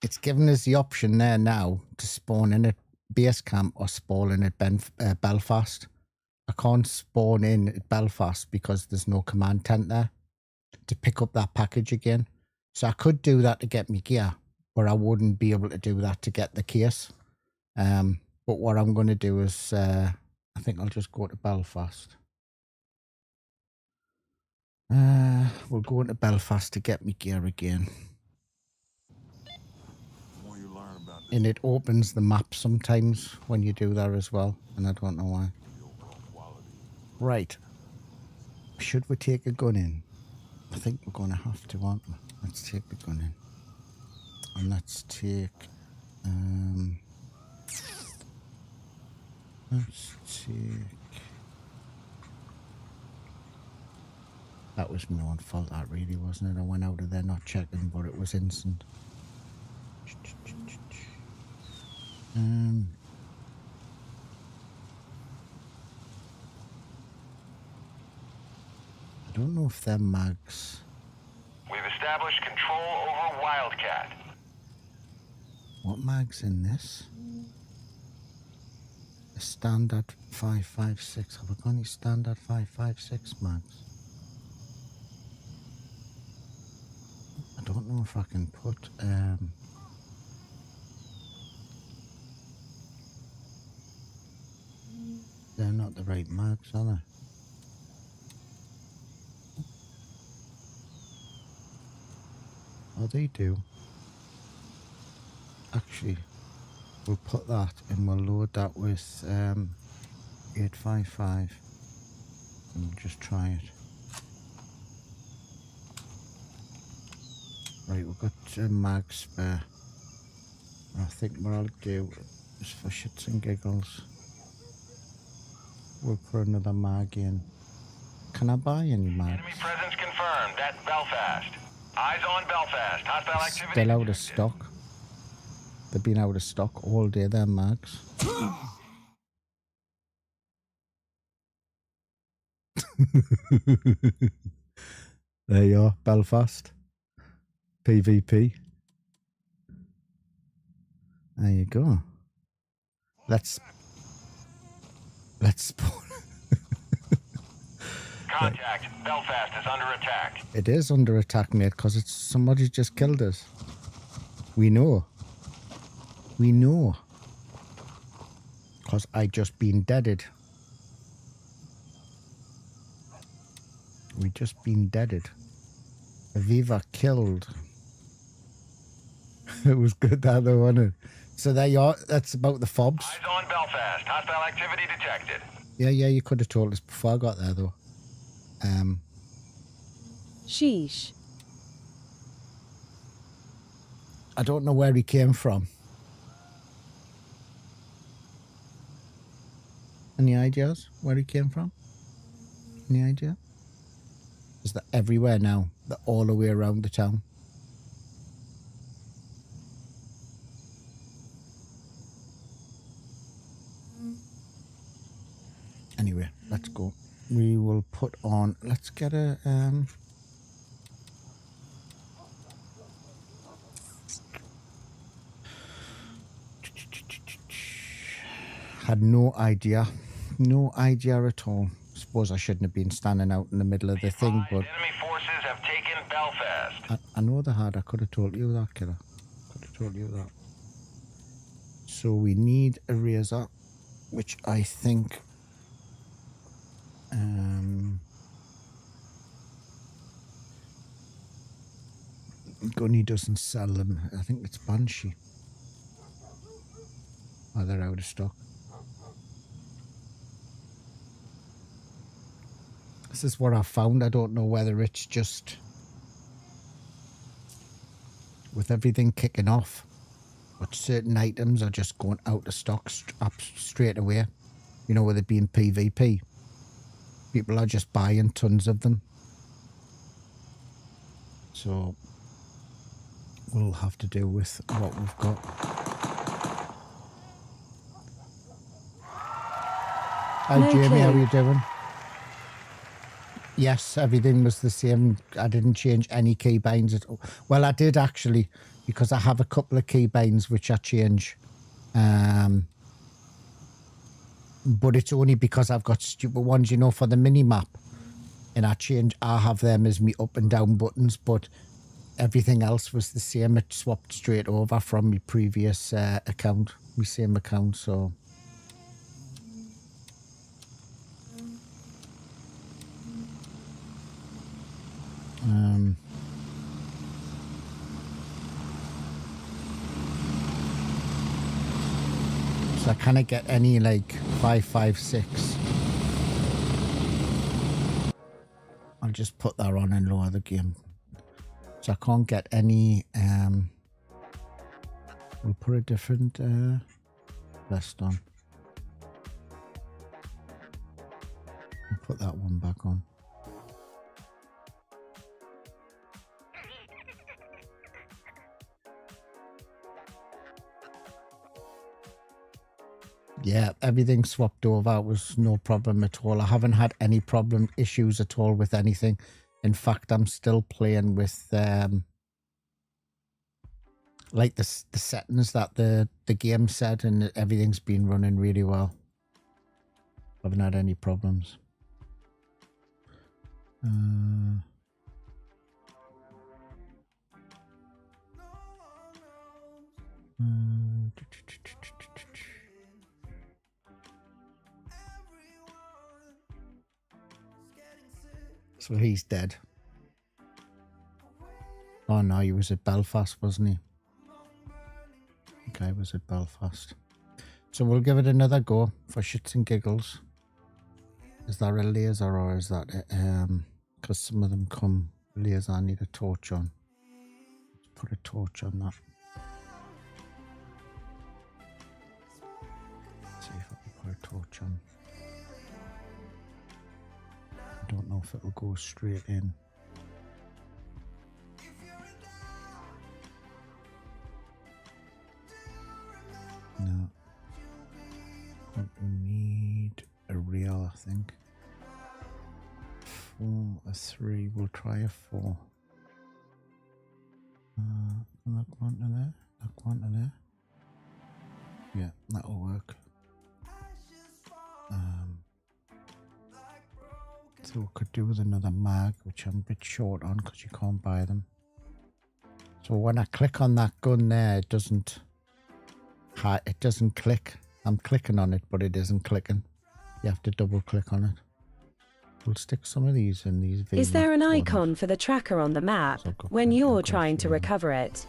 It's given us the option there now to spawn in at base camp or spawn in at Belfast. I can't spawn in at Belfast because there's no command tent there to pick up that package again. So I could do that to get me gear, but I wouldn't be able to do that to get the case. But what I'm going to do is, I think I'll just go to Belfast. We'll go into Belfast to get me gear again. And it opens the map sometimes when you do that as well, and I don't know why. Right. Should we take a gun in? I think we're going to have to, aren't we? Let's take the gun in. And let's take... let's take... That was my own fault, that really, wasn't it? I went out of there not checking, but it was instant. I don't know if they're mags. We've established control over Wildcat. What mag's in this? A standard 5.56. Have I got any standard 5.56 mags? I don't know if I can put they're not the right mags, are they? Oh, they do. Actually, we'll put that and we'll load that with 855 and we'll just try it. Right, we've got mags spare. I think what I'll do is, for shits and giggles, we'll put another mag in. Can I buy any mags? Enemy presence confirmed. That's Belfast. Eyes on Belfast. Hostile activity. Still out of stock. They've been out of stock all day, their mags. There you are, Belfast. PvP. There you go. Let's spawn. Contact. Belfast is under attack. It is under attack, mate, because it's somebody just killed us. We know. We know. Because I just been deaded. We just been deaded. Aviva killed. It was good that though, wasn't it? So there you are. That's about the fobs. Eyes on Belfast. Hostile activity detected. Yeah, you could have told us before I got there though. Sheesh. I don't know where he came from. Any ideas where he came from? Any idea? Is that everywhere now? They're all the way around the town. Anyway, let's go. We will put on, let's get a had no idea at all. Suppose I shouldn't have been standing out in the middle of the thing, but Enemy forces have taken Belfast. I know they had. I could have told you that, killer. Could have told you that. So we need a razor, which I think Gunny doesn't sell them. I think it's Banshee. Oh, they're out of stock. This is what I found. I don't know whether it's just with everything kicking off, but certain items are just going out of stock up straight away. You know, with it being PvP. People are just buying tons of them. So we'll have to do with what we've got. Hi Jamie, how are you doing? Yes, everything was the same. I didn't change any keybinds at all. Well, I did actually, because I have a couple of keybinds which I change. But it's only because I've got stupid ones, you know, for the mini-map. And I have them as me up and down buttons, but everything else was the same. It swapped straight over from my previous account, my same account, so... So I can't get any like 556. I'll just put that on and lower the game. So I can't get any. We'll put a different vest on. I'll put that one back on. Yeah, everything swapped over. It was no problem at all. I haven't had any issues at all with anything. In fact, I'm still playing with like the settings that the game said, and everything's been running really well. Haven't had any problems. So he's dead. Oh no, he was at Belfast, wasn't he? Okay, he was at Belfast. So we'll give it another go for shits and giggles. Is that a laser or is that because some of them come laser? I need a torch on. Let's put a torch on that. Let's see if I can put a torch on. I don't know if it'll go straight in. No. We need a reel, I think. 4, a 3. We'll try a 4. That one to there. That one to there. Yeah, that'll work. So we could do with another mag, which I'm a bit short on because you can't buy them. So when I click on that gun there, it doesn't click. I'm clicking on it, but it isn't clicking. You have to double click on it. We'll stick some of these in these videos. Is there an icon for the tracker on the map when you're trying to recover it?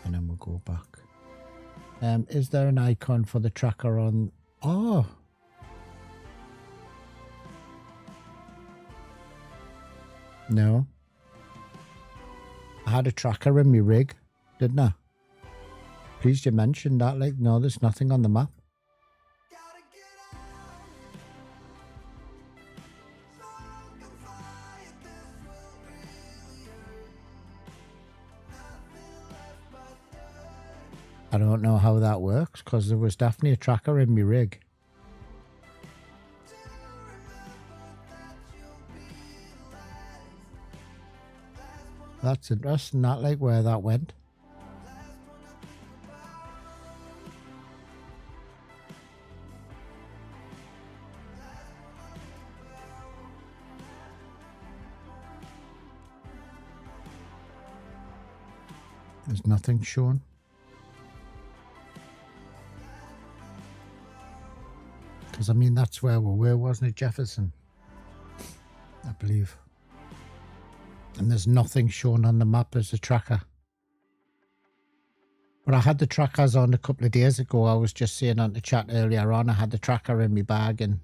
And then we'll go back. Is there an icon for the tracker on... Oh! No. I had a tracker in my rig, didn't I? Please you mentioned that. Like, no, there's nothing on the map. I don't know how that works because there was definitely a tracker in my rig. That's interesting, that like where that went. There's nothing shown. Because I mean that's where we were, wasn't it, Jefferson? I believe. And there's nothing shown on the map as a tracker. But I had the trackers on a couple of days ago. I was just saying on the chat earlier on, I had the tracker in my bag and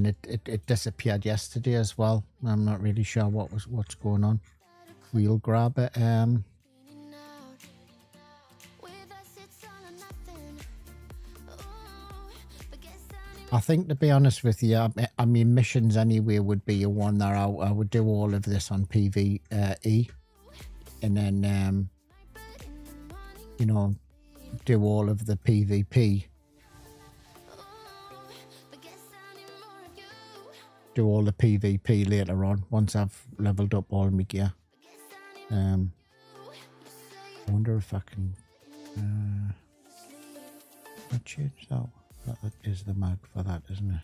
it disappeared yesterday as well. I'm not really sure what's going on. We'll grab it. I think, to be honest with you, I mean, missions anyway would be a one that I would do all of this on PvE, and then, you know, do all of the PvP. Do all the PvP later on, once I've leveled up all my gear. I wonder if I can change that. That is the mag for that, isn't it?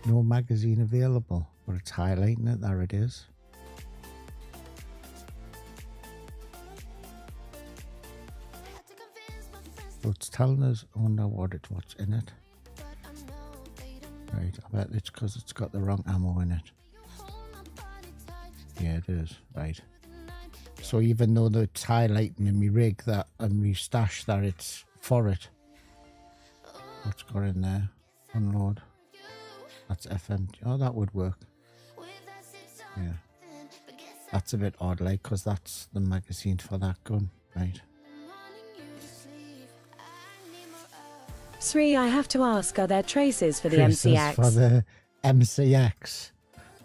No magazine available, but it's highlighting it. There it is. So it's telling us, I wonder what's in it. Right, I bet it's because it's got the wrong ammo in it. Yeah, it is. Right. So even though it's highlighting in my rig that and my stash that it's for it. What's got in there? Unload. That's FM. Oh, that would work. Yeah. That's a bit odd, like, because that's the magazine for that gun. Right. Sri, I have to ask, are there traces for the Traces MCX? for the MCX.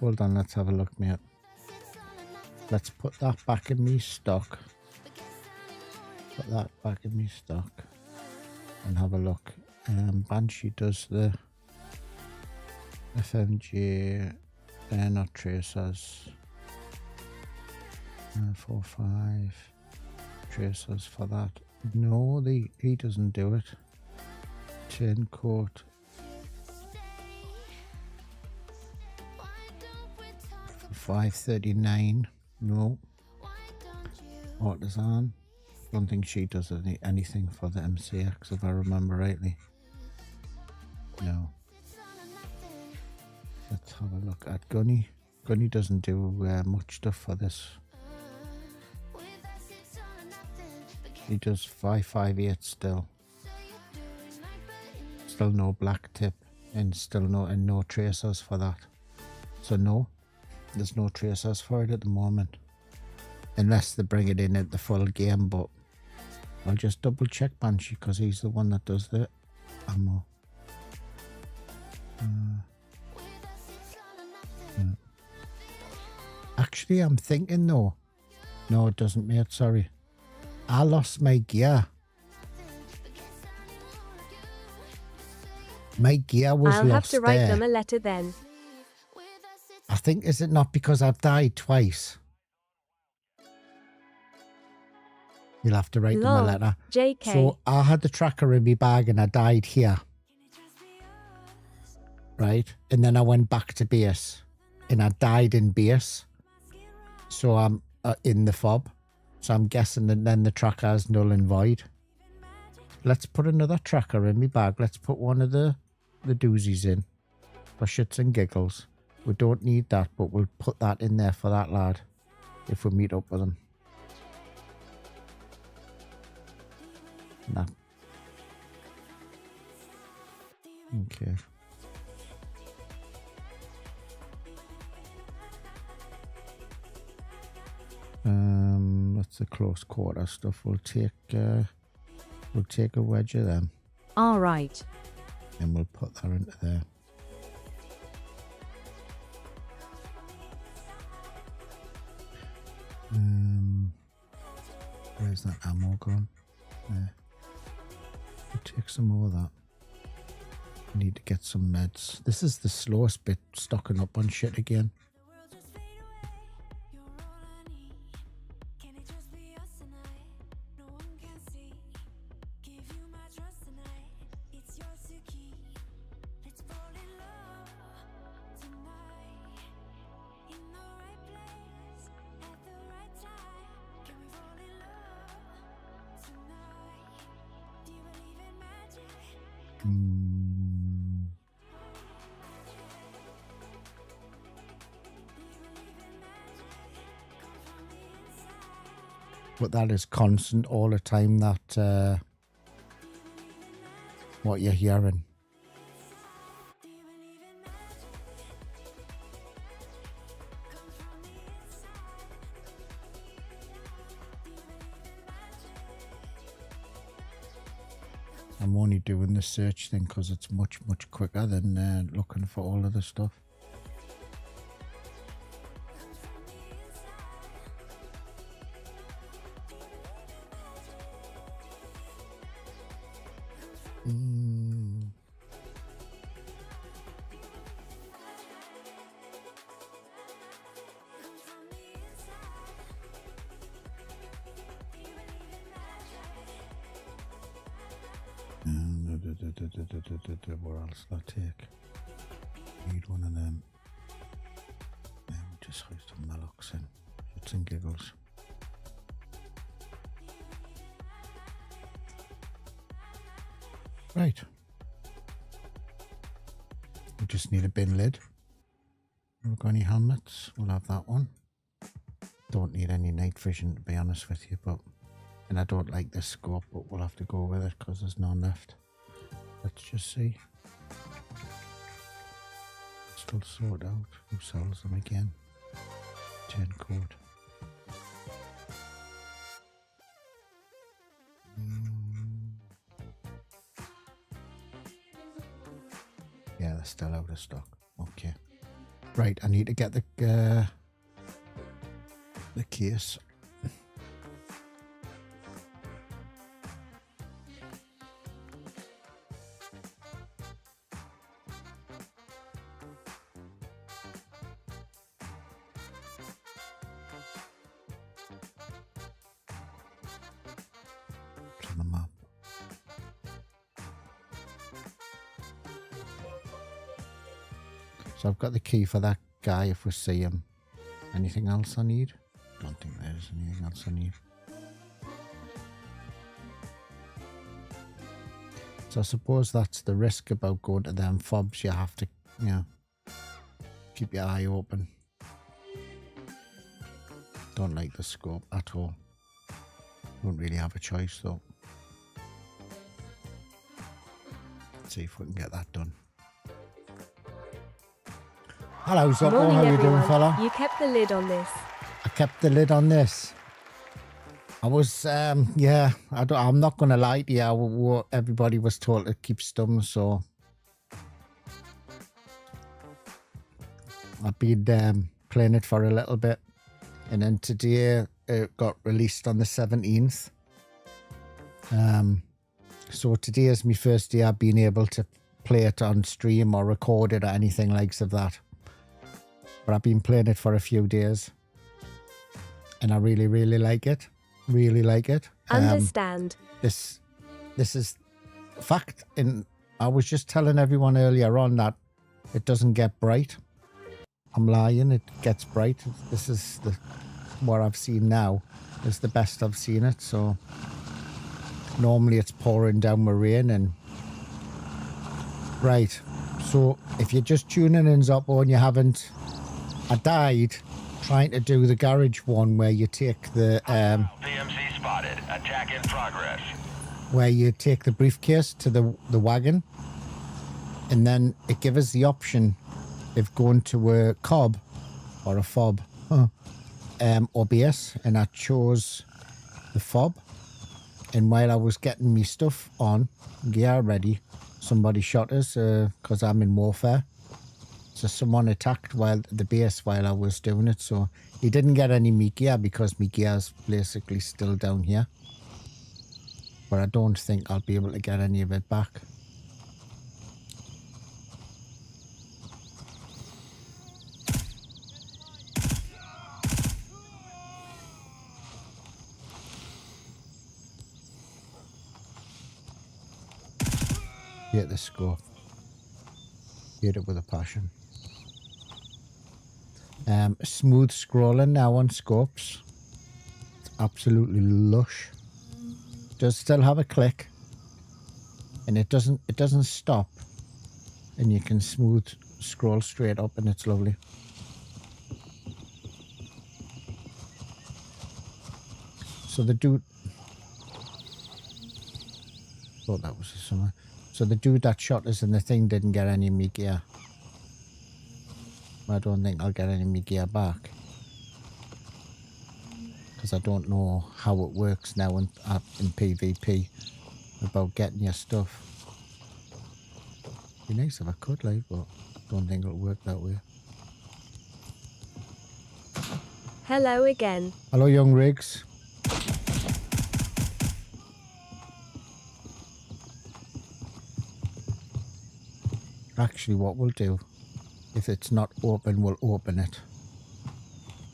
Hold on, let's have a look, mate. Let's put that back in me stock. Put that back in me stock. And have a look. Banshee does the FMG. They're not tracers. 4, 5. Tracers for that. No, he doesn't do it. Chain coat. 539. No. Artisan. Don't think she does anything for the MCX if I remember rightly. No. Let's have a look at Gunny. Gunny doesn't do much stuff for this. He does 558 still. Still no black tip and still no tracers for that. So no. There's no tracers for it at the moment. Unless they bring it in at the full game, but I'll just double check Banshee because he's the one that does the ammo. Actually, I'm thinking though. No, it doesn't, mate. Sorry. I lost my gear. My gear was I'll lost have to write there. them a letter then. I think, is it not because I've died twice? You'll have to write them a Lol, letter. JK. So I had the tracker in my bag and I died here. Right? And then I went back to base. And I died in base. So I'm in the fob. So I'm guessing that then the tracker is null and void. Let's put another tracker in my bag. Let's put one of the doozies in. For shits and giggles. We don't need that, but we'll put that in there for that lad. If we meet up with him. Nah. Okay. That's the close quarter stuff. We'll take a wedge of them. All right. And we'll put that into there. Where's that ammo gone? There. We'll take some more of that. Need to get some meds. This is the slowest bit, stocking up on shit again. But that is constant all the time, that what you're hearing. I'm only doing the search thing because it's much quicker than looking for all of the stuff. What else will I take? Need one of them. Just throw some Malox in. Shits and giggles. Right. We just need a bin lid. We've got any helmets? We'll have that one. Don't need any night vision, to be honest with you, but and I don't like this scope, but we'll have to go with it because there's none left. Let's just see. Still sort out who sells them again. 10 code. Yeah, they're still out of stock. Okay. Right, I need to get the case. To the map. So I've got the key for that guy if we see him. Anything else I need? Don't think there's anything else I need. So I suppose that's the risk about going to them fobs. You have to, you know, keep your eye open. Don't like the scope at all. Don't really have a choice though. Let's see if we can get that done. Hello Zoppo, Morning, how you everyone. doing fella? You kept the lid on this. I kept the lid on this. I was, yeah, I'm not going to lie to you. Everybody was told to keep stum, so I've been playing it for a little bit. And then today it got released on the 17th. So today is my first day I've been able to play it on stream or record it or anything like that. But I've been playing it for a few days. And I really, really like it. Really like it. Understand. This is fact. And I was just telling everyone earlier on that it doesn't get bright. I'm lying. It gets bright. This is what I've seen now. Is the best I've seen it. So normally it's pouring down with rain and right. So if you're just tuning in Zoppo and you haven't, I died trying to do the garage one where you take the PMC spotted. Attack in progress. where you take the briefcase to the wagon, and then it gives us the option of going to a cob or a fob. OBS and I chose the fob. And while I was getting me stuff on, gear ready, somebody shot us because I'm in warfare. So someone attacked the base while I was doing it. So he didn't get any me gear because me gear's basically still down here. But I don't think I'll be able to get any of it back. Hate the scope. Hate it with a passion. Smooth scrolling now on scopes. It's absolutely lush. Does still have a click, and it doesn't stop, and you can smooth scroll straight up, and it's lovely. So the dude, thought that was a summer. So the dude that shot us in the thing didn't get any me gear. I don't think I'll get any me gear back. Because I don't know how it works now in PvP about getting your stuff. Be nice if I could, like, but I don't think it'll work that way. Hello again. Hello, young Riggs. Actually, what we'll do, if it's not open, we'll open it.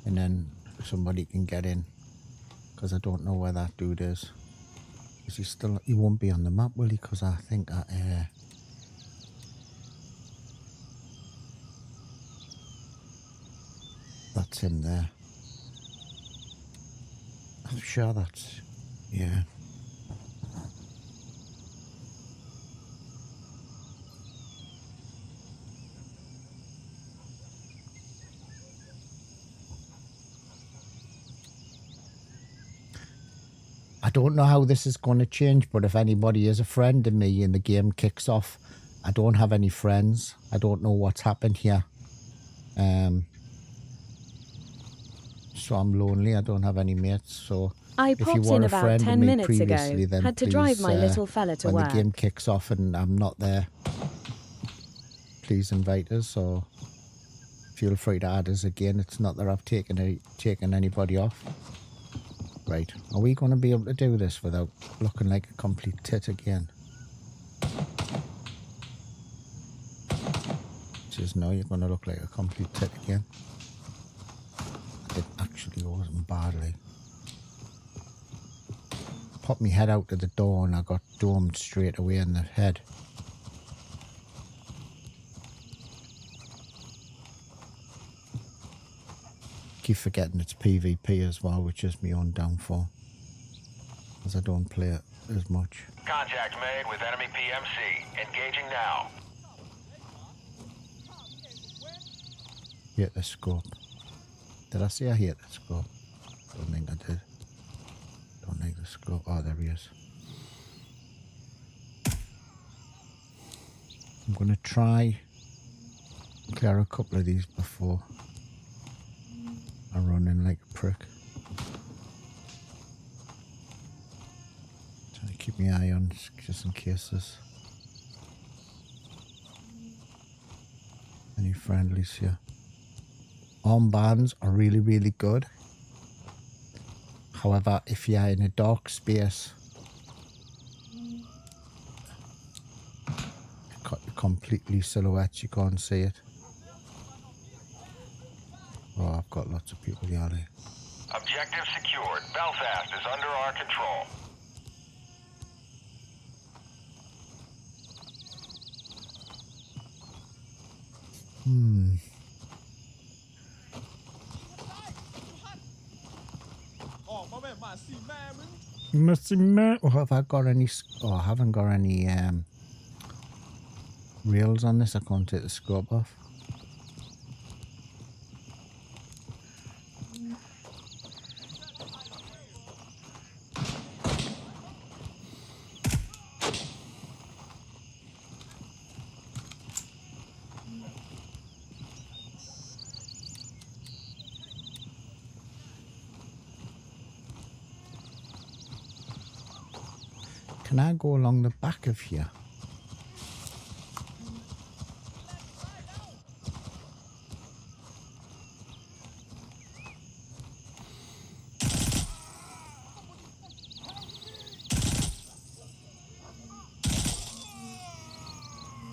And then somebody can get in. Because I don't know where that dude is. Is he won't be on the map, will he? Because I think that's him there. I'm sure that's, yeah. I don't know how this is going to change, but if anybody is a friend of me and the game kicks off, I don't have any friends. I don't know what's happened here. So I'm lonely. I don't have any mates. So I if you popped were in a about friend 10 of me minutes ago. previously, then Had to please, drive my little fella to when work. the game kicks off and I'm not there, please invite us or feel free to add us again. It's not that I've taken anybody off. Right, are we going to be able to do this without looking like a complete tit again? Says no, you're going to look like a complete tit again. It actually wasn't badly. Popped my head out to the door and I got domed straight away in the head. Keep forgetting it's PvP as well, which is my own downfall, as I don't play it as much. Contact made with enemy PMC. Engaging now. Hate the scope. Did I say I hate the scope? Don't think I did. Don't think the scope. Oh, there he is. I'm going to try clear a couple of these before I run in like a prick. Trying to keep my eye on just in case there's any friendlies here. Armbands are really, really good. However, if you're in a dark space, completely silhouette, you can't see it. Oh, I've got lots of people here. Objective secured. Belfast is under our control. Or have I got any? Oh, I haven't got any rails on this. I can't take the scope off. Can I go along the back of here?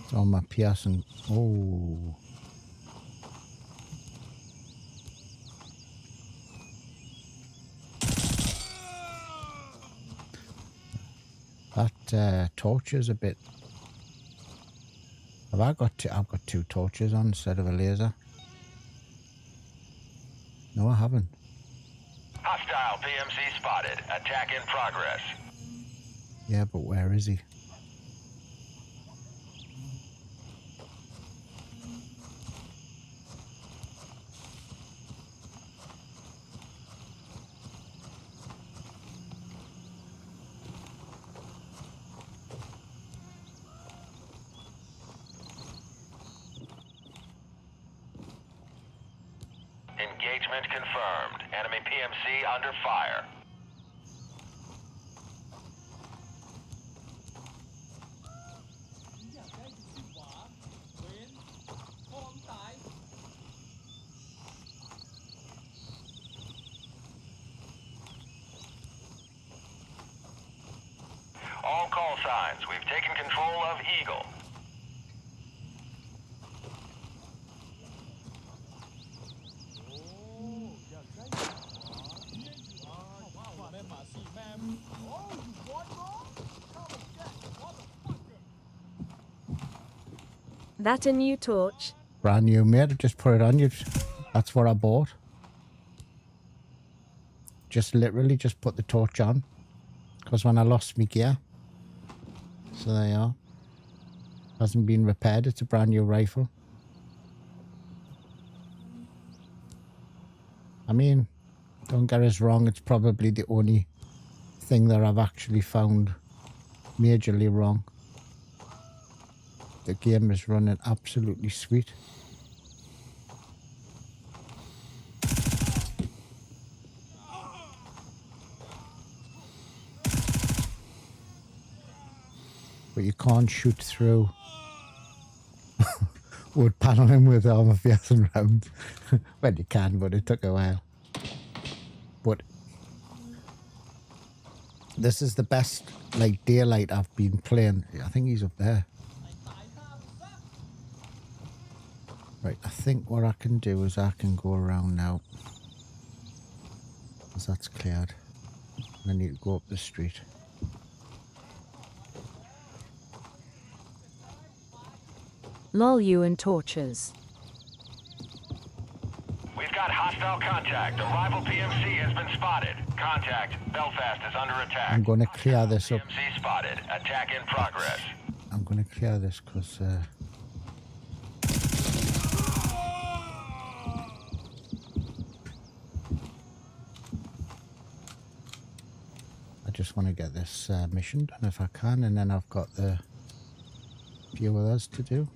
It's on my piercing. Oh. That torch is a bit. Have I got two? I've got two torches on instead of a laser. No, I haven't. Hostile PMC spotted. Attack in progress. Yeah, but where is he? Engagement confirmed. Enemy PMC under fire. All call signs. We've taken control of Eagle. That a new torch? Brand new, mate. I just put it on you. That's what I bought. Just literally just put the torch on. Because when I lost my gear. So there you are. Hasn't been repaired. It's a brand new rifle. I mean, don't get us wrong. It's probably the only thing that I've actually found majorly wrong. The game is running absolutely sweet. But you can't shoot through wood paneling with armor-piercing rounds. Well, you can, but it took a while. But this is the best, like, daylight I've been playing. I think he's up there. Right, I think what I can do is I can go around now. Because that's cleared. And I need to go up the street. Lol, you and torches. We've got hostile contact. A rival PMC has been spotted. Contact. Belfast is under attack. I'm going to clear this up. PMC spotted. Attack in progress. I'm going to clear this because... I just want to get this mission done if I can, and then I've got the few others to do.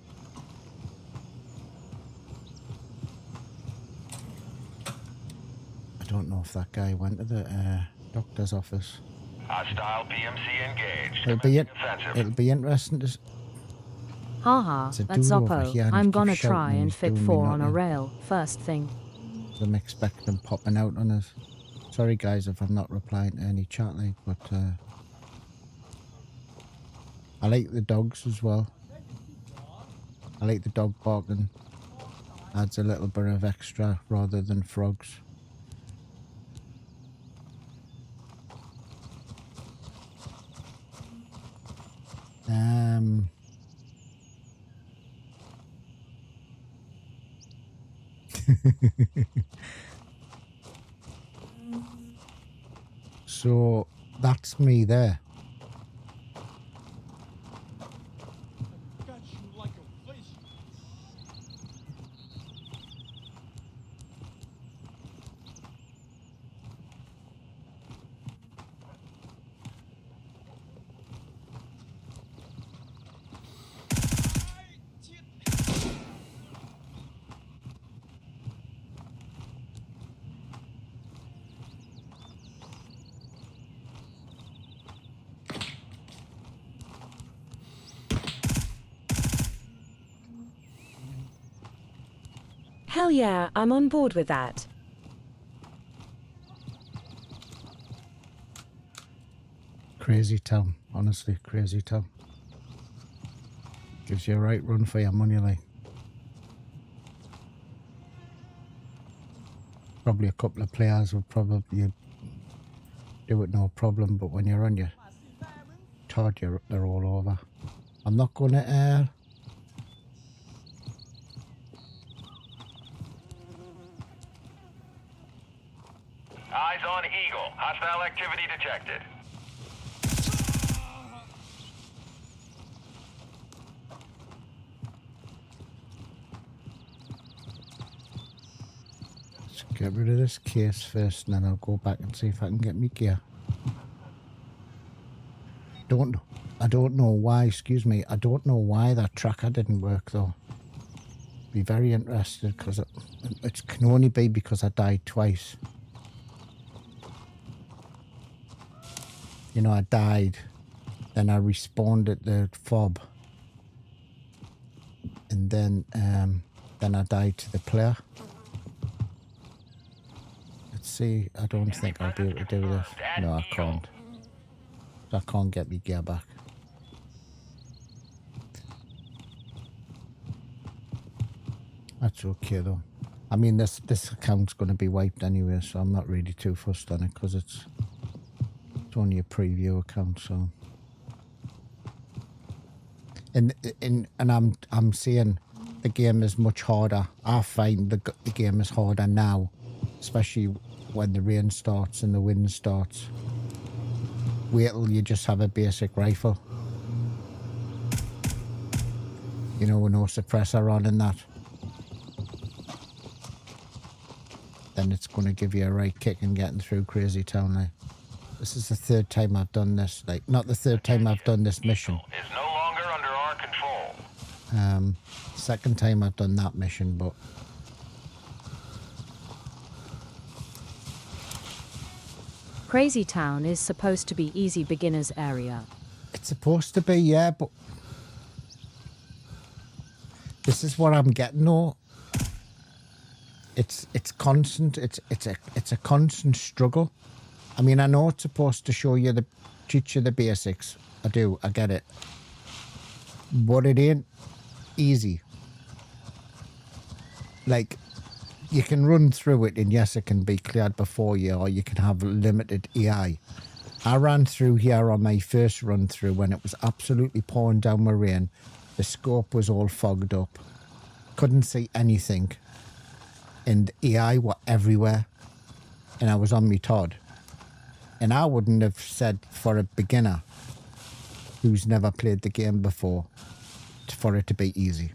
I don't know if that guy went to the doctor's office. Hostile PMC engaged. It'll be interesting to... Haha, There's a that's dude over Zoppo. here and he I'm keeps gonna shouting try and and he's fit doing me 4 on a nothing. rail, first thing. I'm expecting popping out on us. Sorry guys if I'm not replying to any chat, like, but I like the dogs as well. I like the dog barking. Adds a little bit of extra rather than frogs. So that's me there. Got you like a fish. Hell yeah, I'm on board with that. Crazy town, honestly, crazy town. Gives you a right run for your money, like. Probably a couple of players would probably do it no problem, but when you're on your Todd, they're all over. I'm not gonna Eyes on Eagle. Hostile activity detected. let's get rid of this case first, and then I'll go back and see if I can get me gear. I don't know why, excuse me, I don't know why that tracker didn't work though. Be very interested, because it can only be because I died twice. You know, I died, then I respawned at the fob, and then I died to the player. Let's see, I don't think I'll be able to do this. No, I can't. I can't get me gear back. That's okay though. I mean, this account's going to be wiped anyway, so I'm not really too fussed on it, because it's only a preview account. So, and I'm saying the game is much harder. I find the game is harder now, especially when the rain starts and the wind starts. Wait till you just have a basic rifle, you know, with no suppressor on and that. Then it's going to give you a right kick in getting through Crazy Town. Like, this is the third time I've done this. Like, not the third time I've done this mission. Is no longer under our control. Second time I've done that mission, but Crazy Town is supposed to be easy beginners area. it's supposed to be, yeah, but this is what I'm getting though. It's constant. It's a constant struggle. I mean, I know it's supposed to show you teach you the basics. I do. I get it. But it ain't easy. Like, you can run through it, and yes, it can be cleared before you, or you can have limited AI. I ran through here on my first run through when it was absolutely pouring down with rain. The scope was all fogged up. Couldn't see anything. And the AI were everywhere. And I was on me Todd. And I wouldn't have said for a beginner who's never played the game before for it to be easy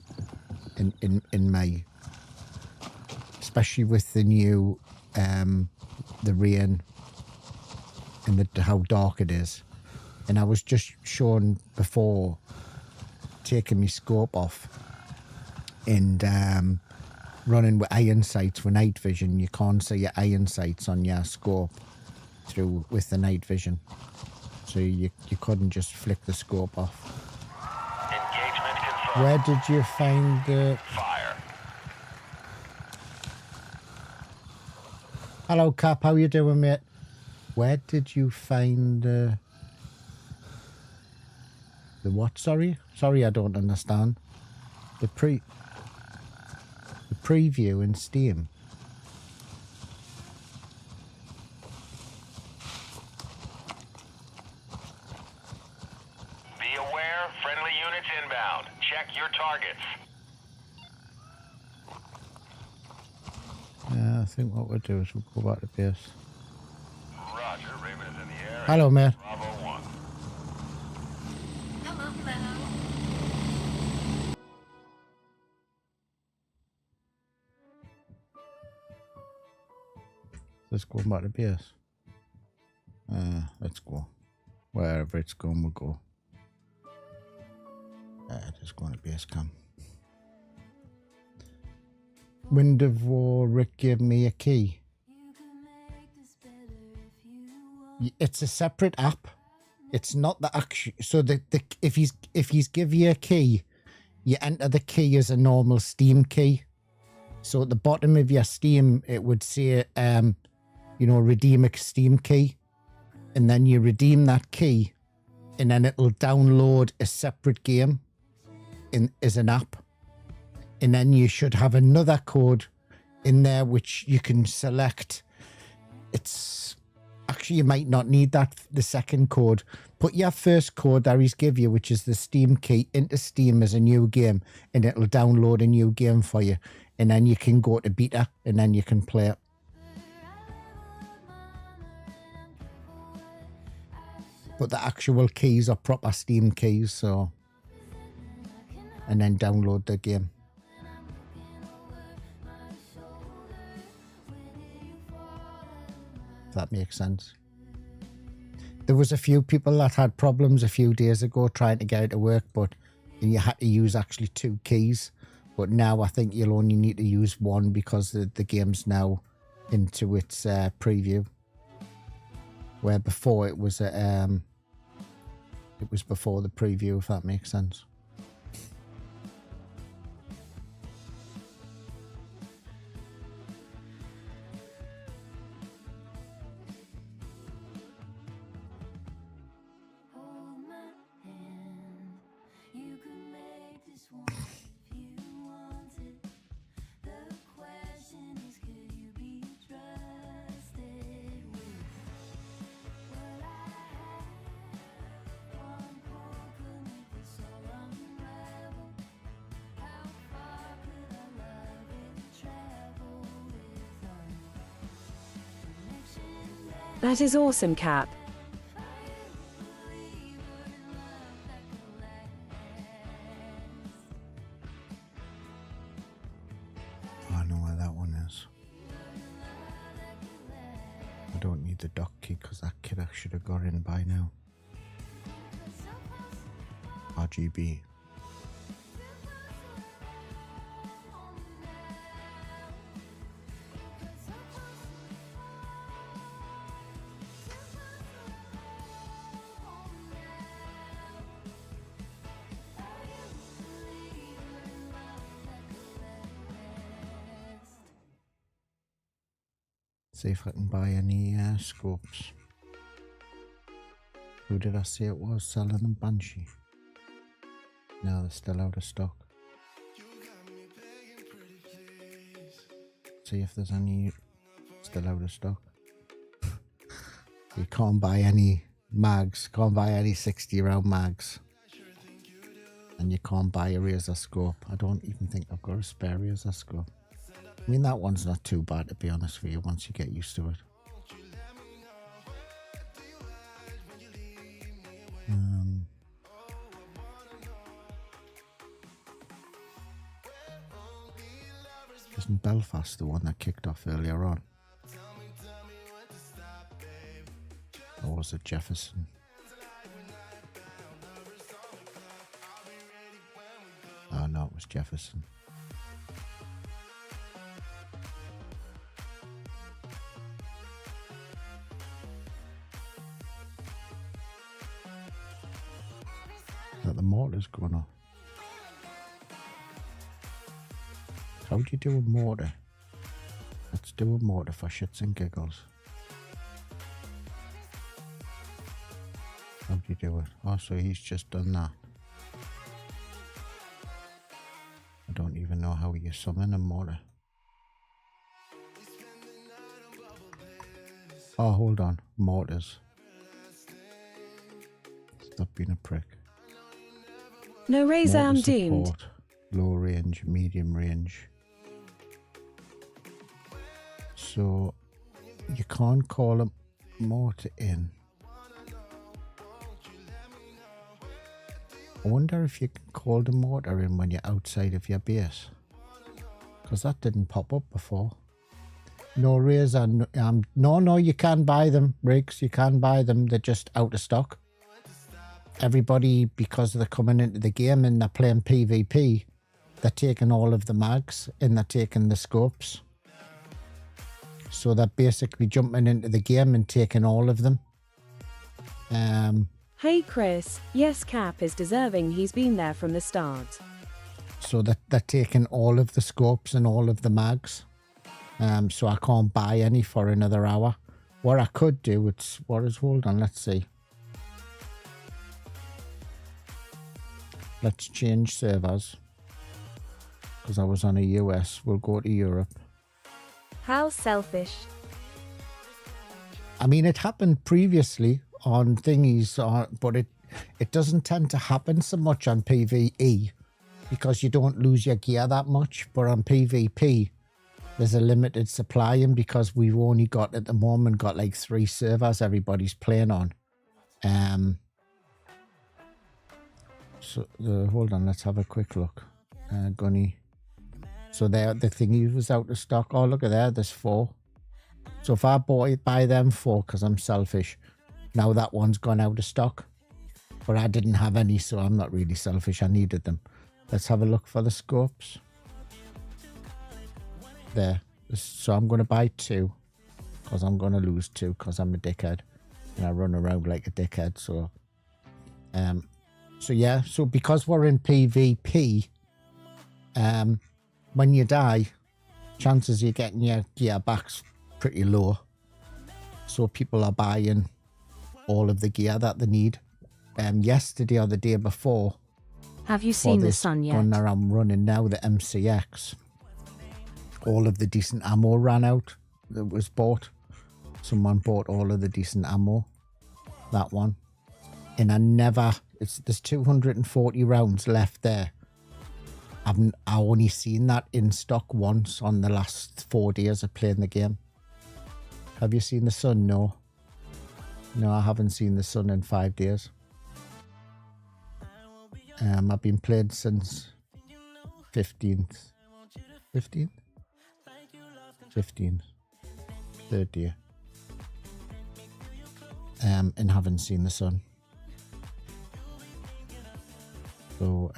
in my, especially with the new the rain and how dark it is. And I was just shown before taking my scope off and running with iron sights with night vision. You can't see your iron sights on your scope through with the night vision, so you couldn't just flick the scope off. Engagement confirmed. Where did you find the Fire. Hello Cap, how you doing, mate? Where did you find the what? Sorry, I don't understand. The preview in Steam. Be aware, friendly units inbound. Check your targets. Yeah, I think what we'll do is we'll go back to base. Roger, Raven is in the area. Hello, mate. Bravo 1. Hello, hello. Let's go back to base. Let's go. Wherever it's going, we'll go. Just going to base camp. Wind of War, Rick gave me a key. It's a separate app. It's not the actual. So if he's give you a key, you enter the key as a normal Steam key. So at the bottom of your Steam, it would say, you know, redeem a Steam key. And then you redeem that key, and then it'll download a separate game as an app. And then you should have another code in there which you can select. It's actually, you might not need the second code. Put your first code that he's give you, which is the Steam key, into Steam as a new game, and it'll download a new game for you. And then you can go to beta, and then you can play it. But the actual keys are proper Steam keys, so... And then download the game. If that makes sense. There was a few people that had problems a few days ago trying to get it to work, but you had to use actually 2 keys. But now I think you'll only need to use 1 because the game's now into its preview. Where before it was before the preview, if that makes sense. That is awesome, Cap. I know where that one is. I don't need the dock key because that kid I should have got in by now. RGB. See if I can buy any scopes. Who did I say it was selling them? Banshee. No, they're still out of stock. See if there's any still out of stock. You can't buy any mags, can't buy any 60 round mags. And you can't buy a razor scope. I don't even think I've got a spare razor scope. I mean, that one's not too bad, to be honest with you, once you get used to it. Isn't Belfast the one that kicked off earlier on? Or was it Jefferson? Oh no, it was Jefferson. That the mortar's going off. How do you do a mortar? Let's do a mortar for shits and giggles. How do you do it? Oh, so he's just done that. I don't even know how you summon a mortar. Oh, hold on. Mortars. Stop being a prick. No razor, I'm Mortar doomed. support, low range, medium range. So you can't call a mortar in. I wonder if you can call the mortar in when you're outside of your base. Because that didn't pop up before. No razor, no, you can buy them, Riggs, you can buy them, they're just out of stock. Everybody, because they're coming into the game and they're playing PvP, they're taking all of the mags and they're taking the scopes. So they're basically jumping into the game and taking all of them. Hey Chris, yes, Cap is deserving, he's been there from the start. So that they're taking all of the scopes and all of the mags. So I can't buy any for another hour. What I could do, hold on, let's see. Let's change servers. Because I was on a US, we'll go to Europe. How selfish. I mean, it happened previously on thingies, but it doesn't tend to happen so much on PvE because you don't lose your gear that much. But on PvP, there's a limited supply, and because we've only got at the moment got like 3 servers everybody's playing on. So hold on, let's have a quick look. Gunny. So there, the thingy was out of stock. Oh, look at there, there's 4. So if I buy them 4 because I'm selfish, now that one's gone out of stock. But I didn't have any, so I'm not really selfish. I needed them. Let's have a look for the scopes. There. So I'm going to buy 2 because I'm going to lose 2 because I'm a dickhead and I run around like a dickhead. So yeah, so because we're in PvP, when you die, chances you're getting your gear back's pretty low. So people are buying all of the gear that they need. Yesterday or the day before, have you seen the sun yet? Gun that I'm running now, the MCX, all of the decent ammo ran out that was bought. Someone bought all of the decent ammo, that one. And there's 240 rounds left there. I only seen that in stock once on the last 4 days of playing the game. Have you seen the sun? No. No, I haven't seen the sun in 5 days. I've been playing since 15th. 15th? 15th. 3rd day. And haven't seen the sun. So,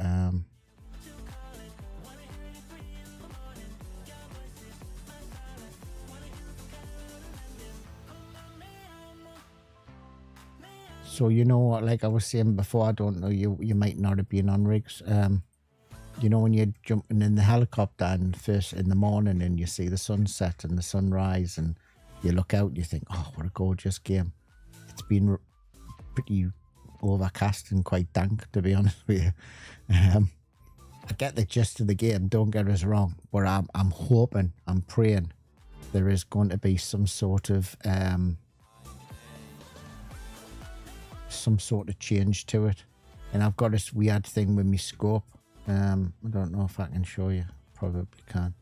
so you know, like I was saying before, I don't know, you might not have been on rigs. You know, when you're jumping in the helicopter and first in the morning and you see the sunset and the sunrise and you look out, you think, oh, what a gorgeous game. It's been pretty overcast and quite dank, to be honest with you. I get the gist of the game, don't get us wrong, but I'm hoping, I'm praying there is going to be some sort of change to it. And I've got this weird thing with my scope. I don't know if I can show you. Probably can.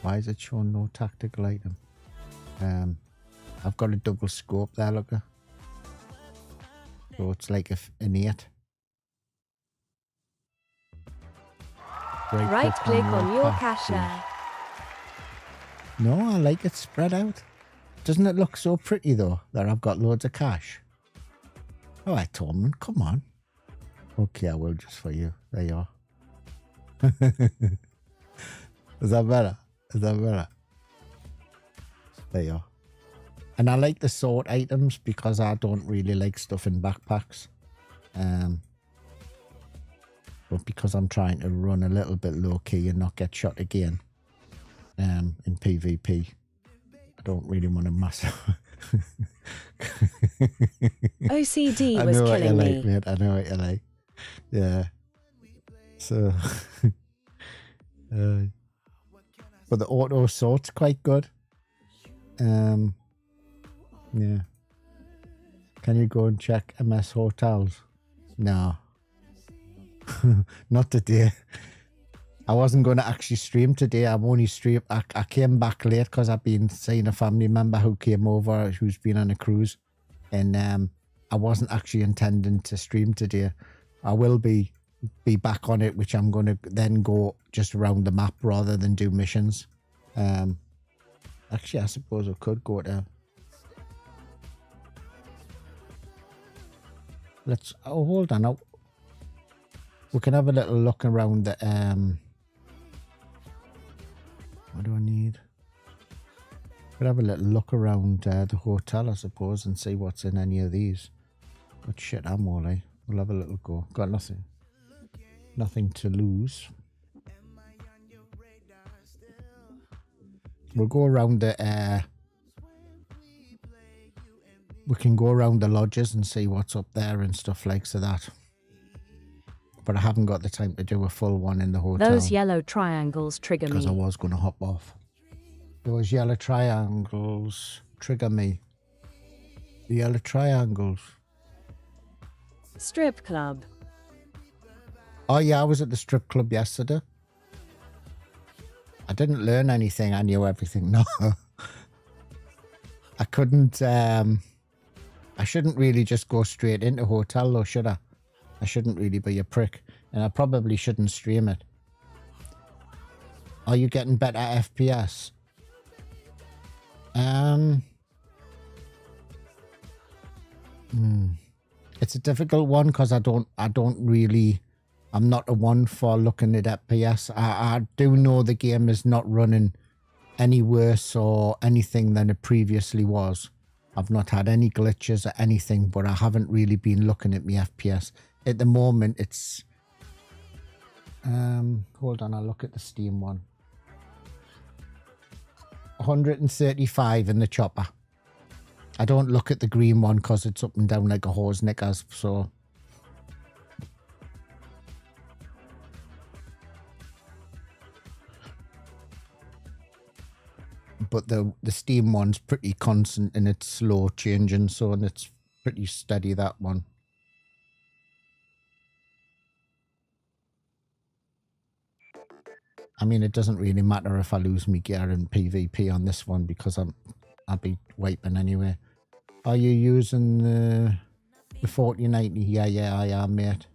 Why is it showing no tactical item? I've got a double scope there, look. So it's like an 8. Right click on your cache. No, I like it spread out. Doesn't it look so pretty though, that I've got loads of cash? Alright, Tormund, come on. Okay, I will just for you. There you are. Is that better? Is that better? There you are. And I like the sword items because I don't really like stuff in backpacks. But because I'm trying to run a little bit low key and not get shot again in PvP, I don't really want to mess up. OCD was killing me. Mate. I know what you like. Yeah. So, but the auto assault's quite good. Yeah. Can you go and check MS hotels? No. Not today. I wasn't going to actually stream today. I'm only I came back late because I've been seeing a family member who came over who's been on a cruise, and I wasn't actually intending to stream today. I will be back on it, which I'm going to then go just around the map rather than do missions. Actually, I suppose I could go to. Hold on. We can have a little look around the what do I need? We'll have a little look around the hotel, I suppose, and see what's in any of these. But shit, I'm all right. We'll have a little go. Got nothing to lose. We'll go around the we can go around the lodges and see what's up there and stuff like so that. But I haven't got the time to do a full one in the hotel. Those yellow triangles trigger me. Because I was going to hop off. Those yellow triangles trigger me. The yellow triangles. Strip club. Oh yeah, I was at the strip club yesterday. I didn't learn anything. I knew everything. No. I couldn't, I shouldn't really just go straight into hotel though, should I? I shouldn't really be a prick. And I probably shouldn't stream it. Are you getting better FPS? It's a difficult one because I don't really, I'm not a one for looking at FPS. I do know the game is not running any worse or anything than it previously was. I've not had any glitches or anything, but I haven't really been looking at my FPS. At the moment, it's... hold on, I'll look at the Steam one. 135 in the chopper. I don't look at the green one because it's up and down like a hose knickers, so... But the Steam one's pretty constant and it's slow changing, so and it's pretty steady, that one. I mean, it doesn't really matter if I lose my gear in PvP on this one because I'll be wiping anyway. Are you using the 4090? Yeah, I am, mate.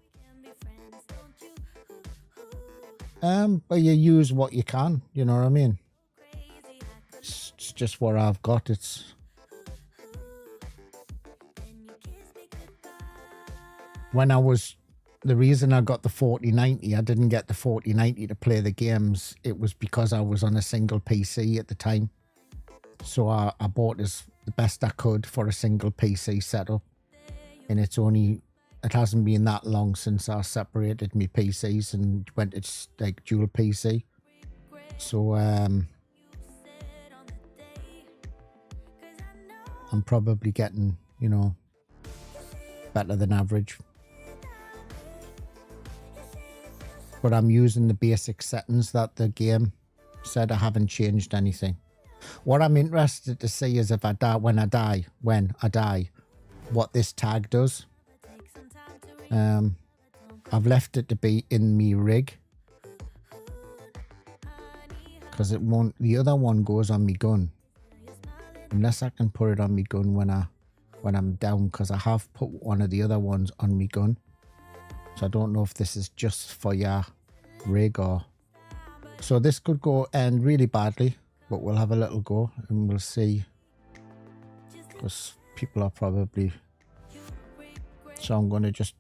But you use what you can, you know what I mean? It's just what I've got. It's when I was, the reason I got the 4090, I didn't get the 4090 to play the games. It was because I was on a single PC at the time. So I bought as the best I could for a single PC setup. And it hasn't been that long since I separated my PCs and went to like dual PC. So I'm probably getting, you know, better than average. But I'm using the basic settings that the game said. I haven't changed anything. What I'm interested to see is if I die, when I die, what this tag does. I've left it to be in me rig. Because it won't, the other one goes on me gun. Unless I can put it on me gun when I'm down, because I have put one of the other ones on me gun. So I don't know if this is just for your rig or... So this could go end really badly, but we'll have a little go and we'll see. Because people are probably... So I'm going to just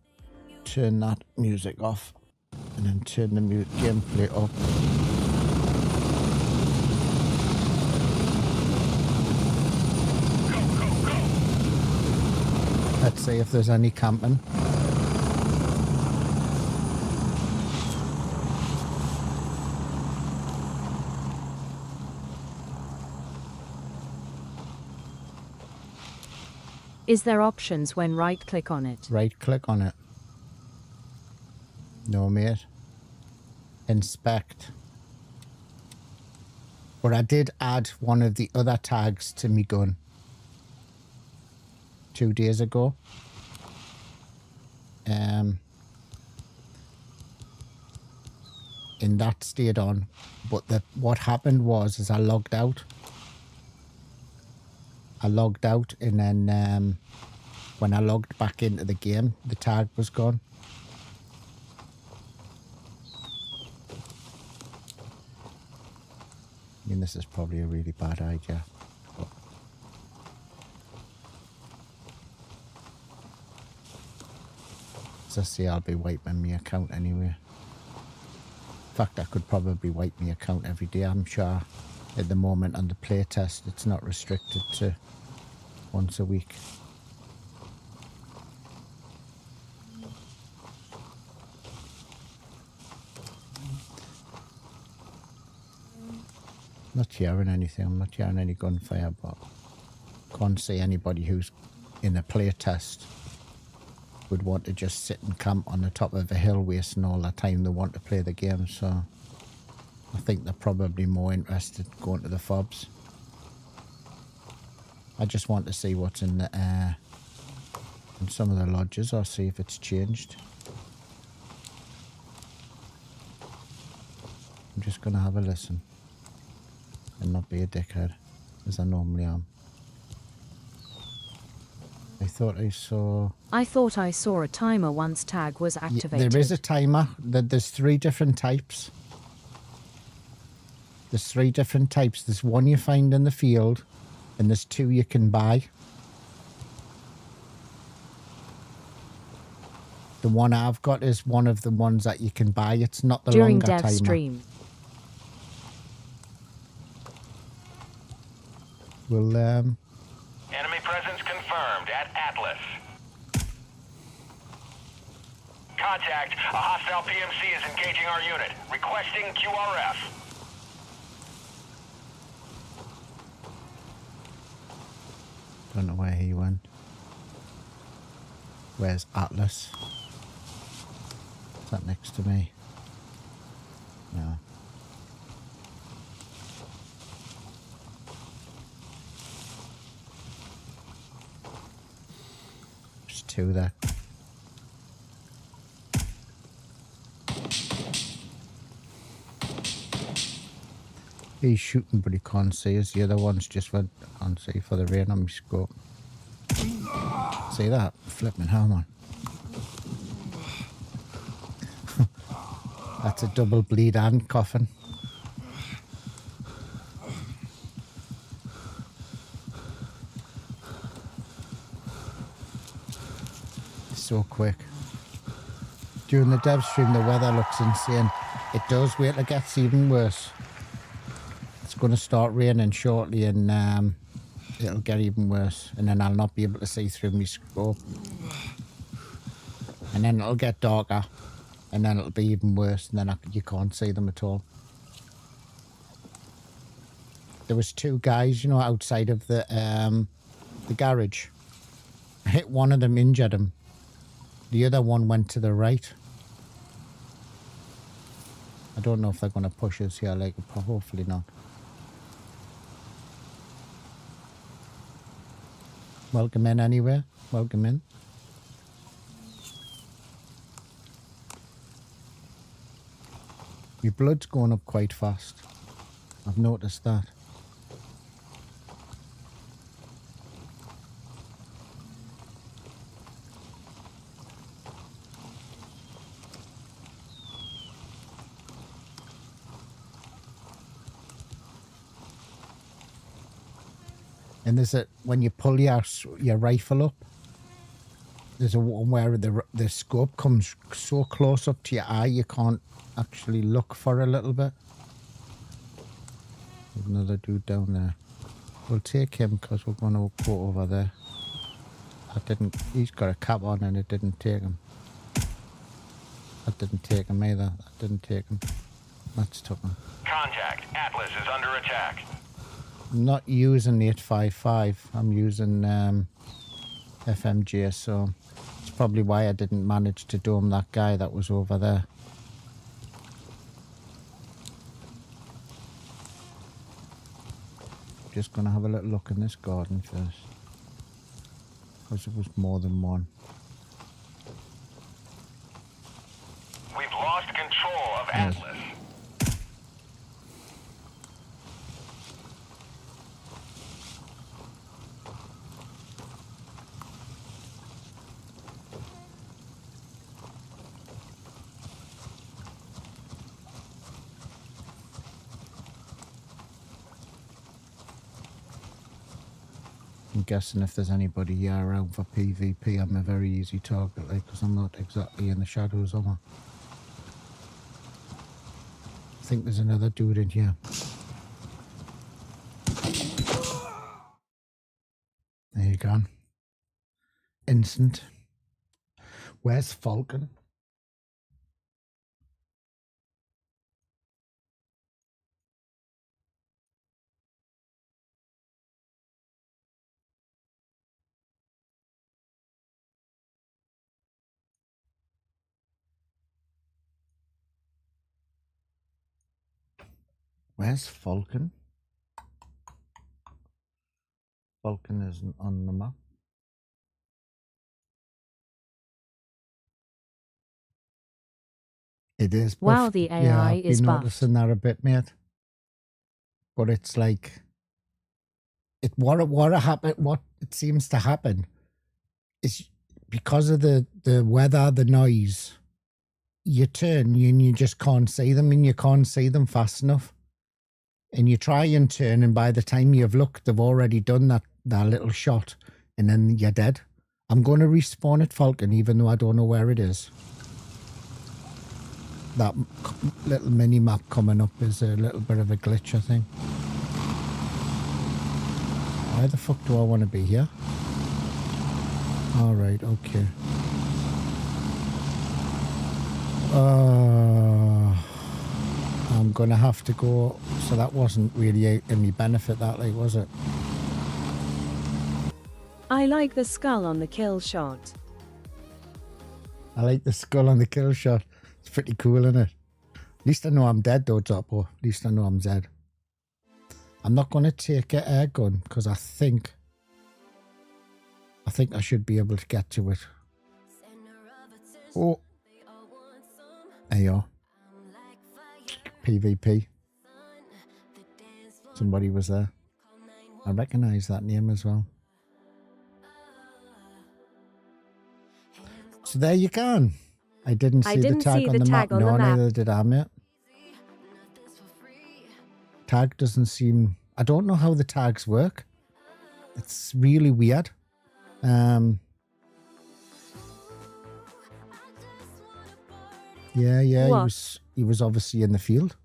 turn that music off and then turn the gameplay up. Let's see if there's any camping. Is there options when right click on it? Right click on it. No, mate. Inspect. But I did add one of the other tags to me gun 2 days ago. And that stayed on. But what happened was I logged out. And then when I logged back into the game, the tag was gone. I mean, this is probably a really bad idea. But as I say, I'll be wiping my account anyway. In fact, I could probably wipe my account every day, I'm sure. At the moment on the playtest, it's not restricted to once a week. Not hearing anything. I'm not hearing any gunfire, but can't see anybody who's in a play test would want to just sit and camp on the top of a hill wasting all the time they want to play the game. So I think they're probably more interested going to the fobs. I just want to see what's in the in some of the lodges, or see if it's changed. I'm just going to have a listen and not be a dickhead as I normally am. I thought I saw a timer once tag was activated. There is a timer. There's 3 different types. There's 3 different types. There's one you find in the field, and there's 2 you can buy. The one I've got is one of the ones that you can buy. It's not the During longer dev timer. stream. We'll Enemy presence confirmed at Atlas. Contact. A hostile PMC is engaging our unit. Requesting QRF. don't know where he went. Where's Atlas? Is that next to me? No. There's 2 there. He's shooting, but he can't see us. The other one's just went on see for the rain on my scope. See that? Flipping hell, man. That's a double bleed and coffin. So quick. During the dev stream, the weather looks insane. It does. Wait till it gets even worse. It's going to start raining shortly, and it'll get even worse. And then I'll not be able to see through my scope. And then it'll get darker. And then it'll be even worse, and then you can't see them at all. There was 2 guys, you know, outside of the garage. I hit one of them, injured him. The other one went to the right. I don't know if they're going to push us here, like, hopefully not. Welcome in anyway. Welcome in. My blood's going up quite fast. I've noticed that. And there's when you pull your rifle up, there's a one where the scope comes so close up to your eye you can't actually look for a little bit. There's another dude down there. We'll take him because we're going to go over there. He's got a cap on and it didn't take him. That didn't take him either. That didn't take him. That's took him. Contact. Atlas is under attack. I'm not using 855. I'm using FMJ, so it's probably why I didn't manage to dome that guy that was over there. Just gonna have a little look in this garden first, because there was more than one. We've lost control of Atlas. I'm guessing if there's anybody here around for PvP, I'm a very easy target, like, because I'm not exactly in the shadows, am I? I think there's another dude in here. There you go. Instant. Where's Falcon? Where's Falcon? Falcon isn't on the map. It is. Wow, buffed. the AI yeah, I've is been buffed. noticing that a bit, mate. But it's like what it seems to happen is because of the weather, the noise. You turn and you just can't see them, and you can't see them fast enough. And you try and turn, and by the time you've looked, they've already done that little shot, and then you're dead. I'm going to respawn at Falcon, even though I don't know where it is. That little mini map coming up is a little bit of a glitch, I think. Why the fuck do I want to be here? All right, okay. I'm gonna have to go. So that wasn't really any benefit, that, like, was it? I like the skull on the kill shot. I like the skull on the kill shot. It's pretty cool, isn't it? At least I know I'm dead, though, Toppo. At least I know I'm dead. I'm not gonna take an air gun because I think I should be able to get to it. Oh, there you are. PvP. Somebody was there. I recognise that name as well. So there you can. I didn't see the tag on the map. No, neither did I, mate. Tag doesn't seem... I don't know how the tags work. It's really weird. Yeah, what? He was obviously in the field.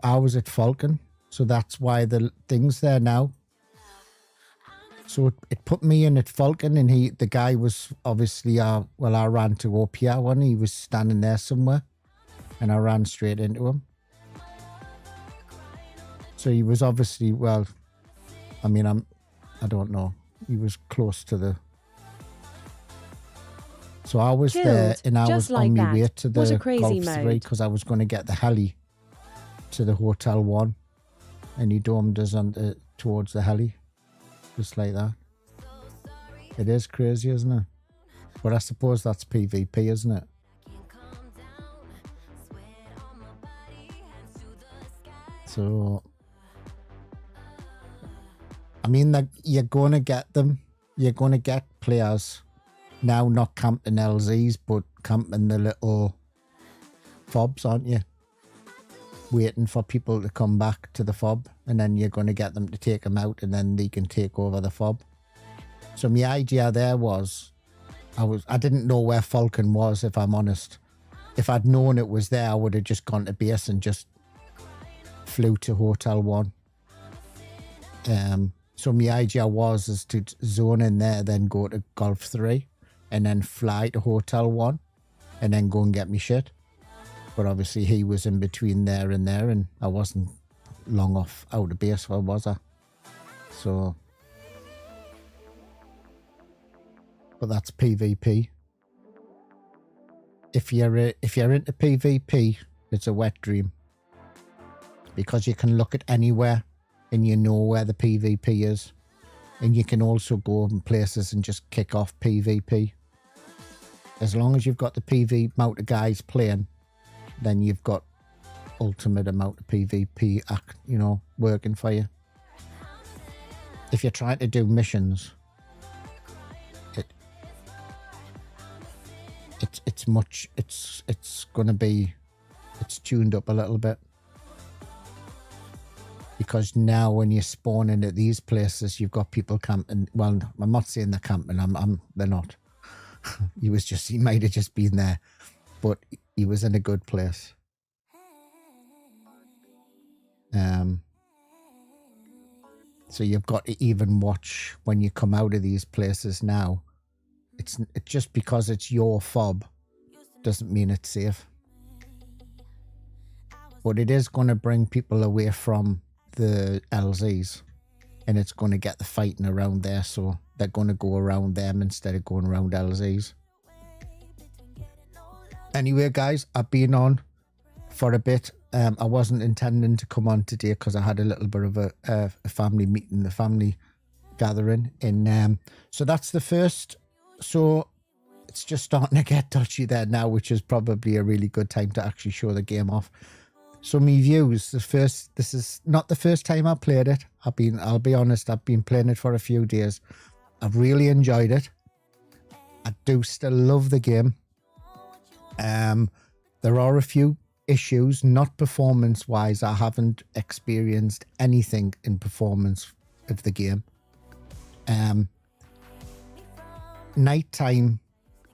I was at Falcon, so that's why the thing's there now. So it put me in at Falcon, and the guy was obviously, I ran to OPR one. He was standing there somewhere, and I ran straight into him. So he was obviously, I don't know. He was close to the... So I was there, and I was on my way to the Golf 3 because I was going to get the heli to the Hotel 1, and he domed us towards the heli, just like that. It is crazy, isn't it? But I suppose that's PvP, isn't it? So, I mean, you're going to get them. You're going to get players now not camping LZs, but camping the little fobs, aren't you? Waiting for people to come back to the fob, and then you're going to get them to take them out, and then they can take over the fob. So my idea there was, I didn't know where Falcon was, if I'm honest. If I'd known it was there, I would have just gone to base and just flew to Hotel 1. So my idea is to zone in there, then go to Golf 3, and then fly to Hotel 1, and then go and get me shit. But obviously he was in between there, and I wasn't long off out of base, was I? So, but that's PvP. If you're into PvP, it's a wet dream, because you can look at anywhere and you know where the PvP is, and you can also go in places and just kick off PvP. As long as you've got the PV amount of guys playing, then you've got ultimate amount of PvP working for you. If you're trying to do missions, it's tuned up a little bit, because now when you're spawning at these places, you've got people camping. Well, I'm not saying they're camping. They're not. He might have just been there, but he was in a good place. So you've got to even watch when you come out of these places now. It's just because it's your fob doesn't mean it's safe. But it is going to bring people away from the LZs, and it's going to get the fighting around there, so they're going to go around them instead of going around LZs. Anyway, guys, I've been on for a bit. I wasn't intending to come on today because I had a little bit of a family meeting, a family gathering. So that's the first. So it's just starting to get touchy there now, which is probably a really good time to actually show the game off. So me views, this is not the first time I played it. I'll be honest, I've been playing it for a few days. I've really enjoyed it. I do still love the game. There are a few issues, not performance wise. I haven't experienced anything in performance of the game. Nighttime,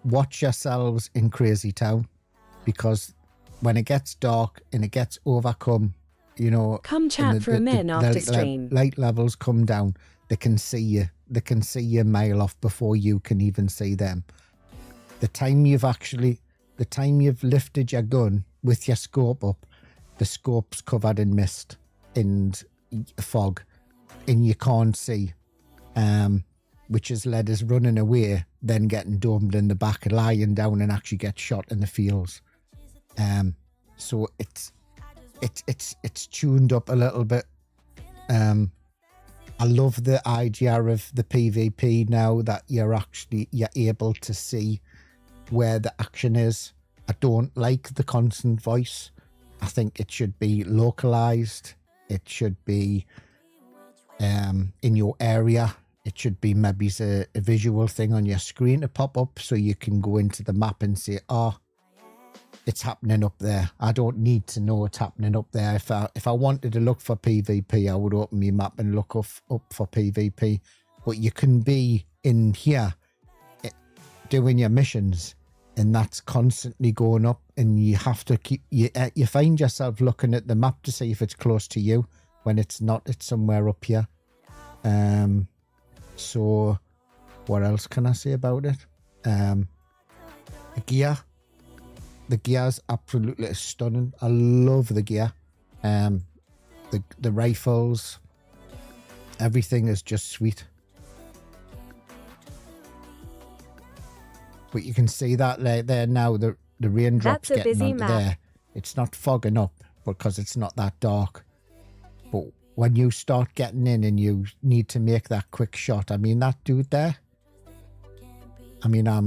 watch yourselves in Crazy Town, because when it gets dark and it gets overcome, you know, come chat for a min after stream. Light levels come down. They can see you. They can see you a mile off before you can even see them. The time you've lifted your gun with your scope up, the scope's covered in mist and fog, and you can't see. Which has led us running away, then getting domed in the back, lying down, and actually get shot in the fields. So it's tuned up a little bit. I love the idea of the PvP now, that you're able to see where the action is. I don't like the constant voice. I think it should be localized. It should be in your area. It should be maybe a visual thing on your screen to pop up so you can go into the map and say, oh, it's happening up there. I don't need to know what's happening up there. If I wanted to look for PvP, I would open my map and look up for PvP. But you can be in here doing your missions, and that's constantly going up, and you have to keep, you find yourself looking at the map to see if it's close to you, when it's not. It's somewhere up here. So what else can I say about it? The gear's absolutely stunning. I love the gear. The rifles, everything is just sweet. But you can see that there now, the raindrops getting onto there. It's not fogging up because it's not that dark. But when you start getting in and you need to make that quick shot, I mean, that dude there, I mean, I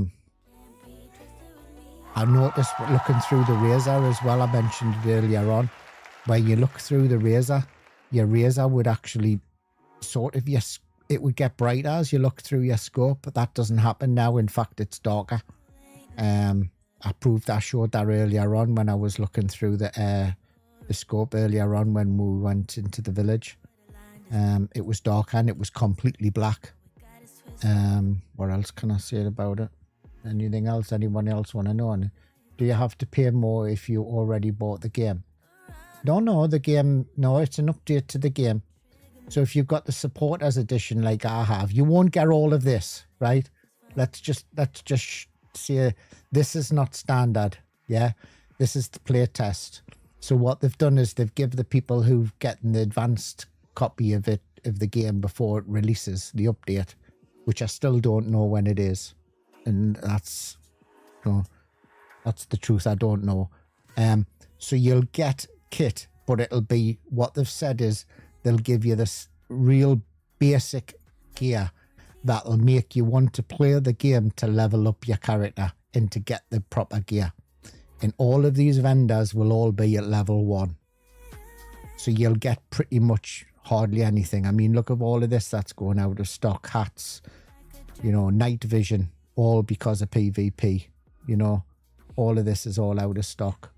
noticed looking through the razor as well, I mentioned it earlier on, where you look through the razor, your razor would actually sort of, it would get brighter as you look through your scope, but that doesn't happen now. In fact, it's darker. I showed that earlier on when I was looking through the scope earlier on when we went into the village. It was darker and it was completely black. What else can I say about it? Anything else? Anyone else want to know? Do you have to pay more if you already bought the game? No, the game, no, it's an update to the game. So if you've got the supporters edition like I have, you won't get all of this, right? Let's just say this is not standard. Yeah, this is the play test. So what they've done is they've given the people who've gotten the advanced copy of the game before it releases the update, which I still don't know when it is, and that's the truth. I don't know. So you'll get kit, but it'll be, what they've said is they'll give you this real basic gear that'll make you want to play the game to level up your character and to get the proper gear. And all of these vendors will all be at level 1. So you'll get pretty much hardly anything. I mean, look at all of this that's going out of stock. Hats, you know, night vision, all because of PvP. You know, all of this is all out of stock.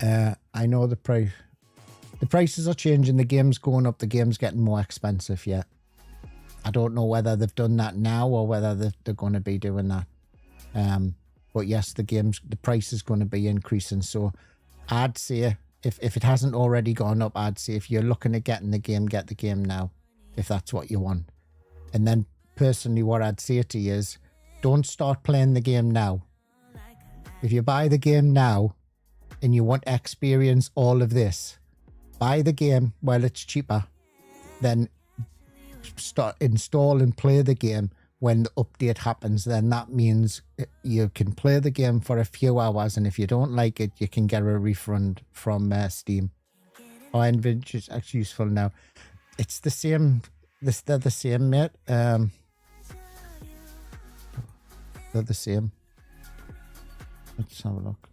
I know the prices are changing. The game's going up. The game's getting more expensive. Yeah, I don't know whether they've done that now or whether they're going to be doing that. But yes, the price is going to be increasing. So I'd say if it hasn't already gone up, I'd say if you're looking at getting the game, get the game now, if that's what you want. And then personally, what I'd say to you is, don't start playing the game now. If you buy the game now and you want to experience all of this, buy the game while it's cheaper, then install and play the game when the update happens, then that means you can play the game for a few hours, and if you don't like it, you can get a refund from Steam. Oh, Nvidia is actually useful now. It's the same. They're the same, mate. They're the same. Let's have a look.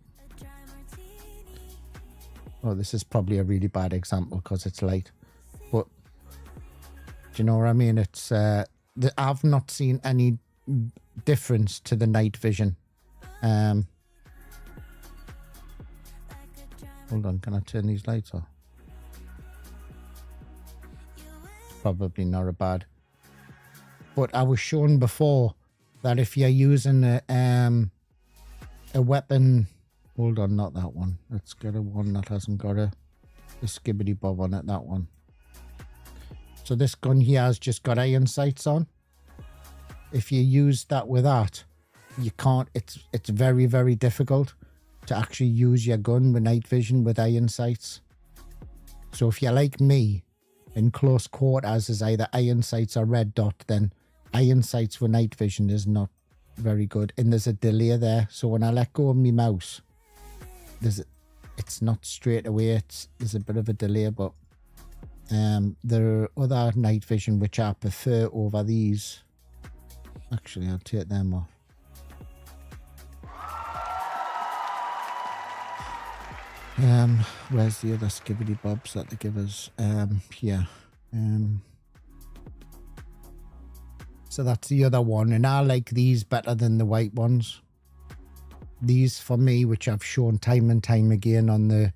Oh, this is probably a really bad example because it's light. But do you know what I mean? It's I've not seen any difference to the night vision. Hold on, can I turn these lights off? Probably not a bad. But I was shown before that if you're using a weapon, hold on, not that one. Let's get a one that hasn't got a skibbity bob on it. That one. So this gun here has just got iron sights on. If you use that with that, you can't. It's very, very difficult to actually use your gun with night vision with iron sights. So if you're like me, in close quarters is either iron sights or red dot, then iron sights with night vision is not very good. And there's a delay there. So when I let go of my mouse, it's not straight away. There's a bit of a delay, but there are other night vision which I prefer over these. Actually, I'll take them off. Where's the other skibbity bobs that they give us? Here. So that's the other one, and I like these better than the white ones. These for me, which I've shown time and time again on the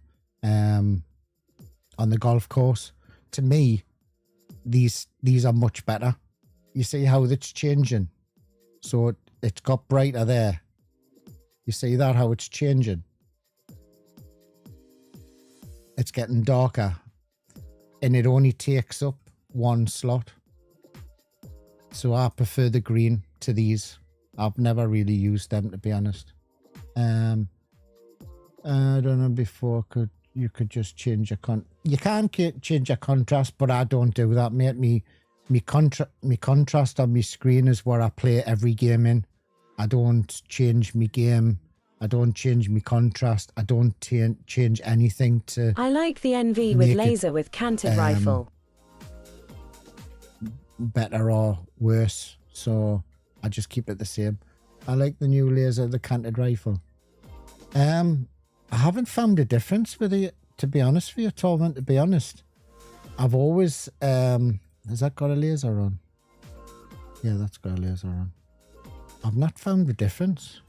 golf course. To me, these are much better. You see how it's changing? So it's got brighter there. You see that, how it's changing? It's getting darker, and it only takes up one slot. So I prefer the green to these. I've never really used them, to be honest. I don't know, before you could just change your you can change your contrast, but I don't do that, mate. Me contrast on my screen is where I play every game in. I don't change my game. I don't change my contrast. I don't change anything to... I like the NV with laser with canted rifle. Better or worse. So I just keep it the same. I like the new laser, the canted rifle. I haven't found a difference with it, to be honest with you, Torvin, to be honest. I've always... has that got a laser on? Yeah, that's got a laser on. I've not found the difference.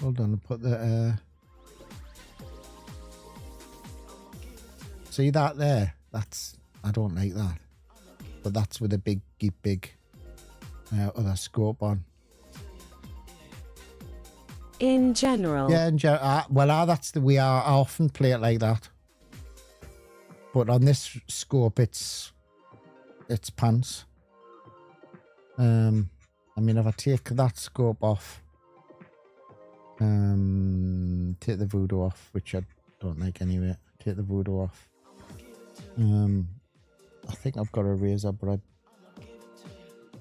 Hold on, I'll put the... See that there? That's... I don't like that. But that's with a big other scope on. In general? Yeah, in general. That's the way I often play it like that. But on this scope, it's pants. I mean, if I take that scope off, take the voodoo off, which I don't like anyway. Take the voodoo off. I think I've got a razor, but I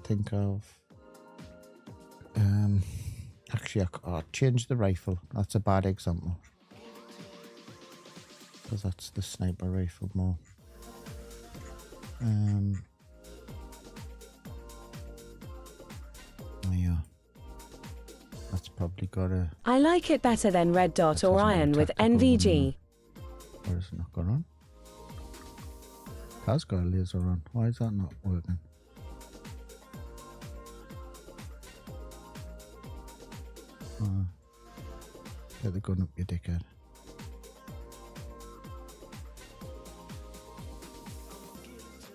think I've actually I'll change the rifle. That's a bad example, because that's the sniper rifle more. Yeah, that's probably got a... I like it better than red dot or iron with NVG. Or is it not got on? It has got a laser on. Why is that not working? Get the gun up, you dickhead.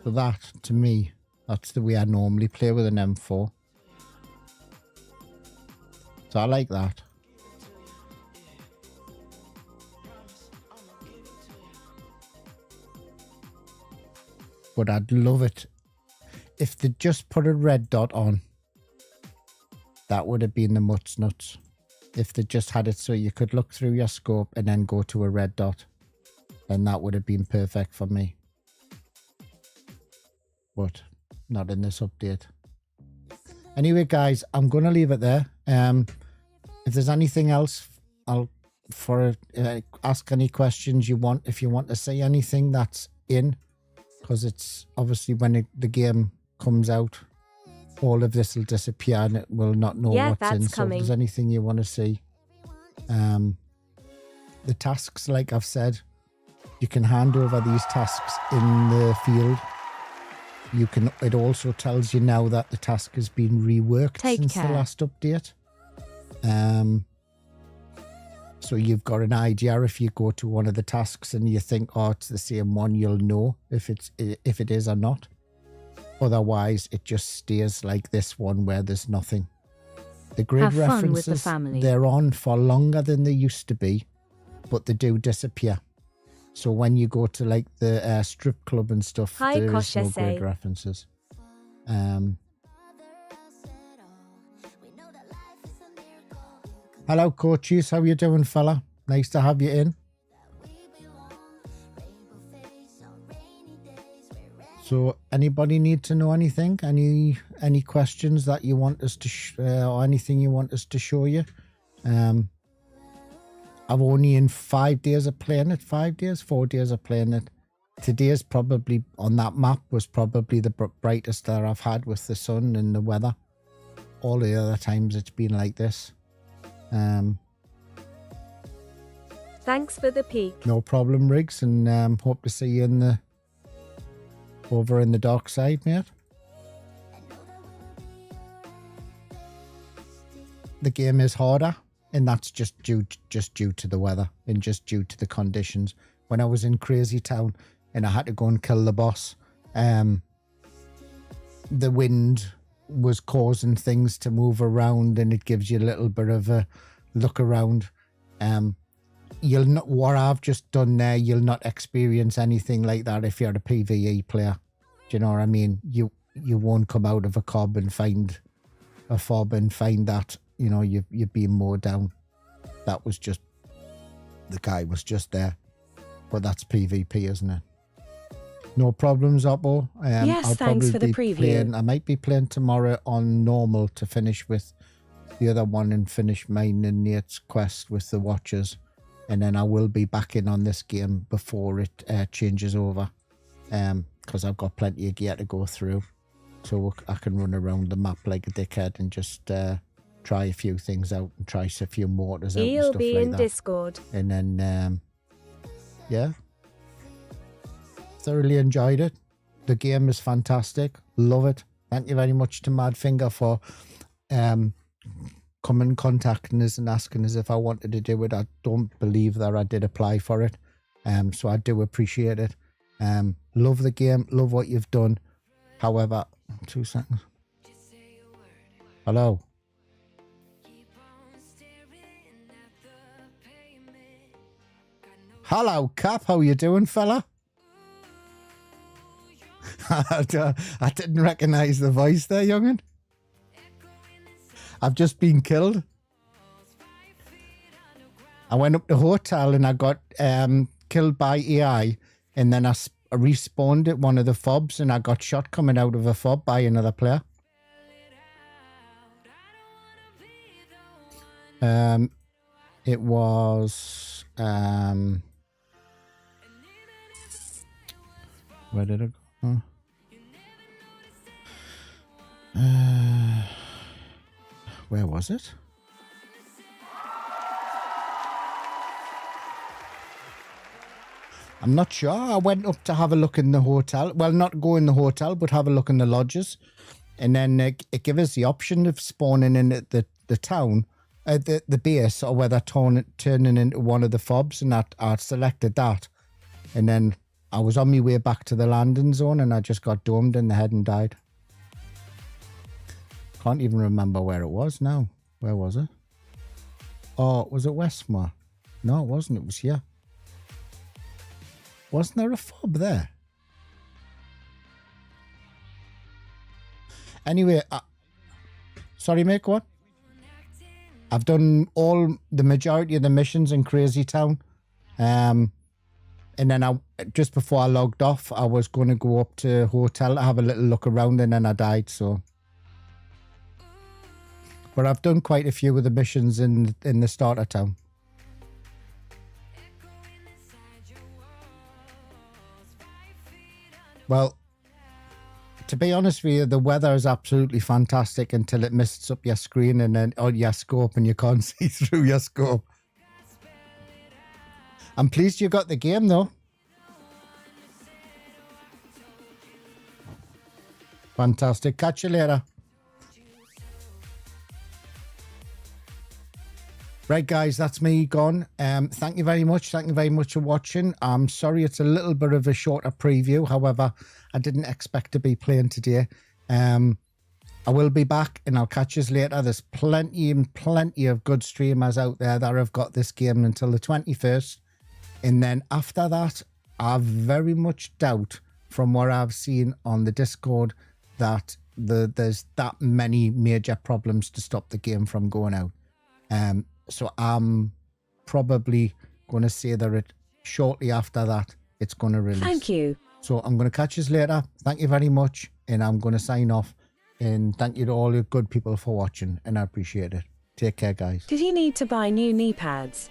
So that, to me, that's the way I normally play with an M4. So I like that. But I'd love it if they just put a red dot on. That would have been the nuts. If they just had it so you could look through your scope and then go to a red dot, then that would have been perfect for me. But not in this update. Anyway, guys, I'm going to leave it there. If there's anything else, I'll ask any questions you want. If you want to say anything that's in, because it's obviously when the game comes out, all of this will disappear and it will not know what's in. So if there's anything you want to see, the tasks, like I've said, you can hand over these tasks in the field. You can. It also tells you now that the task has been reworked since the last update. So you've got an idea. If you go to one of the tasks and you think, oh, it's the same one, you'll know if it is or not. Otherwise, it just stays like this one where there's nothing. The grid references, they're on for longer than they used to be, but they do disappear. So when you go to like the strip club and stuff, there is no grid references. Hello, coaches. How you doing, fella? Nice to have you in. So, anybody need to know anything? Any questions that you want us to, or anything you want us to show you? I've only in 5 days of playing it. 4 days of playing it. Today's probably on that map was probably the brightest that I've had with the sun and the weather. All the other times it's been like this. Thanks for the peek. No problem, Riggs, and hope to see you over in the dark side, mate. The game is harder, and that's just due to the weather and just due to the conditions. When I was in Crazy Town and I had to go and kill the boss, the wind was causing things to move around, and it gives you a little bit of a look around. You'll not, what I've just done there, you'll not experience anything like that if you're a PvE player. Do you know what I mean? You won't come out of a cob and find a fob and find that, you know, you've been mowed down. That was just, the guy was just there. But that's PvP, isn't it? No problems, Oppo. Yes, thanks for the preview. I might be playing tomorrow on normal to finish with the other one and finish mine and Nate's quest with the watchers. And then I will be back in on this game before it changes over. Because I've got plenty of gear to go through. So I can run around the map like a dickhead and just try a few things out and try a few mortars out and stuff like that. He'll be in Discord. And then, yeah. Thoroughly enjoyed it. The game is fantastic. Love it. Thank you very much to Madfinger for coming contacting us and asking us if I wanted to do it. I don't believe that I did apply for it. So I do appreciate it. Love the game. Love what you've done. However, 2 seconds. Hello. Hello, Cap. How you doing, fella? I didn't recognize the voice there, young'un. I've just been killed. I went up to the hotel and I got killed by AI, and then I respawned at one of the fobs and I got shot coming out of a fob by another player. It was where did it go? Where was it? I'm not sure. I went up to have a look in the hotel. Well, not go in the hotel, but have a look in the lodges. And then it gave us the option of spawning in at the town, the base, or whether turning into one of the fobs. And I selected that. And then I was on my way back to the landing zone and I just got domed in the head and died. Can't even remember where it was now. Where was it? Oh, was it Westmore? No, it wasn't. It was here. Wasn't there a fob there? Anyway, sorry, mate, what? I've done the majority of the missions in Crazy Town. And then just before I logged off, I was going to go up to a hotel to have a little look around, and then I died. So, but I've done quite a few of the missions in the starter town. Well, to be honest with you, the weather is absolutely fantastic until it mists up your screen and then on your scope, and you can't see through your scope. I'm pleased you got the game though. Fantastic. Catch you later. Right, guys, that's me gone. Thank you very much. Thank you very much for watching. I'm sorry it's a little bit of a shorter preview. However, I didn't expect to be playing today. I will be back and I'll catch you later. There's plenty and plenty of good streamers out there that have got this game until the 21st. And then after that, I very much doubt, from what I've seen on the Discord, that there's that many major problems to stop the game from going out. So I'm probably going to say that shortly after that, it's going to release. Thank you. So I'm going to catch you later. Thank you very much. And I'm going to sign off. And thank you to all you good people for watching. And I appreciate it. Take care, guys. Did you need to buy new knee pads?